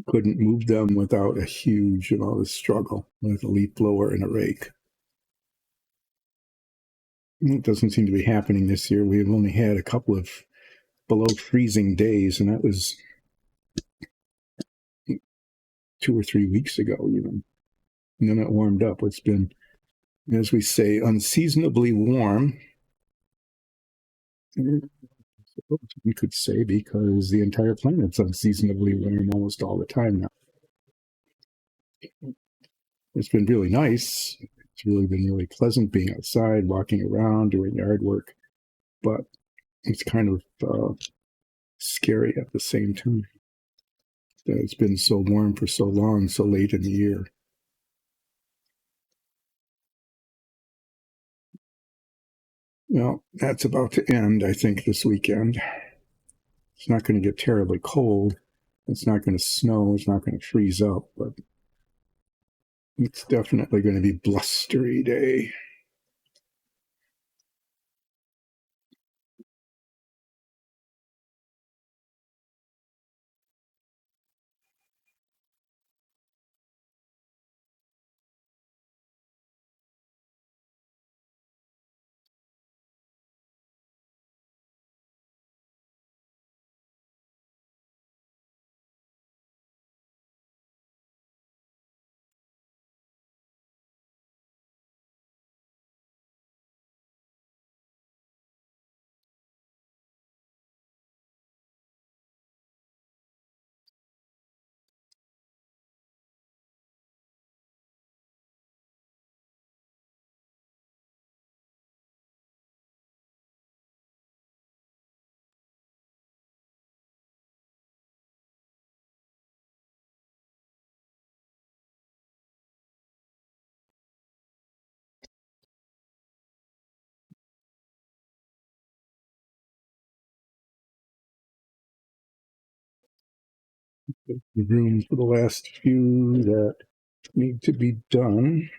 S2: couldn't move them without a huge amount of struggle with a leaf blower and a rake. It doesn't seem to be happening this year. We've only had a couple of below freezing days, and that was 2 or 3 weeks ago even. And then it warmed up. It's been, as we say, unseasonably warm. You could say, because the entire planet's unseasonably warm almost all the time now. It's been really nice. It's really been really pleasant being outside, walking around, doing yard work, but it's kind of scary at the same time that it's been so warm for so long, so late in the year. Well, that's about to end, I think, this weekend. It's not going to get terribly cold. It's not going to snow. It's not going to freeze up, but it's definitely going to be blustery day. The room for the last few that need to be done.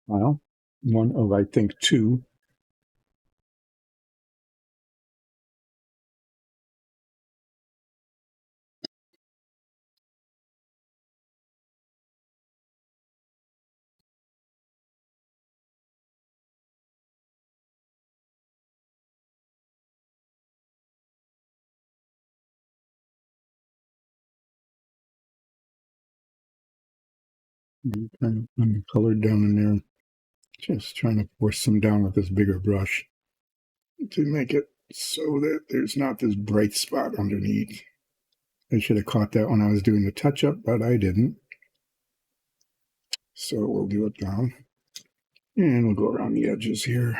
S2: File. One of, I think, two. Kind of uncolored down in there. Just trying to force some down with this bigger brush to make it so that there's not this bright spot underneath. I should have caught that when I was doing the touch-up, but I didn't. So we'll do it down. And we'll go around the edges here.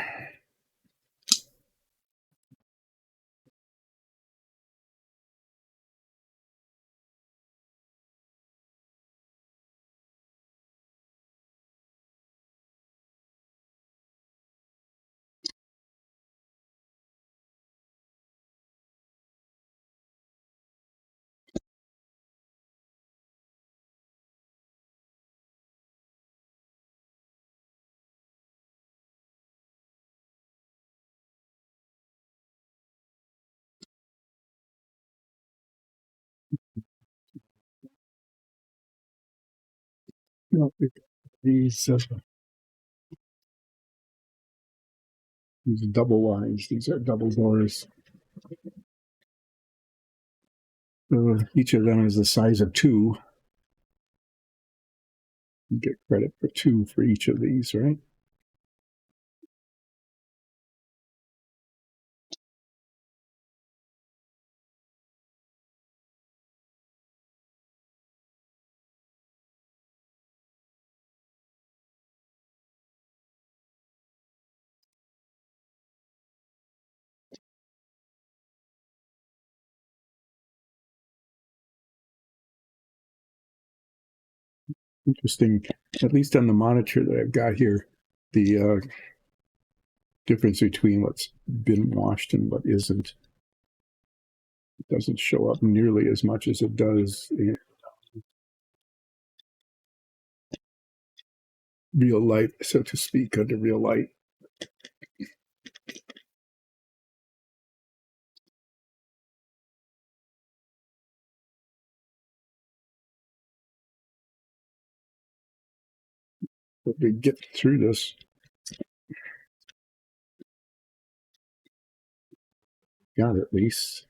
S2: No, these double lines, these are double doors. Each of them is the size of two. You get credit for two for each of these, right? Interesting, at least on the monitor that I've got here, the difference between what's been washed and what isn't. It doesn't show up nearly as much as it does in real light, so to speak, under real light. But we get through this. Got it, at least.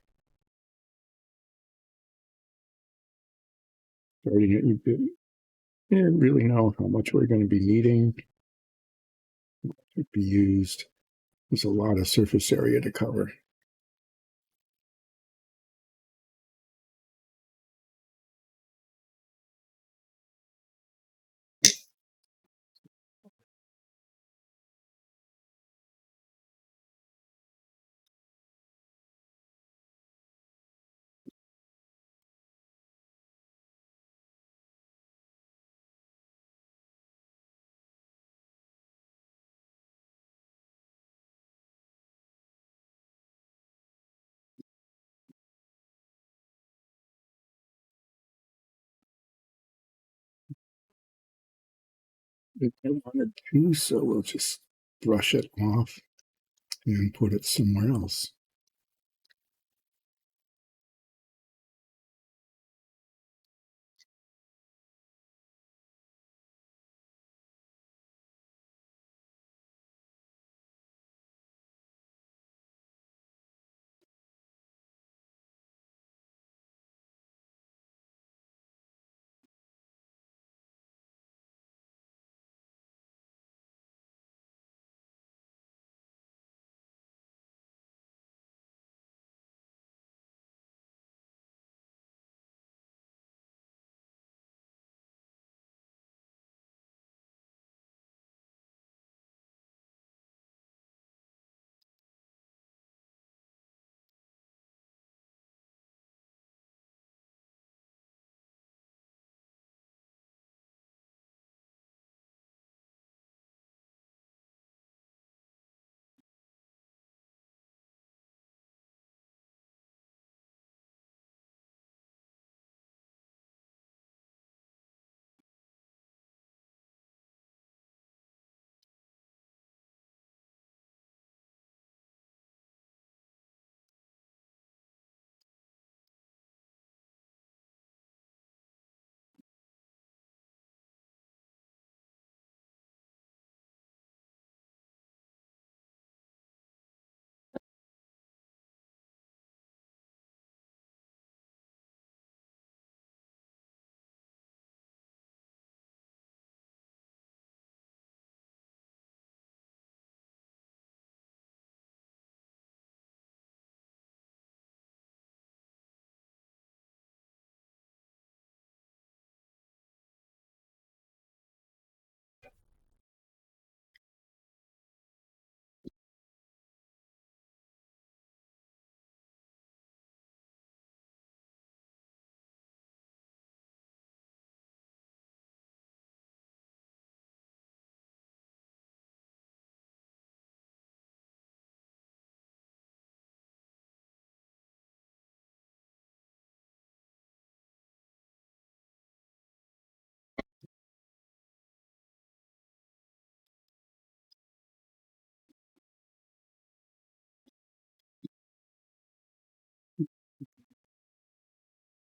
S2: Starting it, you didn't really know how much we're going to be needing. To be used. There's a lot of surface area to cover. I wanted to, so we'll just brush it off and put it somewhere else.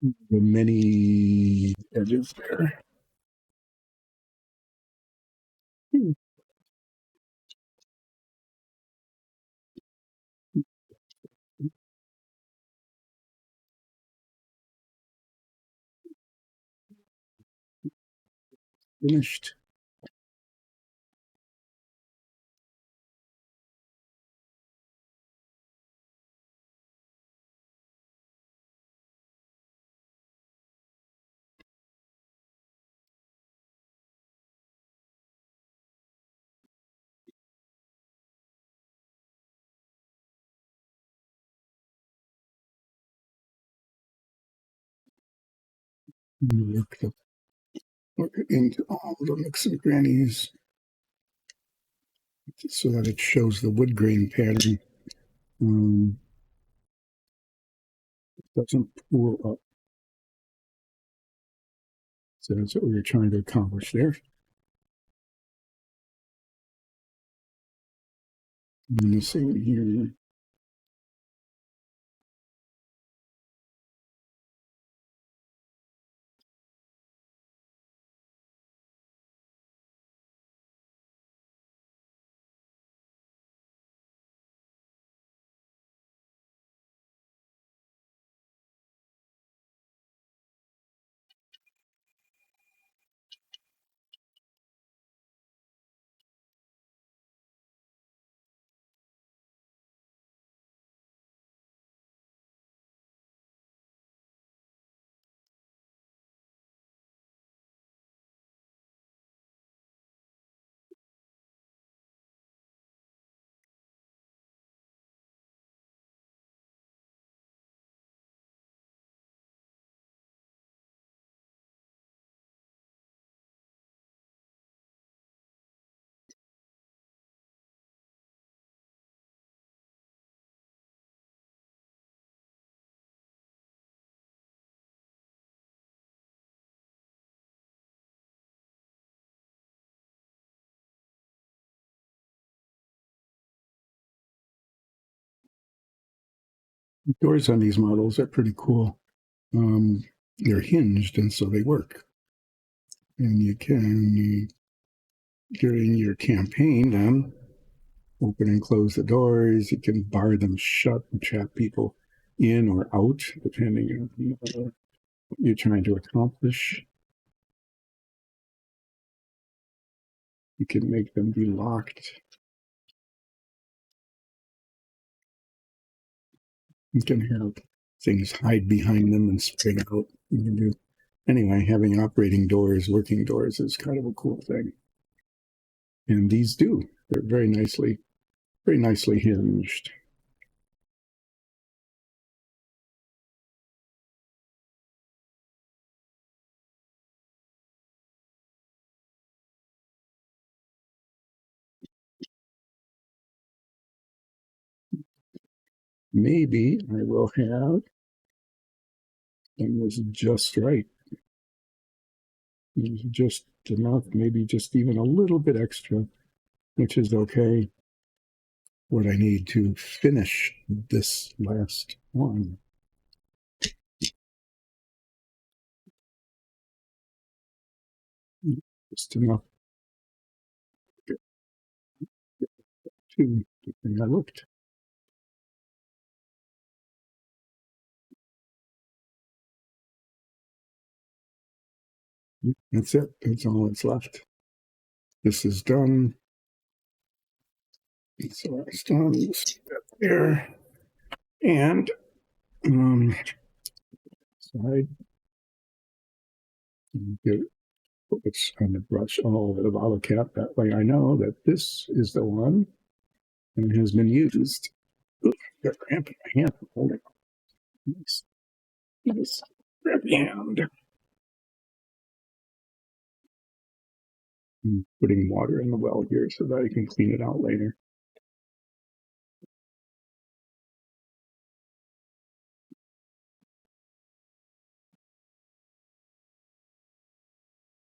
S2: the many edges there. Finished. Work it into all the nooks and crannies so that it shows the wood grain pattern. Doesn't pull up. So that's what we were trying to accomplish there. And the same here. The doors on these models are pretty cool. They're hinged, and so they work. And you can, during your campaign, then open and close the doors. You can bar them shut and trap people in or out, depending on what you're trying to accomplish. You can make them be locked. You can have things hide behind them and spring out. You can do anyway. Having operating doors, working doors, is kind of a cool thing. And these do. They're very nicely hinged. Maybe I will have, and was just right. Just enough, maybe just even a little bit extra, which is okay. What I need to finish this last one. Just enough to the thing I looked. That's it. That's all that's left. This is done. So that's done. There. And side. Get it's on the brush all over the bottle cap. That way I know that this is the one and it has been used. Ooh, got cramp in my hand. I'm holding on. Nice. Crampy hand. I'm putting water in the well here so that I can clean it out later.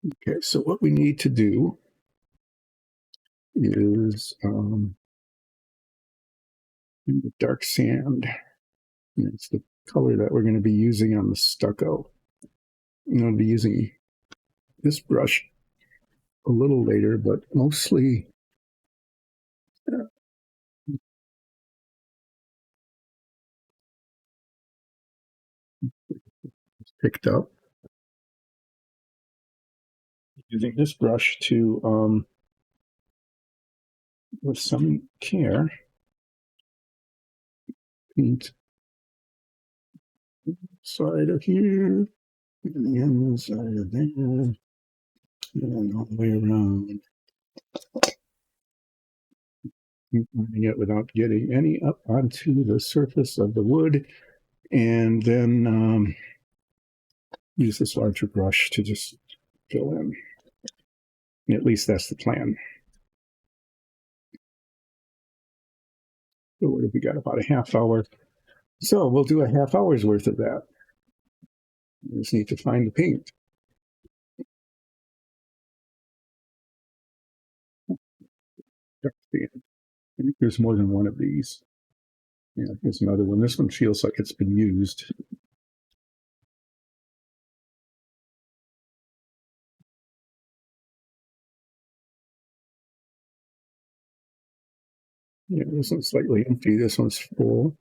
S2: Okay, so what we need to do is in the dark sand. It's the color that we're going to be using on the stucco. I'm going to be using this brush a little later, but mostly picked up. Using this brush to, with some care, paint side of here, and the inside of there, and all the way around. Running it without getting any up onto the surface of the wood, and then use this larger brush to just fill in. At least that's the plan. So what have we got? About a half hour. So we'll do a half hour's worth of that. We just need to find the paint. I think there's more than one of these. Yeah, here's another one. This one feels like it's been used. Yeah, this one's slightly empty. This one's full.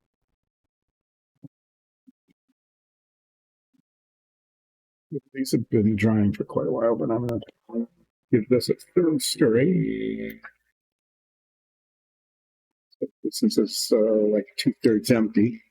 S2: These have been drying for quite a while, but I'm going to give this a thorough stirring. Since it's like 2/3 empty.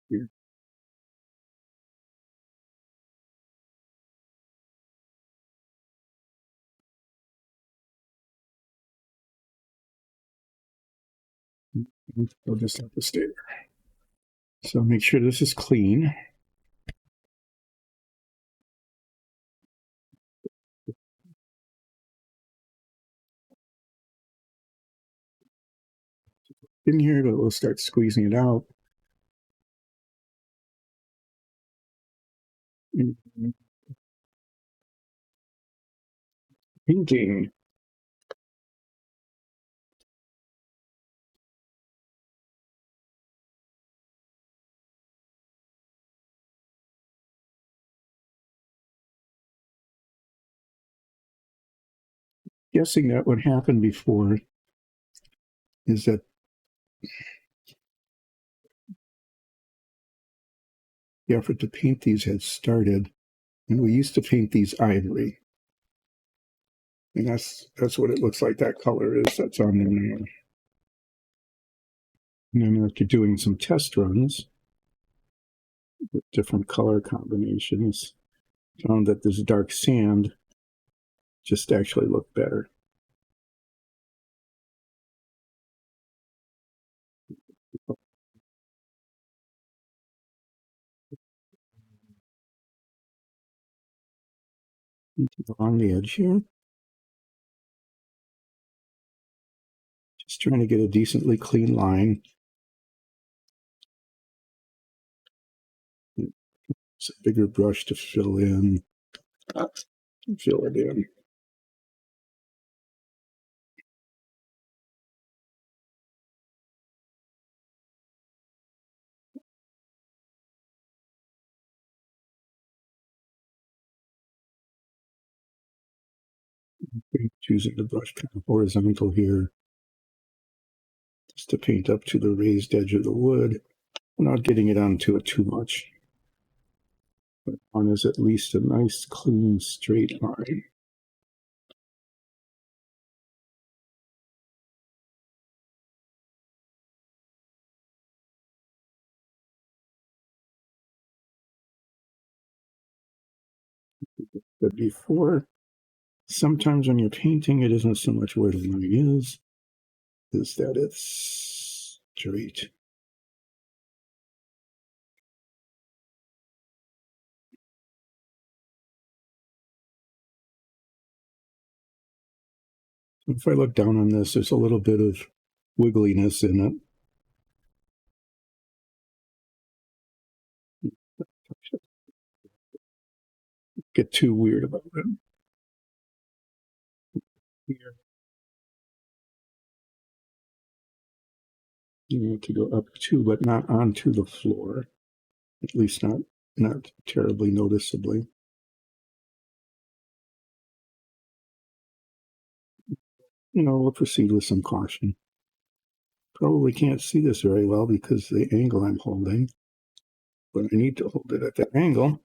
S2: Here. We'll just have to stay there. So make sure this is clean. In here, but we'll start squeezing it out. Painting. Guessing that what happened before is that the effort to paint these had started, and we used to paint these ivory. And that's what it looks like. That color is that's on there now. And then after doing some test runs with different color combinations, found that this dark sand just actually looked better. Along the edge here. Just trying to get a decently clean line. It's a bigger brush to fill in. Fill it in. Using the brush kind of horizontal here, just to paint up to the raised edge of the wood, not getting it onto it too much. But one is at least a nice, clean, straight line. But before, sometimes when you're painting, it isn't so much where the line is that it's straight. If I look down on this, there's a little bit of wiggliness in it. Get too weird about it. Here, you need to go up too, but not onto the floor. At least not terribly noticeably. We'll proceed with some caution. Probably can't see this very well because the angle I'm holding, but I need to hold it at that angle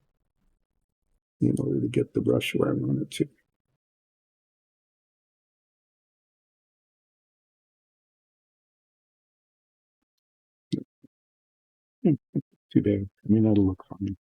S2: in order to get the brush where I want it to. Too bad. I mean, that'll look fine.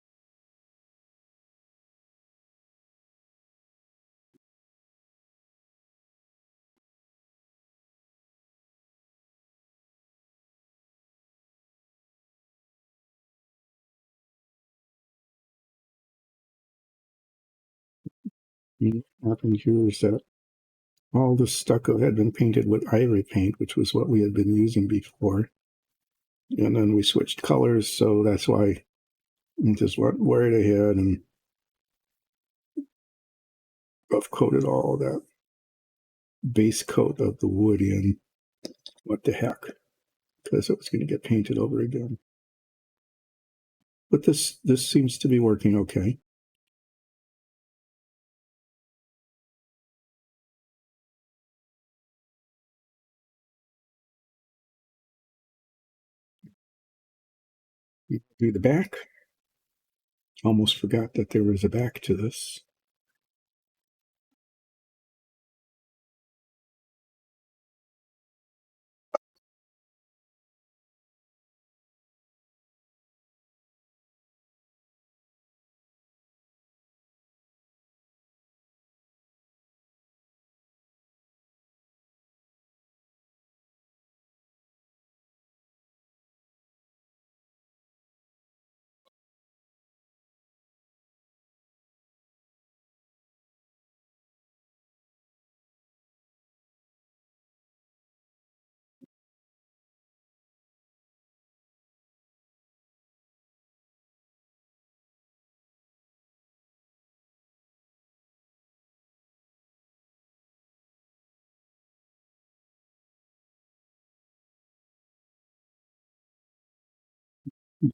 S2: What happened here is that all the stucco had been painted with ivory paint, which was what we had been using before. And then we switched colors, so that's why I just went right ahead and rough coated all that base coat of the wood in. What the heck? Because it was going to get painted over again. But this seems to be working okay. Do the back. Almost forgot that there was a back to this.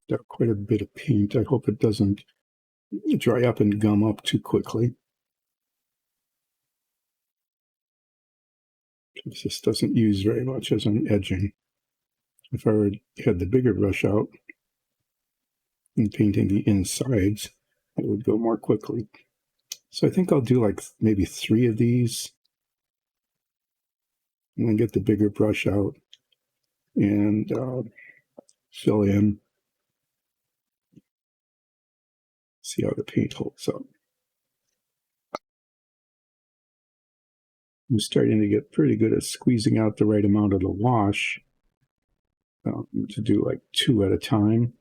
S2: Got quite a bit of paint. I hope it doesn't dry up and gum up too quickly. This doesn't use very much as an edging. If I had the bigger brush out and painting the insides, it would go more quickly. So I think I'll do like maybe 3 of these and then get the bigger brush out and fill in. See how the paint holds up. I'm starting to get pretty good at squeezing out the right amount of the wash to do like 2 at a time,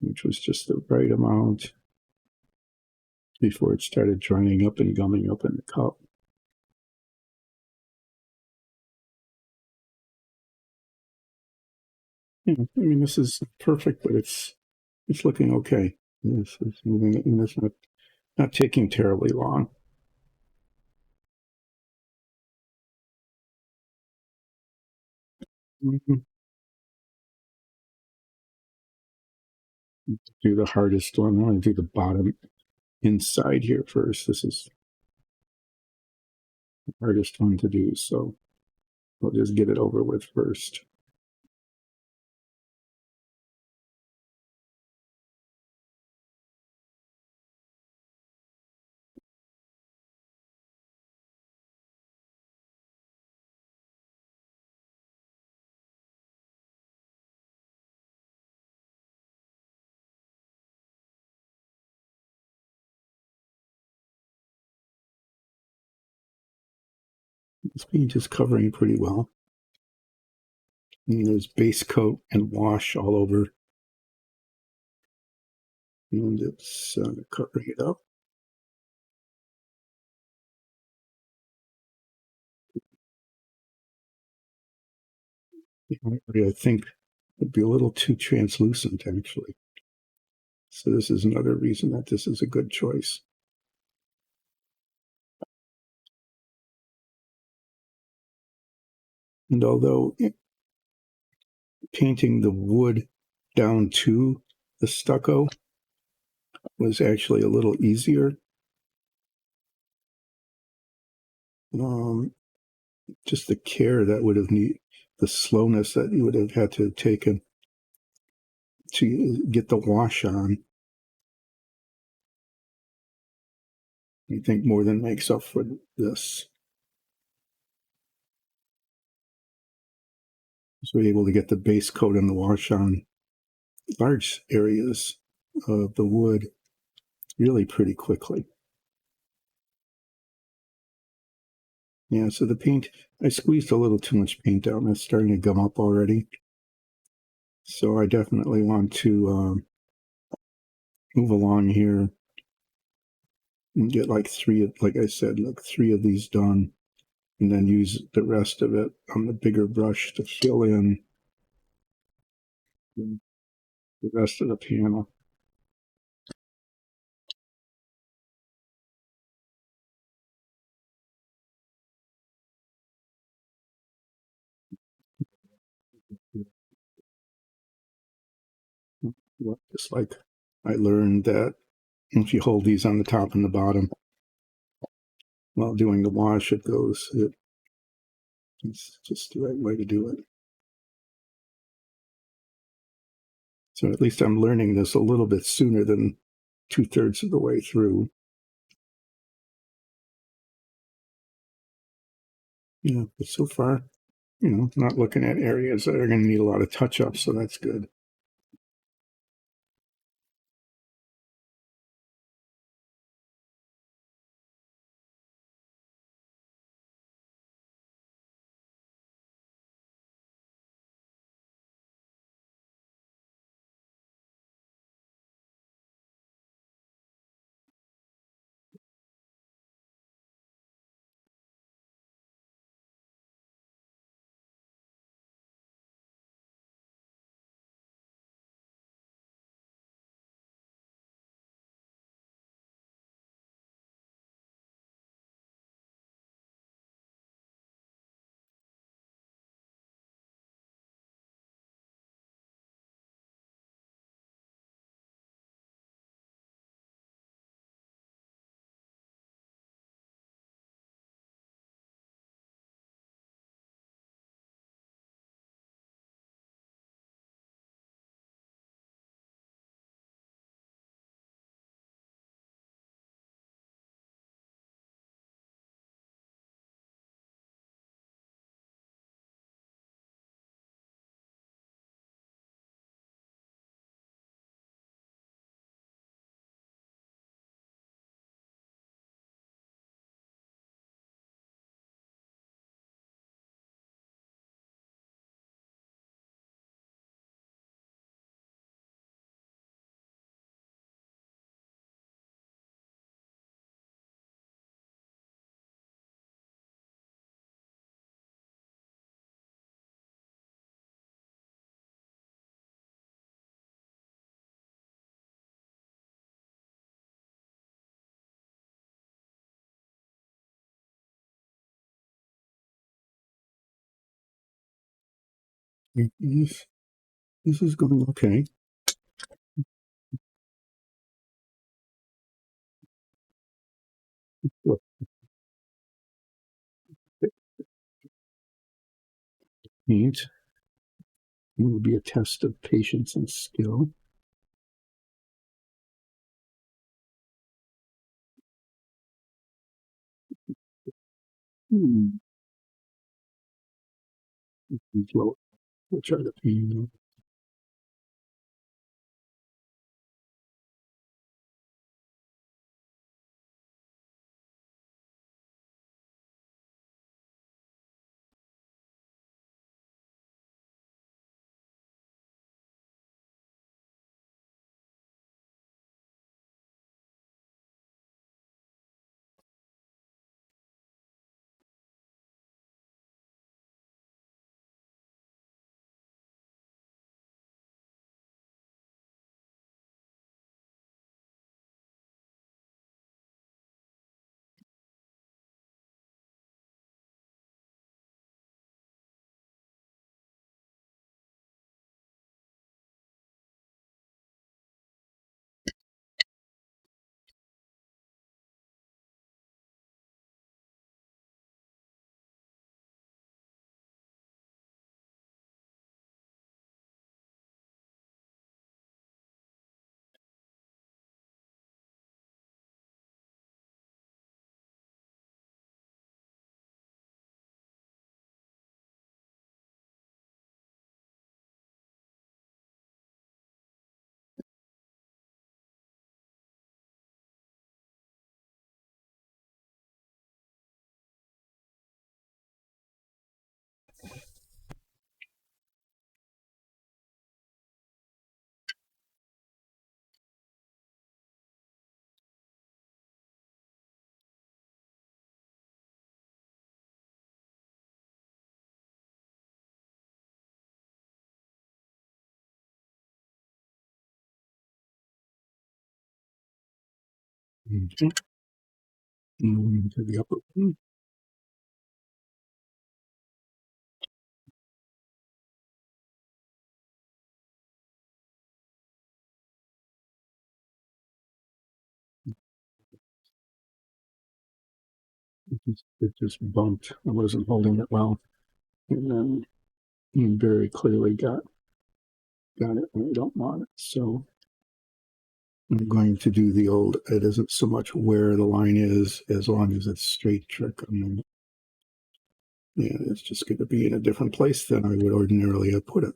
S2: which was just the right amount before it started drying up and gumming up in the cup. I mean, this is perfect, but it's looking okay. This is moving, and it's not taking terribly long. Mm-hmm. Do the hardest one. I want to do the bottom inside here first. This is the hardest one to do, so we'll just get it over with first. This paint is covering pretty well. And there's base coat and wash all over. And it's covering it up. I think would be a little too translucent, actually. So this is another reason that this is a good choice. And although painting the wood down to the stucco was actually a little easier, just the care that would have needed, the slowness that you would have had to have taken to get the wash on, I think more than makes up for this. So we're able to get the base coat and the wash on large areas of the wood really pretty quickly. Yeah, so the paint, I squeezed a little too much paint out and it's starting to gum up already. So I definitely want to move along here and get like like I said, like 3 of these done, and then use the rest of it on the bigger brush to fill in the rest of the panel. Just like I learned that if you hold these on the top and the bottom while doing the wash, it's just the right way to do it. So at least I'm learning this a little bit sooner than 2/3 of the way through. Yeah, but so far, not looking at areas that are going to need a lot of touch up, so that's good. This is going okay. Paint. It will be a test of patience and skill. We'll try to paint. Mhm. Moving to the upper one. It just bumped. I wasn't holding it well, and then you very clearly got it where I don't want it. So I'm going to do the old. It isn't so much where the line is, as long as it's straight trick. Yeah, it's just going to be in a different place than I would ordinarily have put it.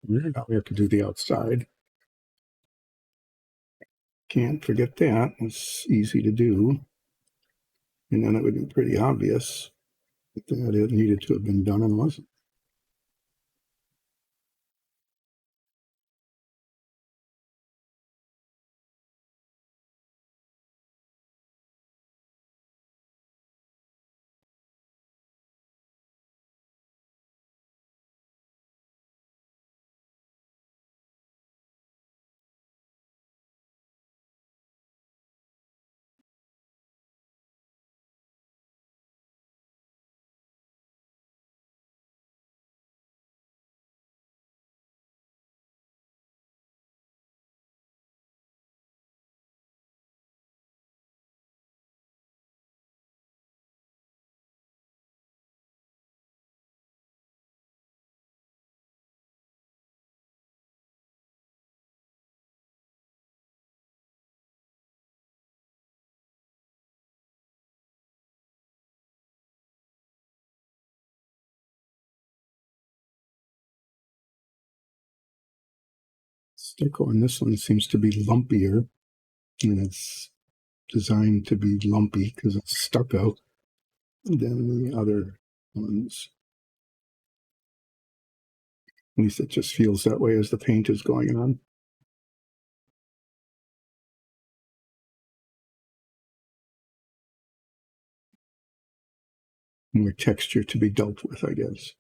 S2: Now we have to do the outside. Can't forget that. It's easy to do. And then it would be pretty obvious that it needed to have been done and wasn't. Stucco on this one seems to be lumpier, and it's designed to be lumpy because it's stucco than the other ones. At least it just feels that way as the paint is going on. More texture to be dealt with, I guess.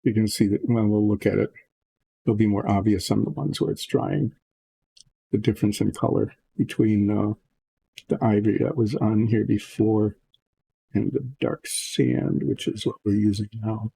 S2: You can see that, well, we'll look at it. It'll be more obvious on the ones where it's drying. The difference in color between the ivory that was on here before and the dark sand, which is what we're using now.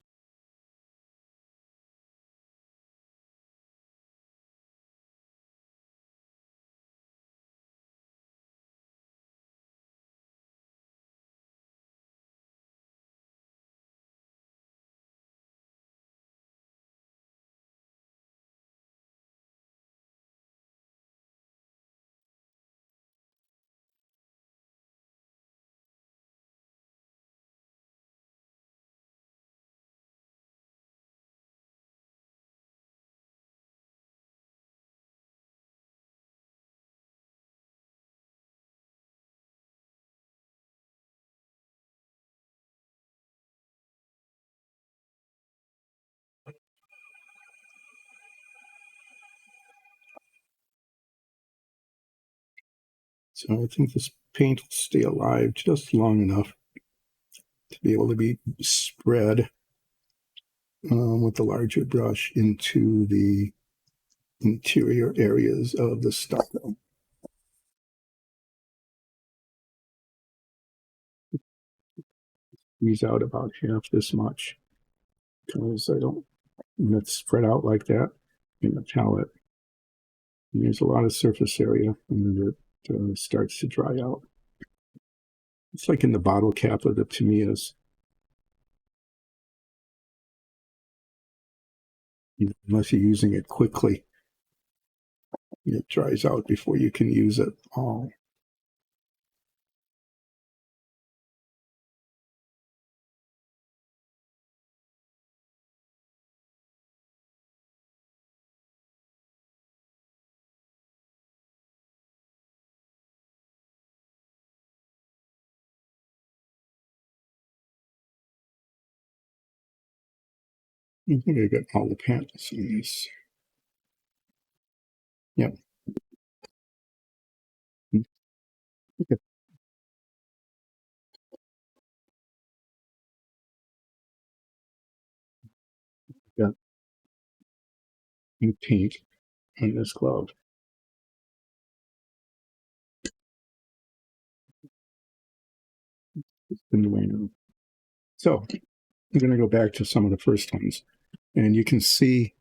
S2: So I think this paint will stay alive just long enough to be able to be spread with the larger brush into the interior areas of the stucco. Squeeze out about half this much because I don't want it spread out like that in the palette. And there's a lot of surface area and it starts to dry out. It's like in the bottle cap of the Tamiya's. Unless you're using it quickly, it dries out before you can use it all. I think I got all the panels in this. Yep. Okay. Got new paint on this glove. So I'm going to go back to some of the first ones, and you can see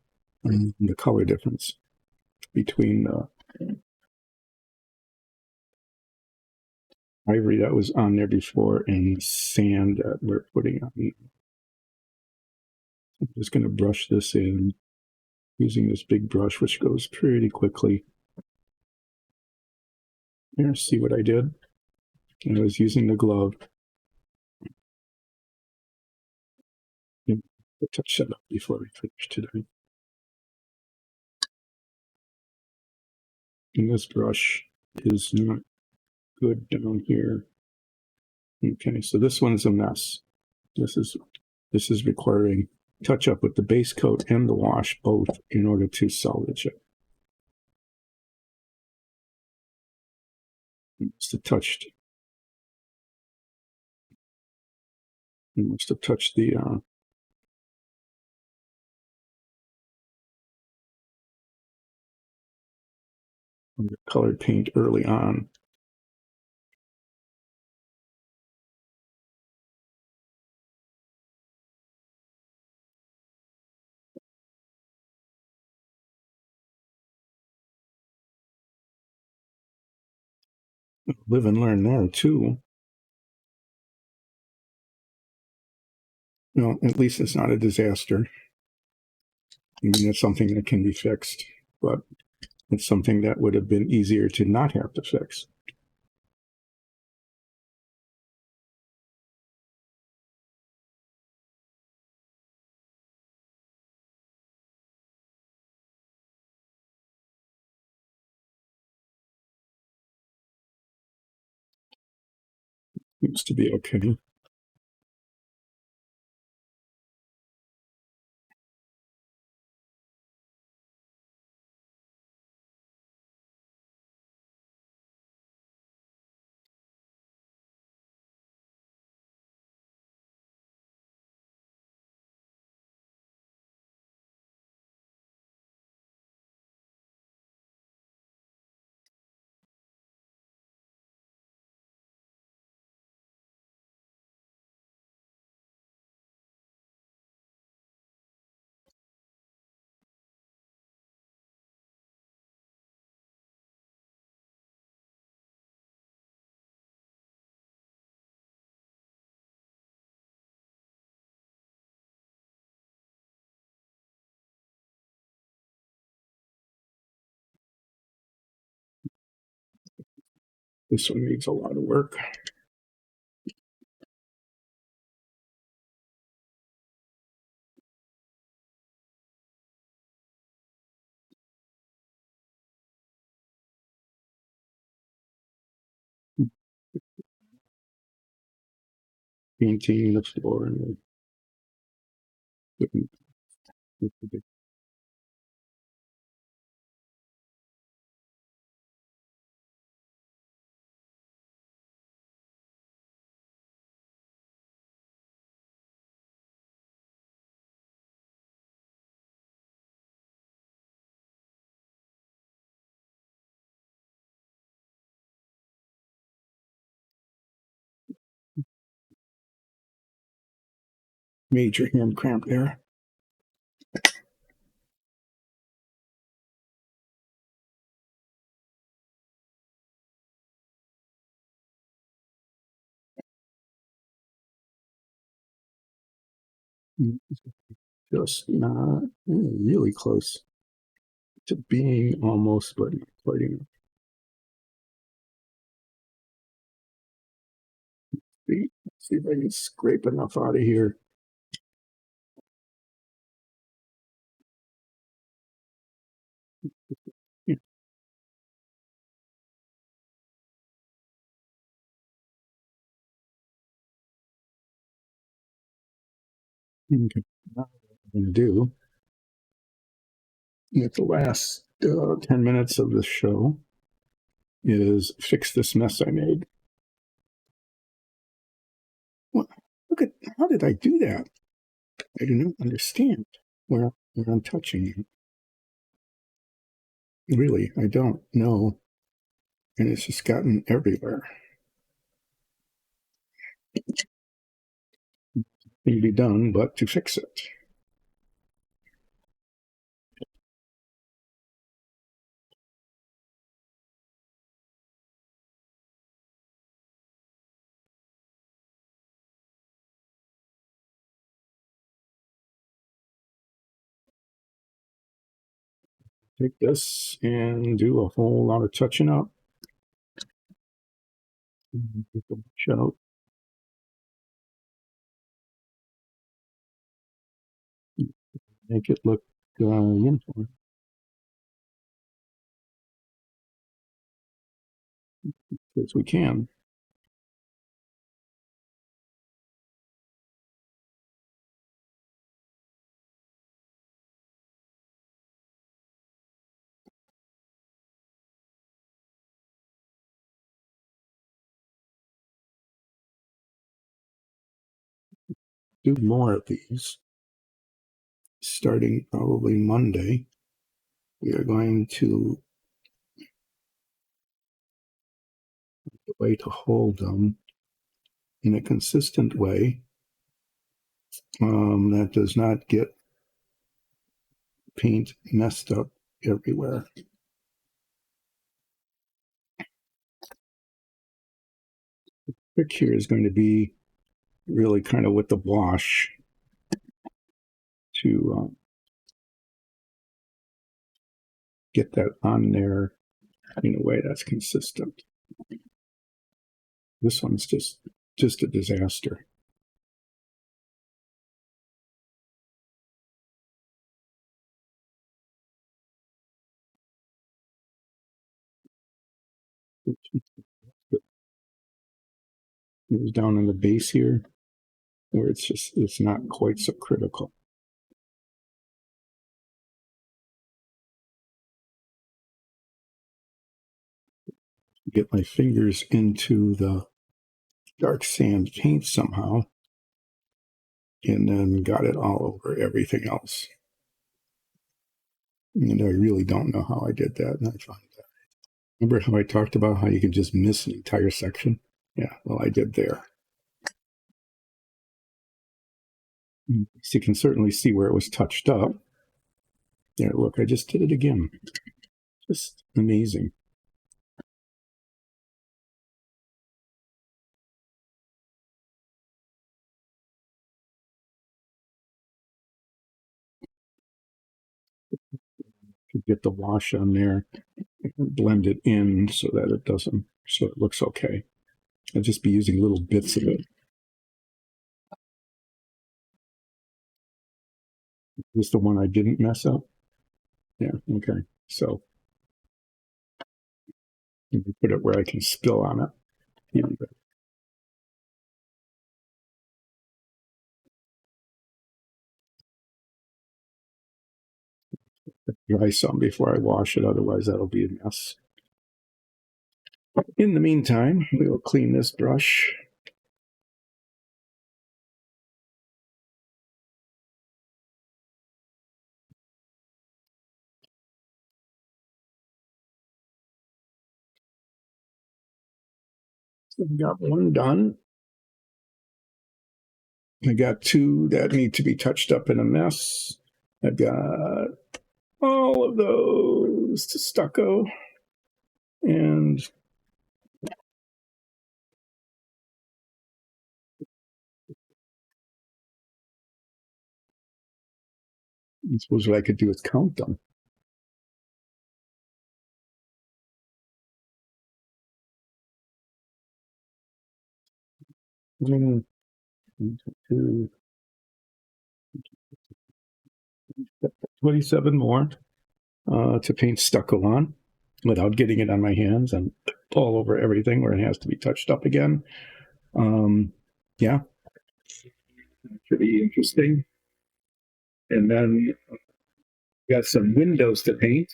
S2: the color difference between the ivory that was on there before and the sand that we're putting on. I'm just going to brush this in using this big brush, which goes pretty quickly. Here, see what I did? And I was using the glove. I'll touch that up before we finish today. And this brush is not good down here. Okay, so this one's a mess. This is requiring touch up with the base coat and the wash both in order to salvage it. It must have touched the colored paint early on. Live and learn there too. Well, at least it's not a disaster. I mean, it's something that can be fixed, but it's something that would have been easier to not have to fix. Seems to be okay. This one needs a lot of work. Painting the floor and the major hand cramp there. Just not really close to being almost, but not quite enough. Let's see if I can scrape enough out of here. Yeah. Okay. Now what I'm going to do with the last 10 minutes of the show is fix this mess I made. What? Look at, how did I do that? I do not understand where I'm touching. Really, I don't know. And it's just gotten everywhere. Can be done, but to fix it. Take this and do a whole lot of touching up. Take the brush out. Make it look uniform. As we can. Do more of these. Starting probably Monday, we are going to the way to hold them in a consistent way that does not get paint messed up everywhere. The trick here is going to be really kind of with the wash to get that on there in a way that's consistent. This one's just a disaster. It was down in the base here where it's not quite so critical. Get my fingers into the dark sand paint somehow, and then got it all over everything else. And I really don't know how I did that. And I find that. Remember how I talked about how you can just miss an entire section? Yeah, well, I did there. So you can certainly see where it was touched up. There, look, I just did it again. Just amazing. To get the wash on there and blend it in so that it doesn't, so it looks okay. I'll just be using little bits of it. This is the one I didn't mess up. Yeah, okay. So let me put it where I can spill on it. Yeah. Dry some before I wash it, otherwise that'll be a mess. In the meantime, we'll clean this brush. So we got one done. I got two that need to be touched up in a mess. I've got all of those to stucco, and I suppose what I could do is count them. One, two, 27 more to paint stucco on without getting it on my hands and all over everything where it has to be touched up again. Yeah, pretty interesting. And then got some windows to paint.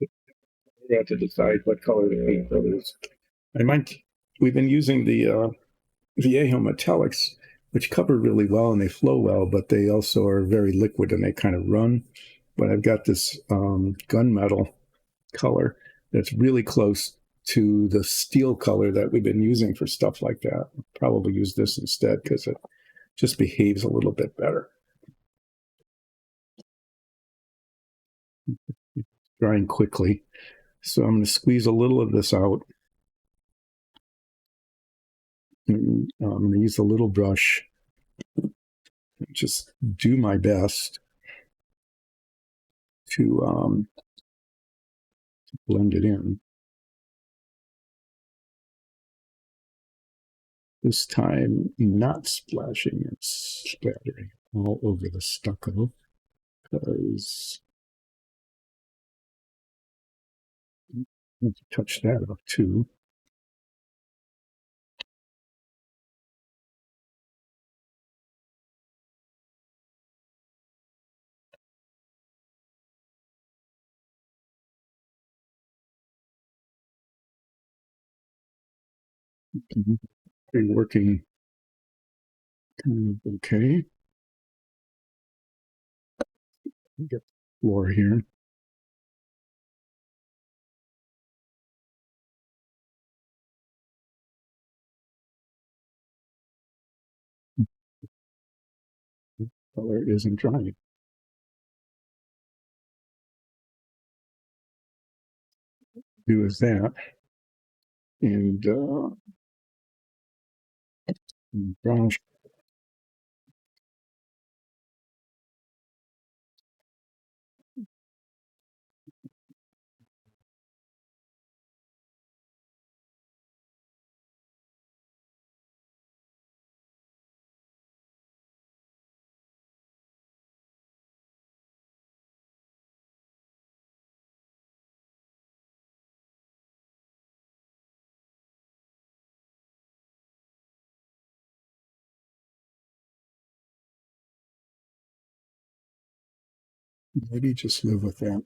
S2: We have to decide what color to paint those. We've been using the Viejo metallics, which cover really well and they flow well, but they also are very liquid and they kind of run. But I've got this gunmetal color that's really close to the steel color that we've been using for stuff like that. I'll probably use this instead because it just behaves a little bit better. Drying quickly. So I'm going to squeeze a little of this out. And I'm going to use a little brush. Just do my best to blend it in. This time, not splashing and spattering all over the stucco because I need to touch that up too. Working kind of okay. Get the floor here. Color isn't drying. Do is that, and brush. Maybe just live with that.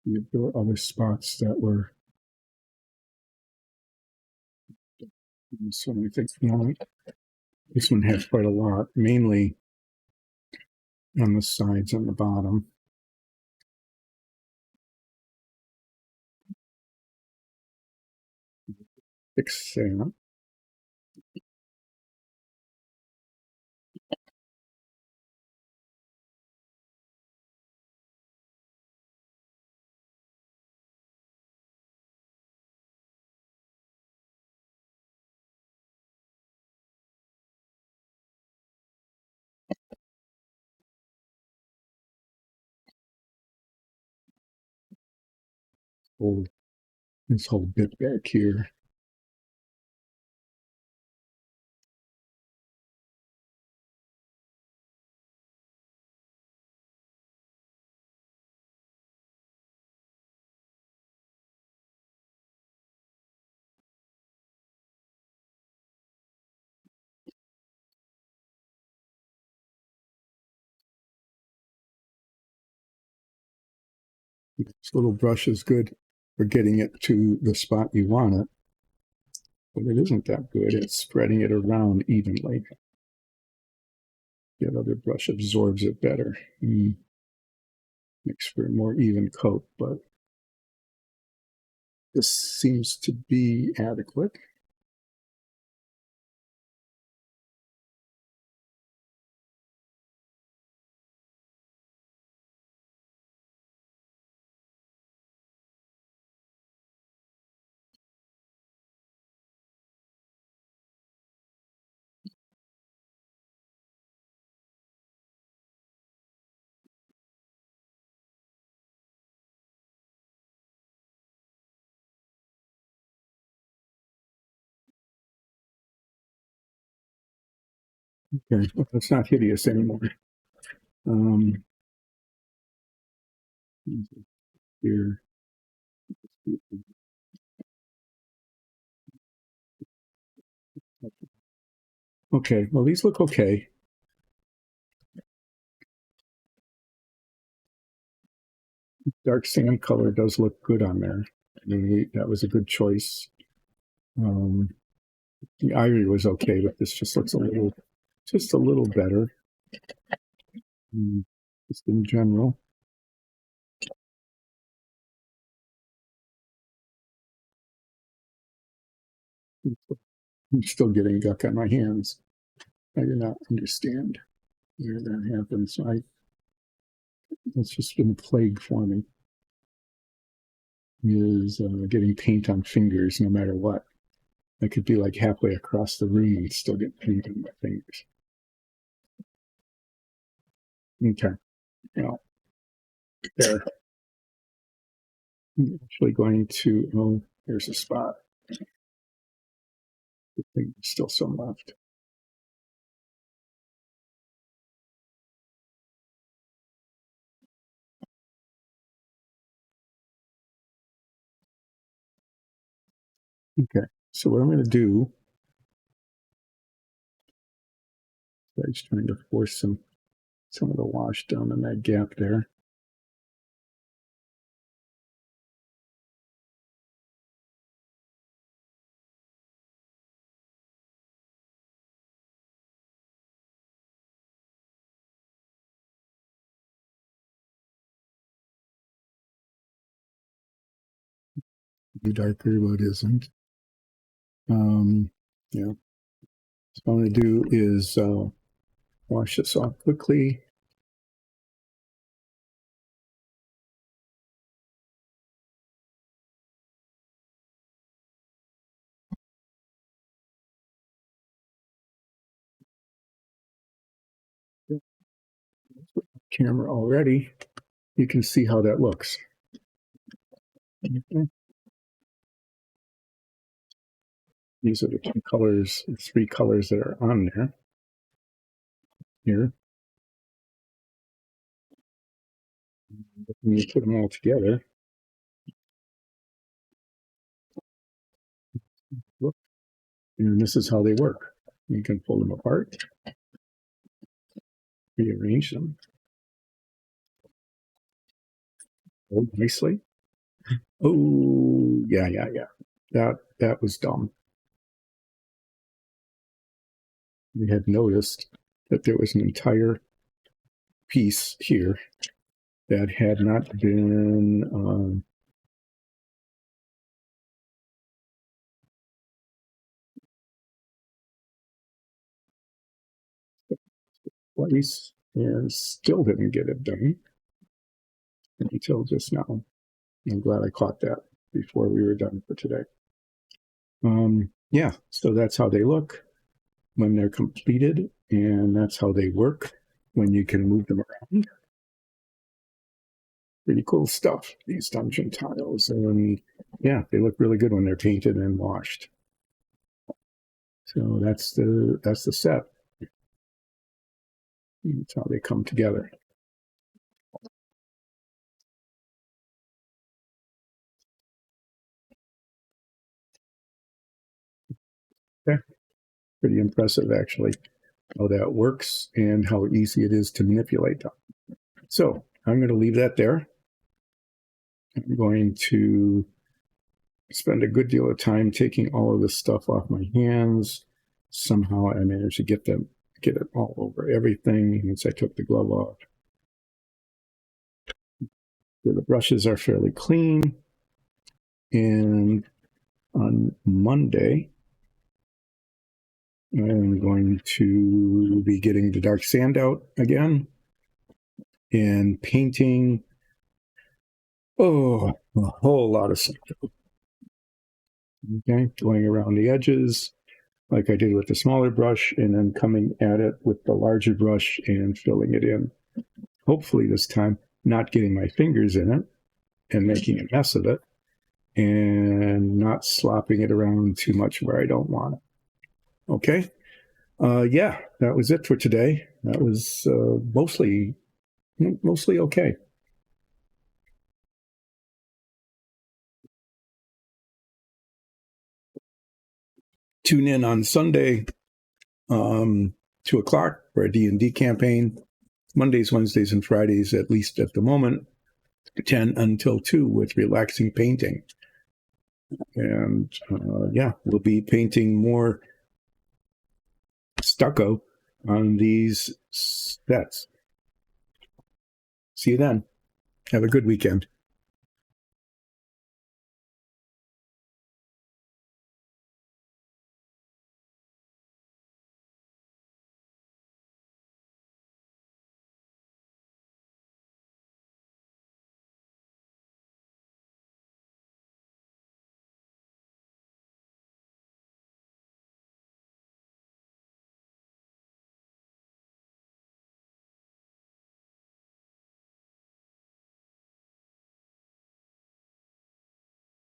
S2: There were other spots that were so many things. This one has quite a lot, mainly on the sides and the bottom. Fix that. Hold this whole bit back here. This little brush is good for getting it to the spot you want it, but it isn't that good at spreading it around evenly. The other brush absorbs it better. Makes for a more even coat, but This seems to be adequate. Okay, well, it's not hideous anymore. Here. Okay, well, these look okay. Dark sand color does look good on there. I mean, that was a good choice. The ivory was okay, but this just looks just a little better. Just in general. I'm still getting guck on my hands. I do not understand where that happens. It's just been a plague for me. Is getting paint on fingers no matter what. I could be like halfway across the room and still get paint on my fingers. Okay, well, there. I'm actually going to, oh, there's a spot. I think there's still some left. Okay, so what I'm going to do, I'm just trying to force some of the wash down in that gap there. Be darker, but it isn't. Yeah. So what I'm going to do is wash this off quickly. Camera already. You can see how that looks. Okay. These are the two colors, the three colors that are on there. Here. When you put them all together, look, and this is how they work. You can pull them apart, rearrange them, hold nicely. Oh, yeah. That was dumb. We had noticed that there was an entire piece here that had not been place and still didn't get it done until just now. I'm glad I caught that before we were done for today. Yeah, so that's how they look when they're completed, and that's how they work when you can move them around. Pretty cool stuff, these dungeon tiles. And yeah, they look really good when they're painted and washed. So that's the set. That's how they come together. Yeah, pretty impressive actually, how that works and how easy it is to manipulate them. So I'm going to leave that there. I'm going to spend a good deal of time taking all of this stuff off my hands. Somehow I managed to get it all over everything once I took the glove off. The brushes are fairly clean.
S1: And on Monday, I'm going to be getting the dark sand out again and painting a whole lot of stuff. Okay, going around the edges like I did with the smaller brush, and then coming at it with the larger brush and filling it in. Hopefully this time not getting my fingers in it and making a mess of it, and not slopping it around too much where I don't want it. Okay. Yeah, that was it for today. That was mostly okay. Tune in on Sunday, 2:00 for a D&D campaign. Mondays, Wednesdays, and Fridays, at least at the moment, 10 until 2 with relaxing painting. And yeah, we'll be painting more stucco on these sets. See you then. Have a good weekend.